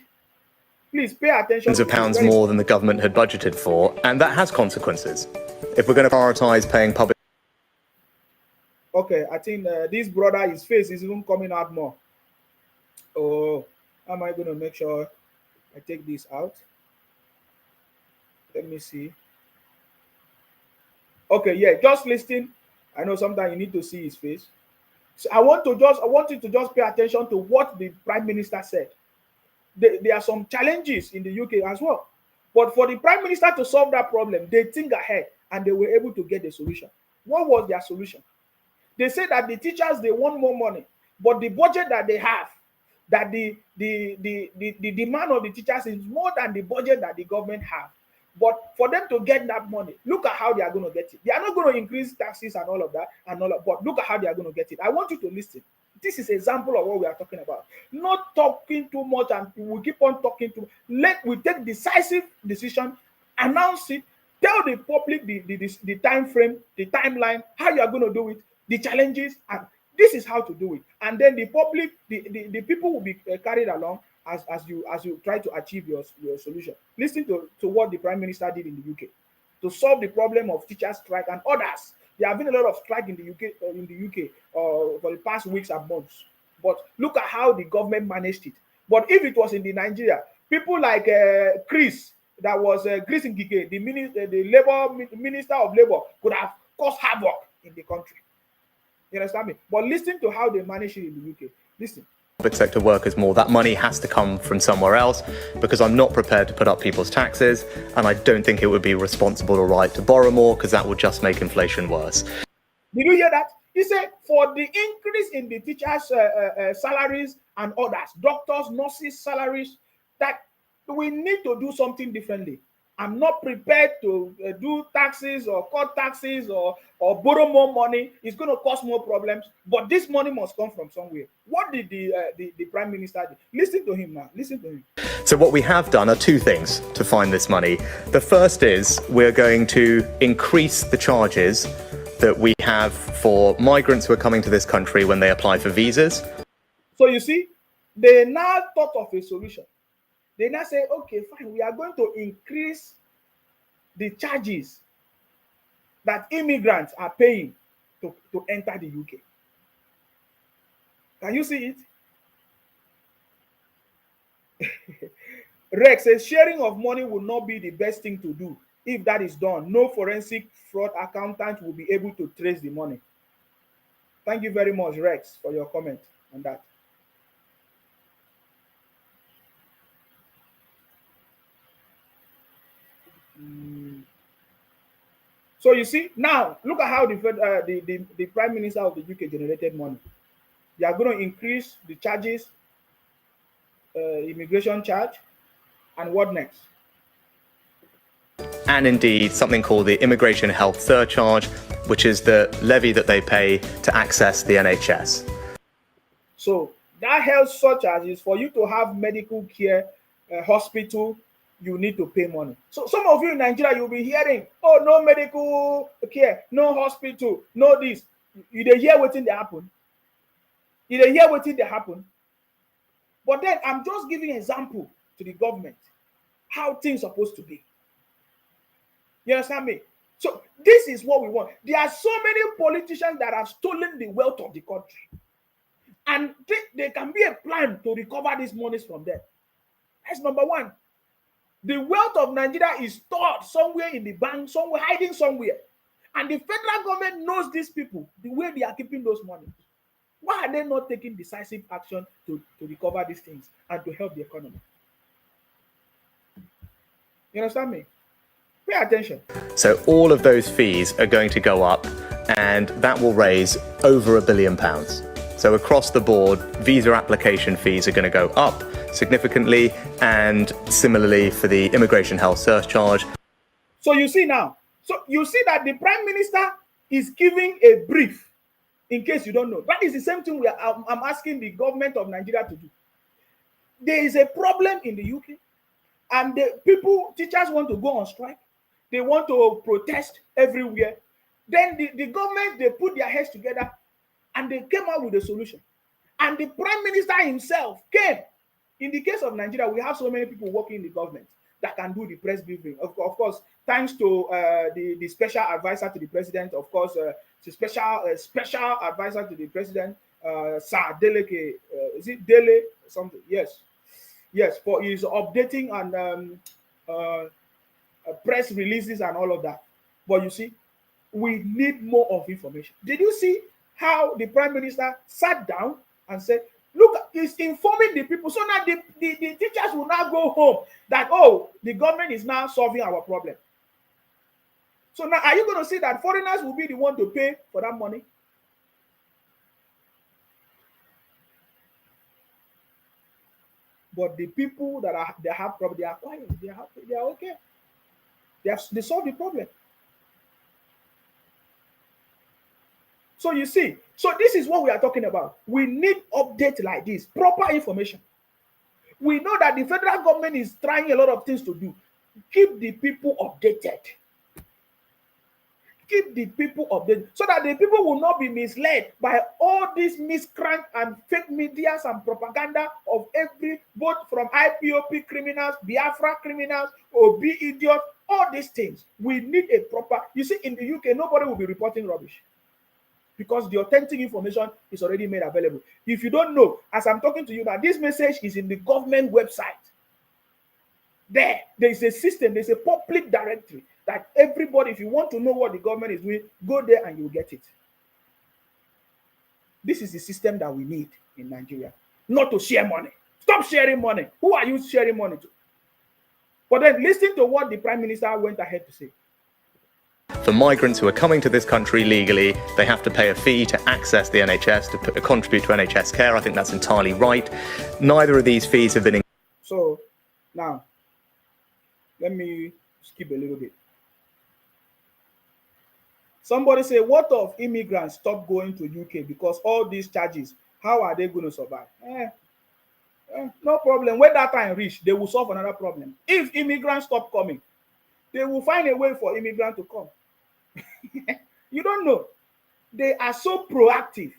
Please pay attention. Of pounds more than the government had budgeted for, and that has consequences. If we're going to prioritise paying public... Okay, I think this brother, his face is even coming out more. Oh, how am I going to make sure I take this out? Let me see. Okay, yeah, just listen. I know sometimes you need to see his face. So I want you to just pay attention to what the Prime Minister said. There are some challenges in the UK as well. But for the Prime Minister to solve that problem, they think ahead and they were able to get the solution. What was their solution? They say that the teachers, they want more money, but the budget that they have, that the demand of the teachers is more than the budget that the government have. But for them to get that money, look at how they are going to get it. They are not going to increase taxes and all of that, but look at how they are going to get it. I want you to listen. This is an example of what we are talking about. Not talking too much and we keep on talking too much. We take decisive decision, announce it, tell the public the time frame, the timeline, how you are going to do it, the challenges, and this is how to do it. And then the public, the people will be carried along as you try to achieve your solution. Listen to what the Prime Minister did in the UK to solve the problem of teachers' strike and others. There have been a lot of strike in the UK for the past weeks and months. But look at how the government managed it. But if it was in the Nigeria, people like Chris, that was Chris Ngige, the Labour Minister of Labour, could have caused havoc in the country. You understand me? But listen to how they manage it in the UK. Listen. Public sector workers more. That money has to come from somewhere else because I'm not prepared to put up people's taxes, and I don't think it would be responsible or right to borrow more because that would just make inflation worse. Did you hear that? He said for the increase in the teachers' salaries and others, doctors, nurses' salaries, that we need to do something differently. I'm not prepared to do taxes or cut taxes or borrow more money. It's going to cause more problems, but this money must come from somewhere. What did the Prime Minister do? Listen to him now. Listen to him. So what we have done are two things to find this money. The first is we're going to increase the charges that we have for migrants who are coming to this country when they apply for visas. So you see, they now thought of a solution. They now say, okay, fine, we are going to increase the charges that immigrants are paying to enter the UK. Can you see it? Rex says sharing of money will not be the best thing to do. If that is done, no forensic fraud accountant will be able to trace the money. Thank you very much, Rex, for your comment on that. So you see, now look at how the Prime Minister of the UK generated money. They are going to increase the charges, immigration charge, and what next? And indeed, something called the Immigration Health Surcharge, which is the levy that they pay to access the NHS. So that health surcharge is for you to have medical care, hospital, you need to pay money. So some of you in Nigeria, you'll be hearing, oh, no medical care, no hospital, no this. You dey hear wetin dey happen. You dey hear wetin dey happen. But then I'm just giving an example to the government how things supposed to be. You understand me? So this is what we want. There are so many politicians that have stolen the wealth of the country. And there can be a plan to recover these monies from them. That's number one. The wealth of Nigeria is stored somewhere in the bank, somewhere, hiding somewhere. And the federal government knows these people, the way they are keeping those money. Why are they not taking decisive action to recover these things and to help the economy? You understand me? Pay attention. So all of those fees are going to go up, and that will raise over £1 billion. So across the board, visa application fees are going to go up significantly, and similarly for the immigration health surcharge. So you see now, that the Prime Minister is giving a brief, in case you don't know. That is the same thing I'm asking the government of Nigeria to do. There is a problem in the UK, and teachers want to go on strike. They want to protest everywhere. Then the government, they put their heads together and they came out with a solution. And the Prime Minister himself came. In the case of Nigeria, we have so many people working in the government that can do the press briefing. Of course, thanks to the special advisor to the president, of course, the special advisor to the president, Sir Deleke, is it Dele something? Yes, for his updating and press releases and all of that. But you see, we need more of information. Did you see how the Prime Minister sat down and said, look, he's informing the people. So now the teachers will now go home that, oh, the government is now solving our problem. So now, are you going to see that foreigners will be the one to pay for that money? But the people that have problem, they are quiet. They are okay. They solve the problem. So you see, so this is what we are talking about. We need updates like this, proper information. We know that the federal government is trying a lot of things to do. Keep the people updated. Keep the people updated so that the people will not be misled by all these miscreant and fake medias and propaganda of both from IPOP criminals, Biafra criminals, or be idiot, all these things. We need a proper, you see, in the UK, nobody will be reporting rubbish, because the authentic information is already made available. If you don't know, as I'm talking to you now, this message is in the government website. There is a system, there's a public directory that everybody, if you want to know what the government is doing, go there and you'll get it. This is the system that we need in Nigeria. Not to share money. Stop sharing money. Who are you sharing money to? But then listen to what the Prime Minister went ahead to say. For migrants who are coming to this country legally, they have to pay a fee to access the NHS, to contribute to NHS care. I think that's entirely right. Neither of these fees have been... So, now, let me skip a little bit. Somebody say, what of immigrants stop going to UK because all these charges, how are they going to survive? No problem. When that time reach, they will solve another problem. If immigrants stop coming, they will find a way for immigrants to come. You don't know. They are so proactive.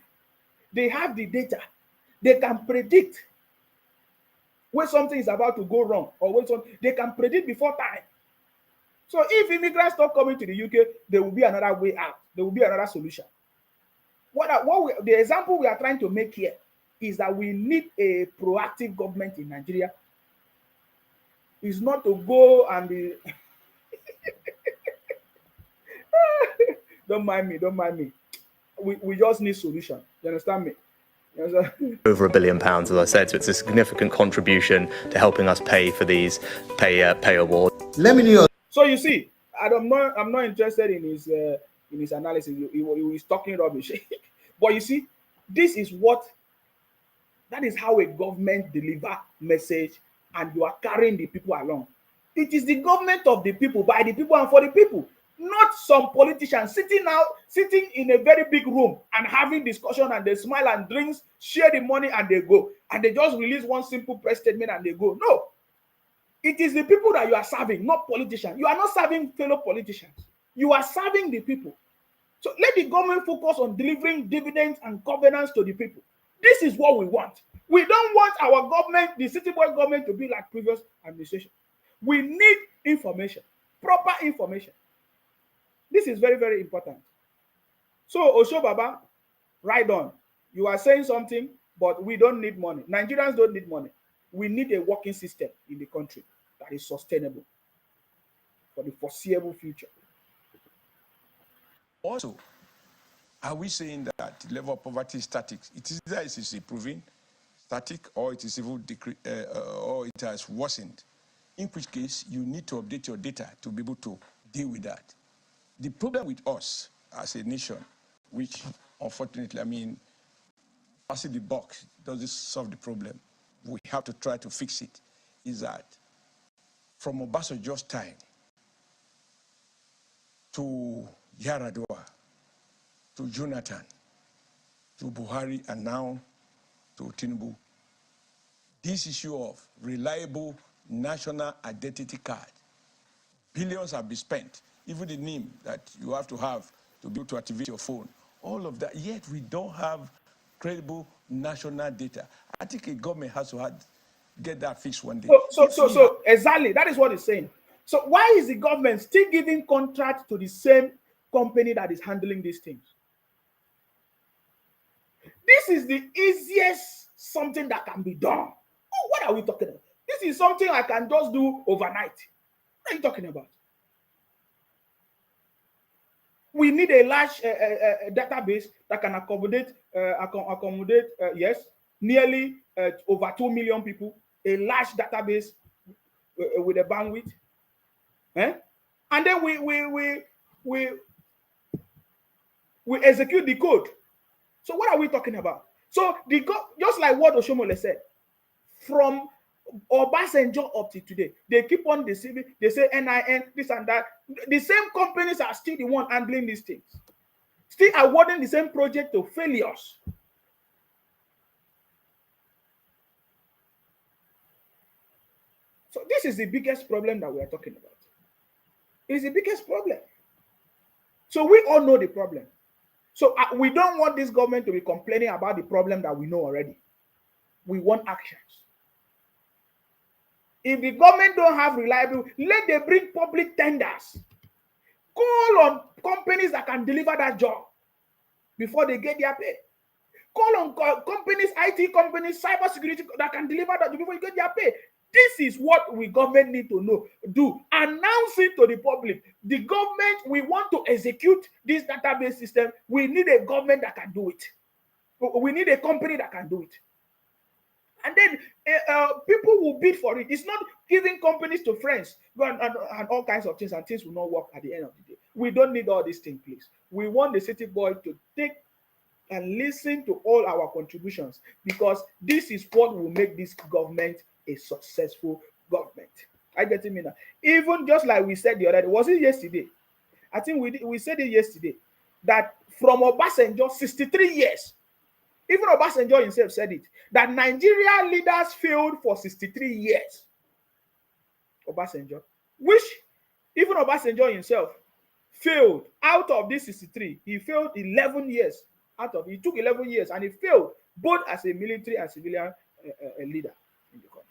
They have the data. They can predict when something is about to go wrong, or when they can predict before time. So if immigrants stop coming to the UK, there will be another way out. There will be another solution. The example we are trying to make here is that we need a proactive government in Nigeria. It's not to go and be... Don't mind me. We just need solution. You understand me? Over £1 billion, as I said, so it's a significant contribution to helping us pay for these pay awards. Let me know. So you see, I'm not interested in his analysis. He's talking rubbish. But you see, that is how a government deliver message, and you are carrying the people along. It is the government of the people, by the people, and for the people. Not some politicians sitting in a very big room and having discussion, and they smile and drinks, share the money, and they go. And they just release one simple press statement and they go. No. It is the people that you are serving, not politicians. You are not serving fellow politicians. You are serving the people. So let the government focus on delivering dividends and governance to the people. This is what we want. We don't want our government, the city boy government, to be like previous administration. We need information, proper information. This is very, very important. So Osho Baba, right on. You are saying something, but we don't need money. Nigerians don't need money. We need a working system in the country that is sustainable for the foreseeable future. Also, are we saying that the level of poverty is static? It is either it is improving, static, or it is even or it has worsened. In which case, you need to update your data to be able to deal with that. The problem with us as a nation, which unfortunately, I mean, passing the box doesn't solve the problem. We have to try to fix it. Is that from Obasanjo's time to Yaradua, to Jonathan, to Buhari, and now to Tinubu, this issue of reliable national identity card, billions have been spent, even the name that you have to be able to activate your phone, all of that, yet we don't have credible national data. I think a government has to get that fixed one day. So exactly, that is what it's saying. So why is the government still giving contracts to the same company that is handling these things? This is the easiest something that can be done. Oh, what are we talking about? This is something I can just do overnight. What are you talking about? We need a large database that can accommodate yes, nearly over 2 million people. A large database with a bandwidth, and then we execute the code. So what are we talking about? So just like what Oshomole said, from Obasanjo up to today, they keep on deceiving. They say NIN, this and that. The same companies are still the one handling these things, still awarding the same project to failures. So this is the biggest problem that we are talking about. It's the biggest problem. So we all know the problem. So we don't want this government to be complaining about the problem that we know already. We want actions. If the government don't have reliable, let them bring public tenders. Call on companies that can deliver that job before they get their pay. Call on companies, IT companies, cybersecurity that can deliver that before you get their pay. This is what we government need to do. Announce it to the public. The government, we want to execute this database system. We need a government that can do it. We need a company that can do it. And then people will bid for it. It's not giving companies to friends and all kinds of things, and things will not work at the end of the day. We don't need all these things, please. We want the city boy to take and listen to all our contributions, because this is what will make this government a successful government. I get it now. Even just like we said the other day, was it yesterday? I think we said it yesterday, that from Obasanjo, 63 years, even Obasanjo himself said it, that Nigeria leaders failed for 63 years. Obasanjo, which even Obasanjo himself failed. Out of this 63, he failed 11 years. He took 11 years, and he failed both as a military and civilian leader in the country.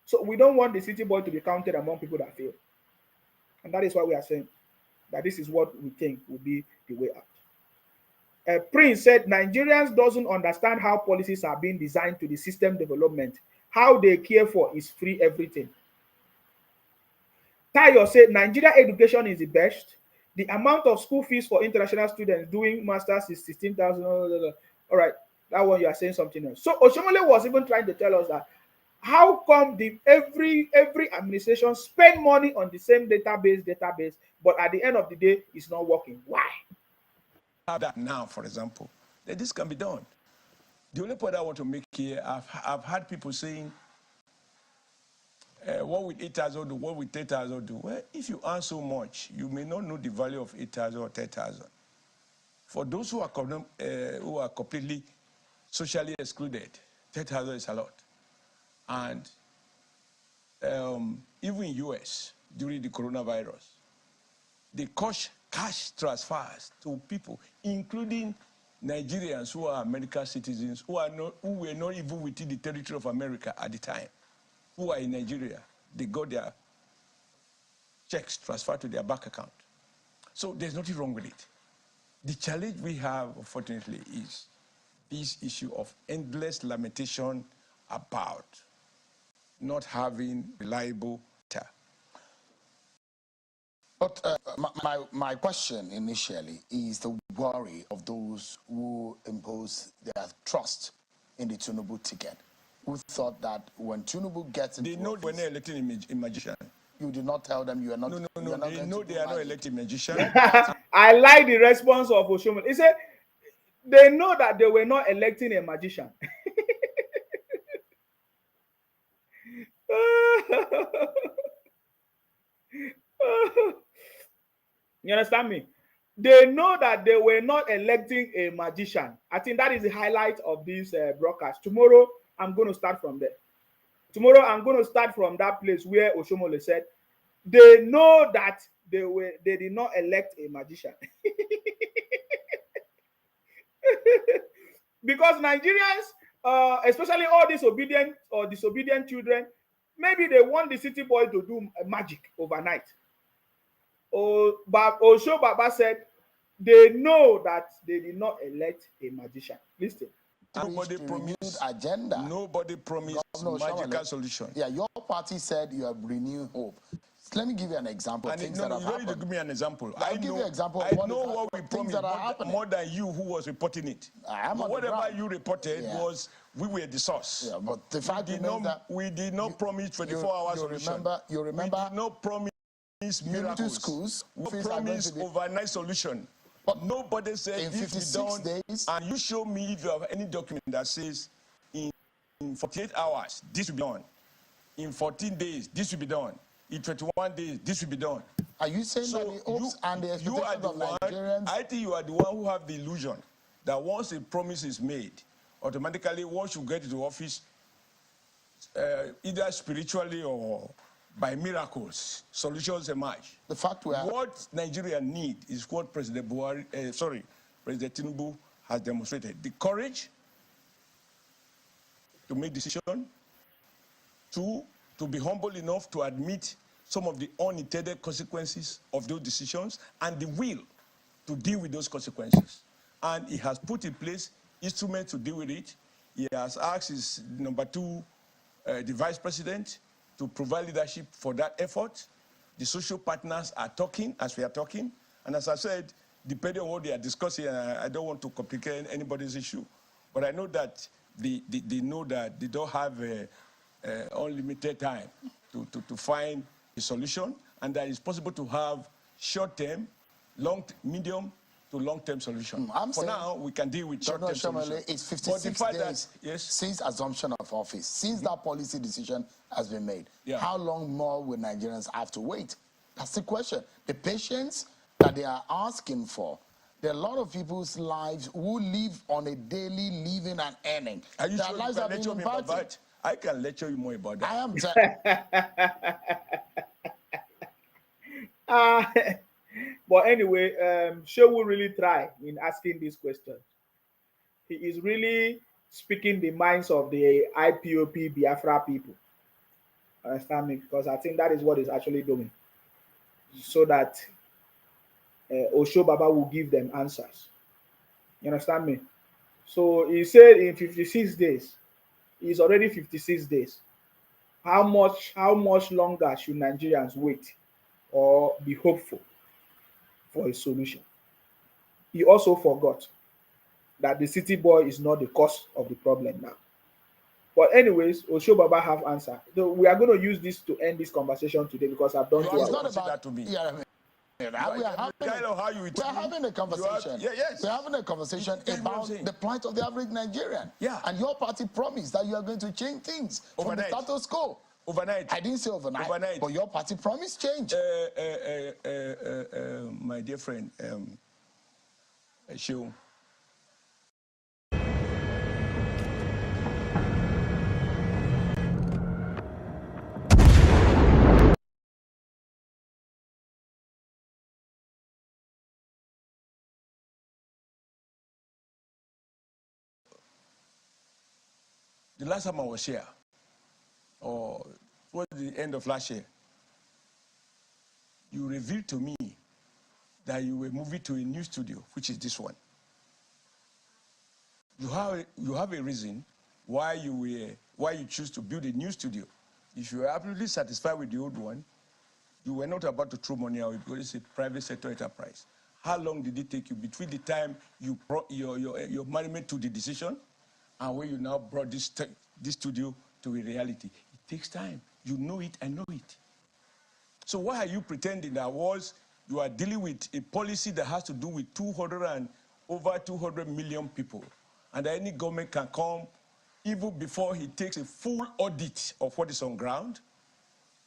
So we don't want the city boy to be counted among people that fail. And that is why we are saying that this is what we think will be the way out. Prince said Nigerians doesn't understand how policies are being designed to the system development. How they care for is free everything. Tayo said Nigeria education is the best. The amount of school fees for international students doing masters is 16,000. All right, that one you are saying something else. So Oshomole was even trying to tell us that how come every administration spend money on the same database, but at the end of the day, it's not working. Why? Have that now, for example, that this can be done. The only point I want to make here, I've had people saying, what will 8,000 do? What will 10,000 do? Well, if you earn so much, you may not know the value of 8,000 or 10,000. For those who are completely socially excluded, 10,000 is a lot. And even US during the coronavirus, they cash transfers to people, including Nigerians who are American citizens, who were not even within the territory of America at the time, who are in Nigeria. They got their checks transferred to their bank account. So there's nothing wrong with it. The challenge we have, unfortunately, is this issue of endless lamentation about not having reliable data. But my question initially is the worry of those who impose their trust in the Tinubu ticket, who thought that when Tinubu gets into they know office, when they're electing a magician. You did not tell them you are not. No, you are not they know they are not electing magician. I like the response of Oshomo. He said they know that they were not electing a magician. You understand me? They know that they were not electing a magician. I think that is the highlight of this broadcast. Tomorrow, I'm going to start from there. Tomorrow, I'm going to start from that place where Oshomole said, they know that they did not elect a magician. Because Nigerians, especially all disobedient children, maybe they want the city boy to do magic overnight. Osho Baba said they know that they did not elect a magician. Listen. Nobody promised agenda. Nobody promised magical solution. Yeah, your party said you have renewed hope. Let me give you an example. And things no, that have you don't happened. need to give me an example. I'll give you an example. I know what we promised more than you who was reporting it. Whatever you reported was we were the source. Yeah, but the fact we did not promise 24 hours solution. You remember? We did not promise miracles. Schools. We promised overnight solution. But nobody said in 56 days. And you show me if you have any document that says in 48 hours this will be done. In 14 days this will be done. In 21 days this will be done. Are you saying that the hopes and the expectations of Nigerians? I think you are the one who have the illusion that once a promise is made, automatically once you get into office, either spiritually or by miracles, solutions emerge. The fact what Nigeria need is what President President Tinubu has demonstrated: the courage to make decisions, to be humble enough to admit some of the unintended consequences of those decisions, and the will to deal with those consequences. And he has put in place instruments to deal with it. He has asked his number two, the vice president, to provide leadership for that effort. The social partners are talking as we are talking. And as I said, depending on what they are discussing, I don't want to complicate anybody's issue, but I know that they know that they don't have unlimited time to find a solution, and that it's possible to have short-term, medium to long-term solution. For now, we can deal with short-term solution. It's 56 days since assumption of office, since that policy decision has been made. Yeah. How long more will Nigerians have to wait? That's the question. The patience that they are asking for. There are a lot of people's lives who live on a daily living and earning. Are you Their sure lives you have can been lecture me about impacted. that? I can lecture you more about that. I am But anyway, Shehu really try in asking this question. He is really speaking the minds of the IPOP Biafra people. Understand me? Because I think that is what he's actually doing. So that Osho Baba will give them answers. You understand me? So he said in 56 days, it's already 56 days. How much longer should Nigerians wait or be hopeful for a solution? He also forgot that the city boy is not the cause of the problem now. But anyways, Osho Baba have answer. So we are going to use this to end this conversation today because I've done 2 hours. It's not about that to me. Yeah, we are having a conversation. We're having a conversation about the plight of the average Nigerian. Yeah. And your party promised that you are going to change things overnight. From the status quo. Overnight. I didn't say overnight. But your party promised change. My dear friend, Shehu, The last time I was here, or towards the end of last year, you revealed to me that you were moving to a new studio, which is this one. You have a reason why you choose to build a new studio. If you are absolutely satisfied with the old one, you were not about to throw money away because it's a private sector enterprise. How long did it take you between the time you brought your management to the decision and when you now brought this studio to a reality? It takes time. You know it, I know it. So why are you pretending that you are dealing with a policy that has to do with over 200 million people, and that any government can come even before he takes a full audit of what is on ground,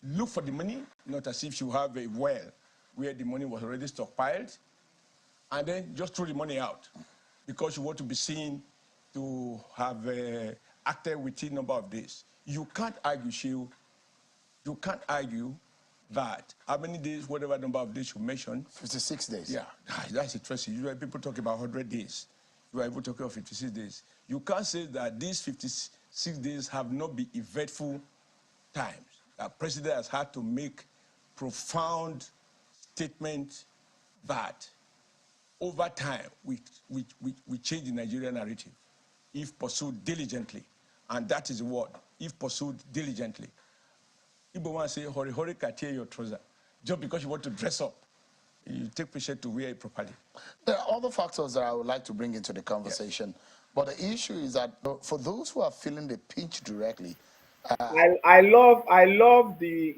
look for the money, not as if you have a well where the money was already stockpiled, and then just throw the money out because you want to be seen to have acted within a number of days. You can't argue, Sheil. You can't argue that how many days, whatever number of days you mentioned. 56 days. Yeah, that's interesting. Usually people talk about 100 days. You are able to talk about 56 days. You can't say that these 56 days have not been eventful times. The president has had to make profound statements that over time we change the Nigerian narrative if pursued diligently. And that is the word, if pursued diligently. People want to say, hurry, hurry, tear your trouser. Just because you want to dress up, you take pressure to wear it properly. There are other factors that I would like to bring into the conversation. Yes. But the issue is that for those who are feeling the pinch directly, I love the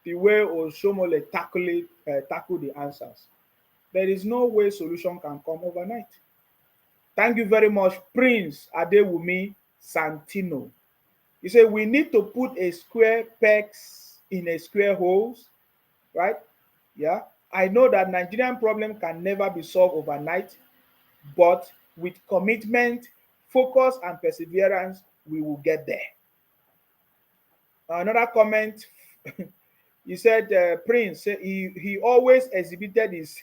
way Oshomole tackle the answers. There is no way solution can come overnight. Thank you very much, Prince Adewumi Santino. You say we need to put a square pegs in a square holes, right? Yeah. I know that Nigerian problem can never be solved overnight, but with commitment, focus, and perseverance, we will get there. Another comment, he said, Prince, he always exhibited his.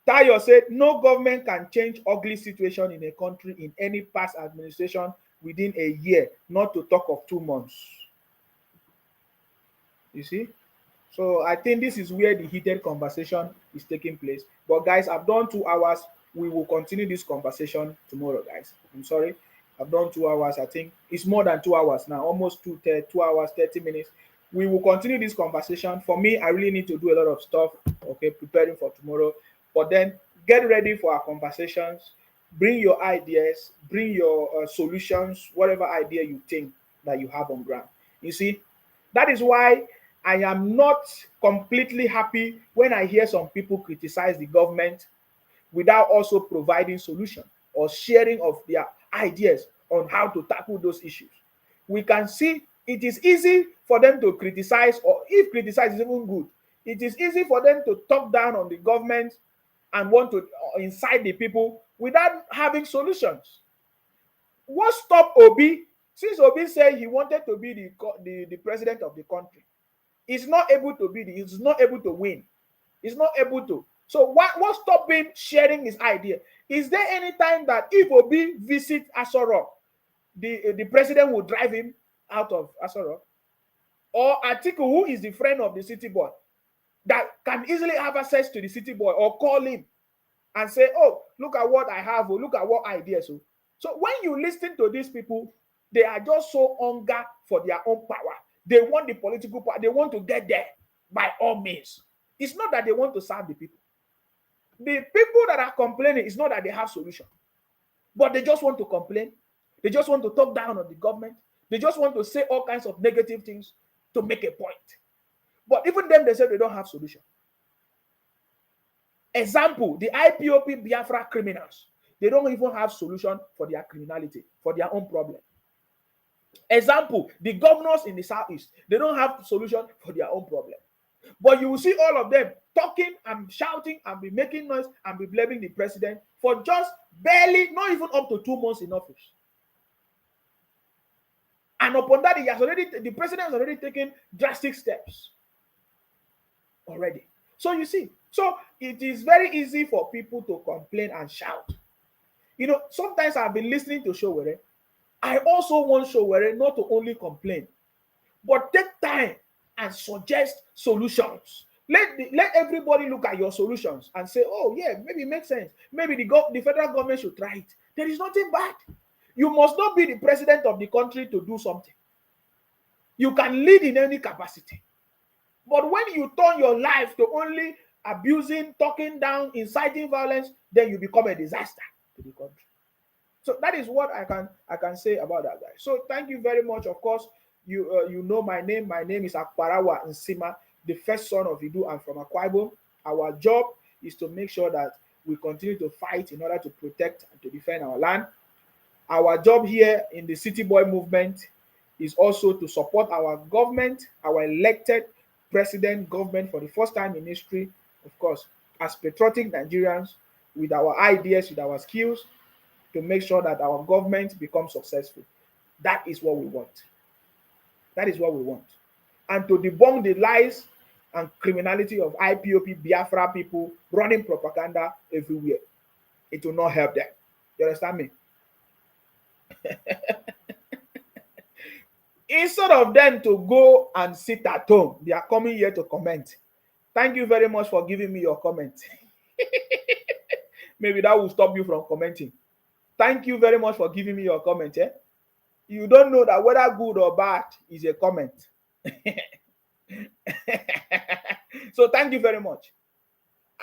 Tayo said, no government can change ugly situation in a country in any past administration within a year, not to talk of 2 months. You see? So I think this is where the heated conversation is taking place. But guys, I've done 2 hours. We will continue this conversation tomorrow, guys. I'm sorry. I've done 2 hours. I think it's more than 2 hours now, almost 2 hours, 30 minutes. We will continue this conversation. For me, I really need to do a lot of stuff, okay, preparing for tomorrow. But then get ready for our conversations. Bring your ideas, bring your solutions, whatever idea you think that you have on ground. You see, that is why I am not completely happy when I hear some people criticize the government without also providing solution or sharing of their ideas on how to tackle those issues. We can see it is easy for them to criticize, or if criticize is even good, it is easy for them to talk down on the government and want to incite the people without having solutions. What stopped Obi? Since Obi said he wanted to be the president of the country, he's not able to he's not able to win. He's not able to. So what stopped him sharing his idea? Is there any time that if Obi visit Aso Rock, the president will drive him out of Aso Rock? Or Atiku, who is the friend of the city boy, that can easily have access to the city boy or call him and say, oh, look at what I have, or look at what ideas. So when you listen to these people, they are just so hunger for their own power. They want the political power. They want to get there by all means. It's not that they want to serve the people. The people that are complaining, it's not that they have solution, but they just want to complain. They just want to talk down on the government. They just want to say all kinds of negative things to make a point. But even them, they say they don't have solution. Example, the IPOP Biafra criminals, they don't even have solution for their criminality, for their own problem. Example, the governors in the southeast, they don't have solution for their own problem. But you will see all of them talking and shouting and be making noise and be blaming the president for just barely, not even up to 2 months in office. And upon that, the president has already taken drastic steps already. So you see, so it is very easy for people to complain and shout. You know, sometimes I've been listening to Showere, I also want Sowore not to only complain, but take time and suggest solutions. Let everybody look at your solutions and say, oh yeah, maybe it makes sense. Maybe the federal government should try it. There is nothing bad. You must not be the president of the country to do something. You can lead in any capacity. But when you turn your life to only abusing, talking down, inciting violence, then you become a disaster to the country. So that is what I can say about that guy. So thank you very much. Of course, you know my name. My name is Akparawa Nsima, the first son of Idu. I'm from Akwa Ibom. Our job is to make sure that we continue to fight in order to protect and to defend our land. Our job here in the City Boy movement is also to support our government, our elected president government for the first time in history, of course, as patriotic Nigerians with our ideas, with our skills, to make sure that our government becomes successful. That is what we want. That is what we want. And to debunk the lies and criminality of IPOP Biafra people running propaganda everywhere. It will not help them. You understand me? Instead of them to go and sit at home, they are coming here to comment. Thank you very much for giving me your comment. Maybe that will stop you from commenting. Thank you very much for giving me your comment. You don't know that whether good or bad is a comment. So thank you very much.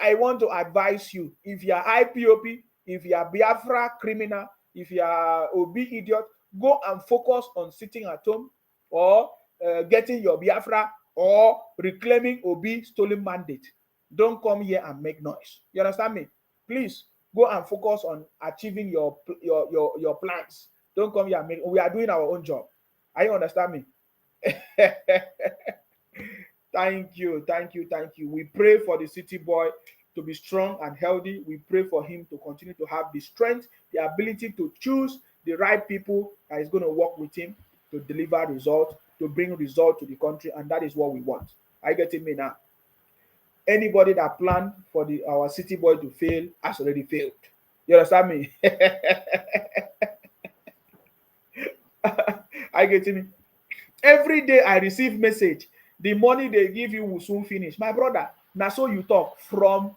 I want to advise you, if you are IPOP, if you are Biafra criminal, if you are OB idiot, go and focus on sitting at home or getting your Biafra or reclaiming OB stolen mandate. Don't come here and make noise. You understand me? Please go and focus on achieving your plans. Don't come here and make. We are doing our own job. I understand me. Thank you. We pray for the city boy to be strong and healthy. We pray for him to continue to have the strength, the ability to choose the right people that is going to work with him to deliver results, to bring results to the country, and that is what we want. Are you getting me now? Anybody that planned for our city boy to fail has already failed. You understand me? Are you getting me? Every day I receive message. The money they give you will soon finish. My brother, now so you talk from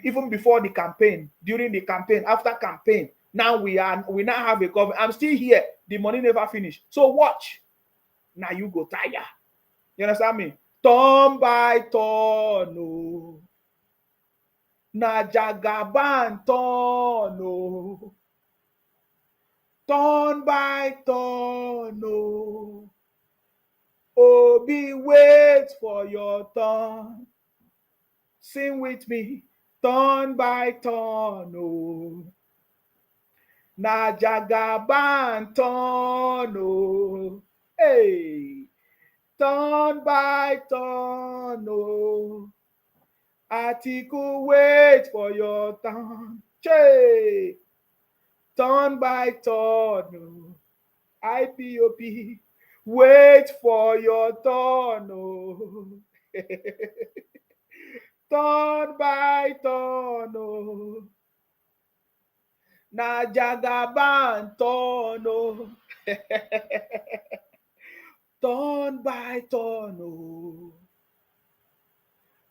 even before the campaign, during the campaign, after campaign. Now we now have a government. I'm still here. The money never finished. So watch. Now you go tire. You understand me? Turn by turn. No. Na jagaban turn. No. Turn by turn. No. Obi, wait for your turn. Sing with me, turn by turn. Oh. Na jagaban turn. Oh. Hey, turn by turn. Oh. Atiku, wait for your turn. Che, turn by turn. Oh. IPOP. Wait for your turn. Oh. Turn by turn. Oh. Na jagaban turn. Oh. Turn by turn. Oh.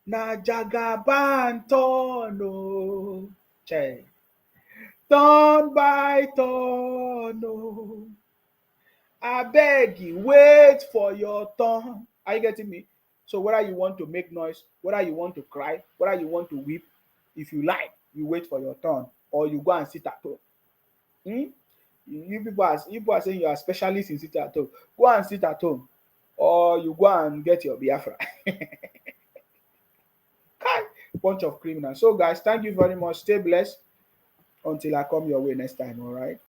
Na jagaban turn. Oh. Che. Turn by turn. Oh. I beg you, wait for your turn. Are you getting me? So whether you want to make noise, whether you want to cry, whether you want to weep, if you like, you wait for your turn, or you go and sit at home. You people are saying you are specialists in sitting at home. Go and sit at home, or you go and get your Biafra. Bunch of criminals. So guys, thank you very much. Stay blessed until I come your way next time. All right.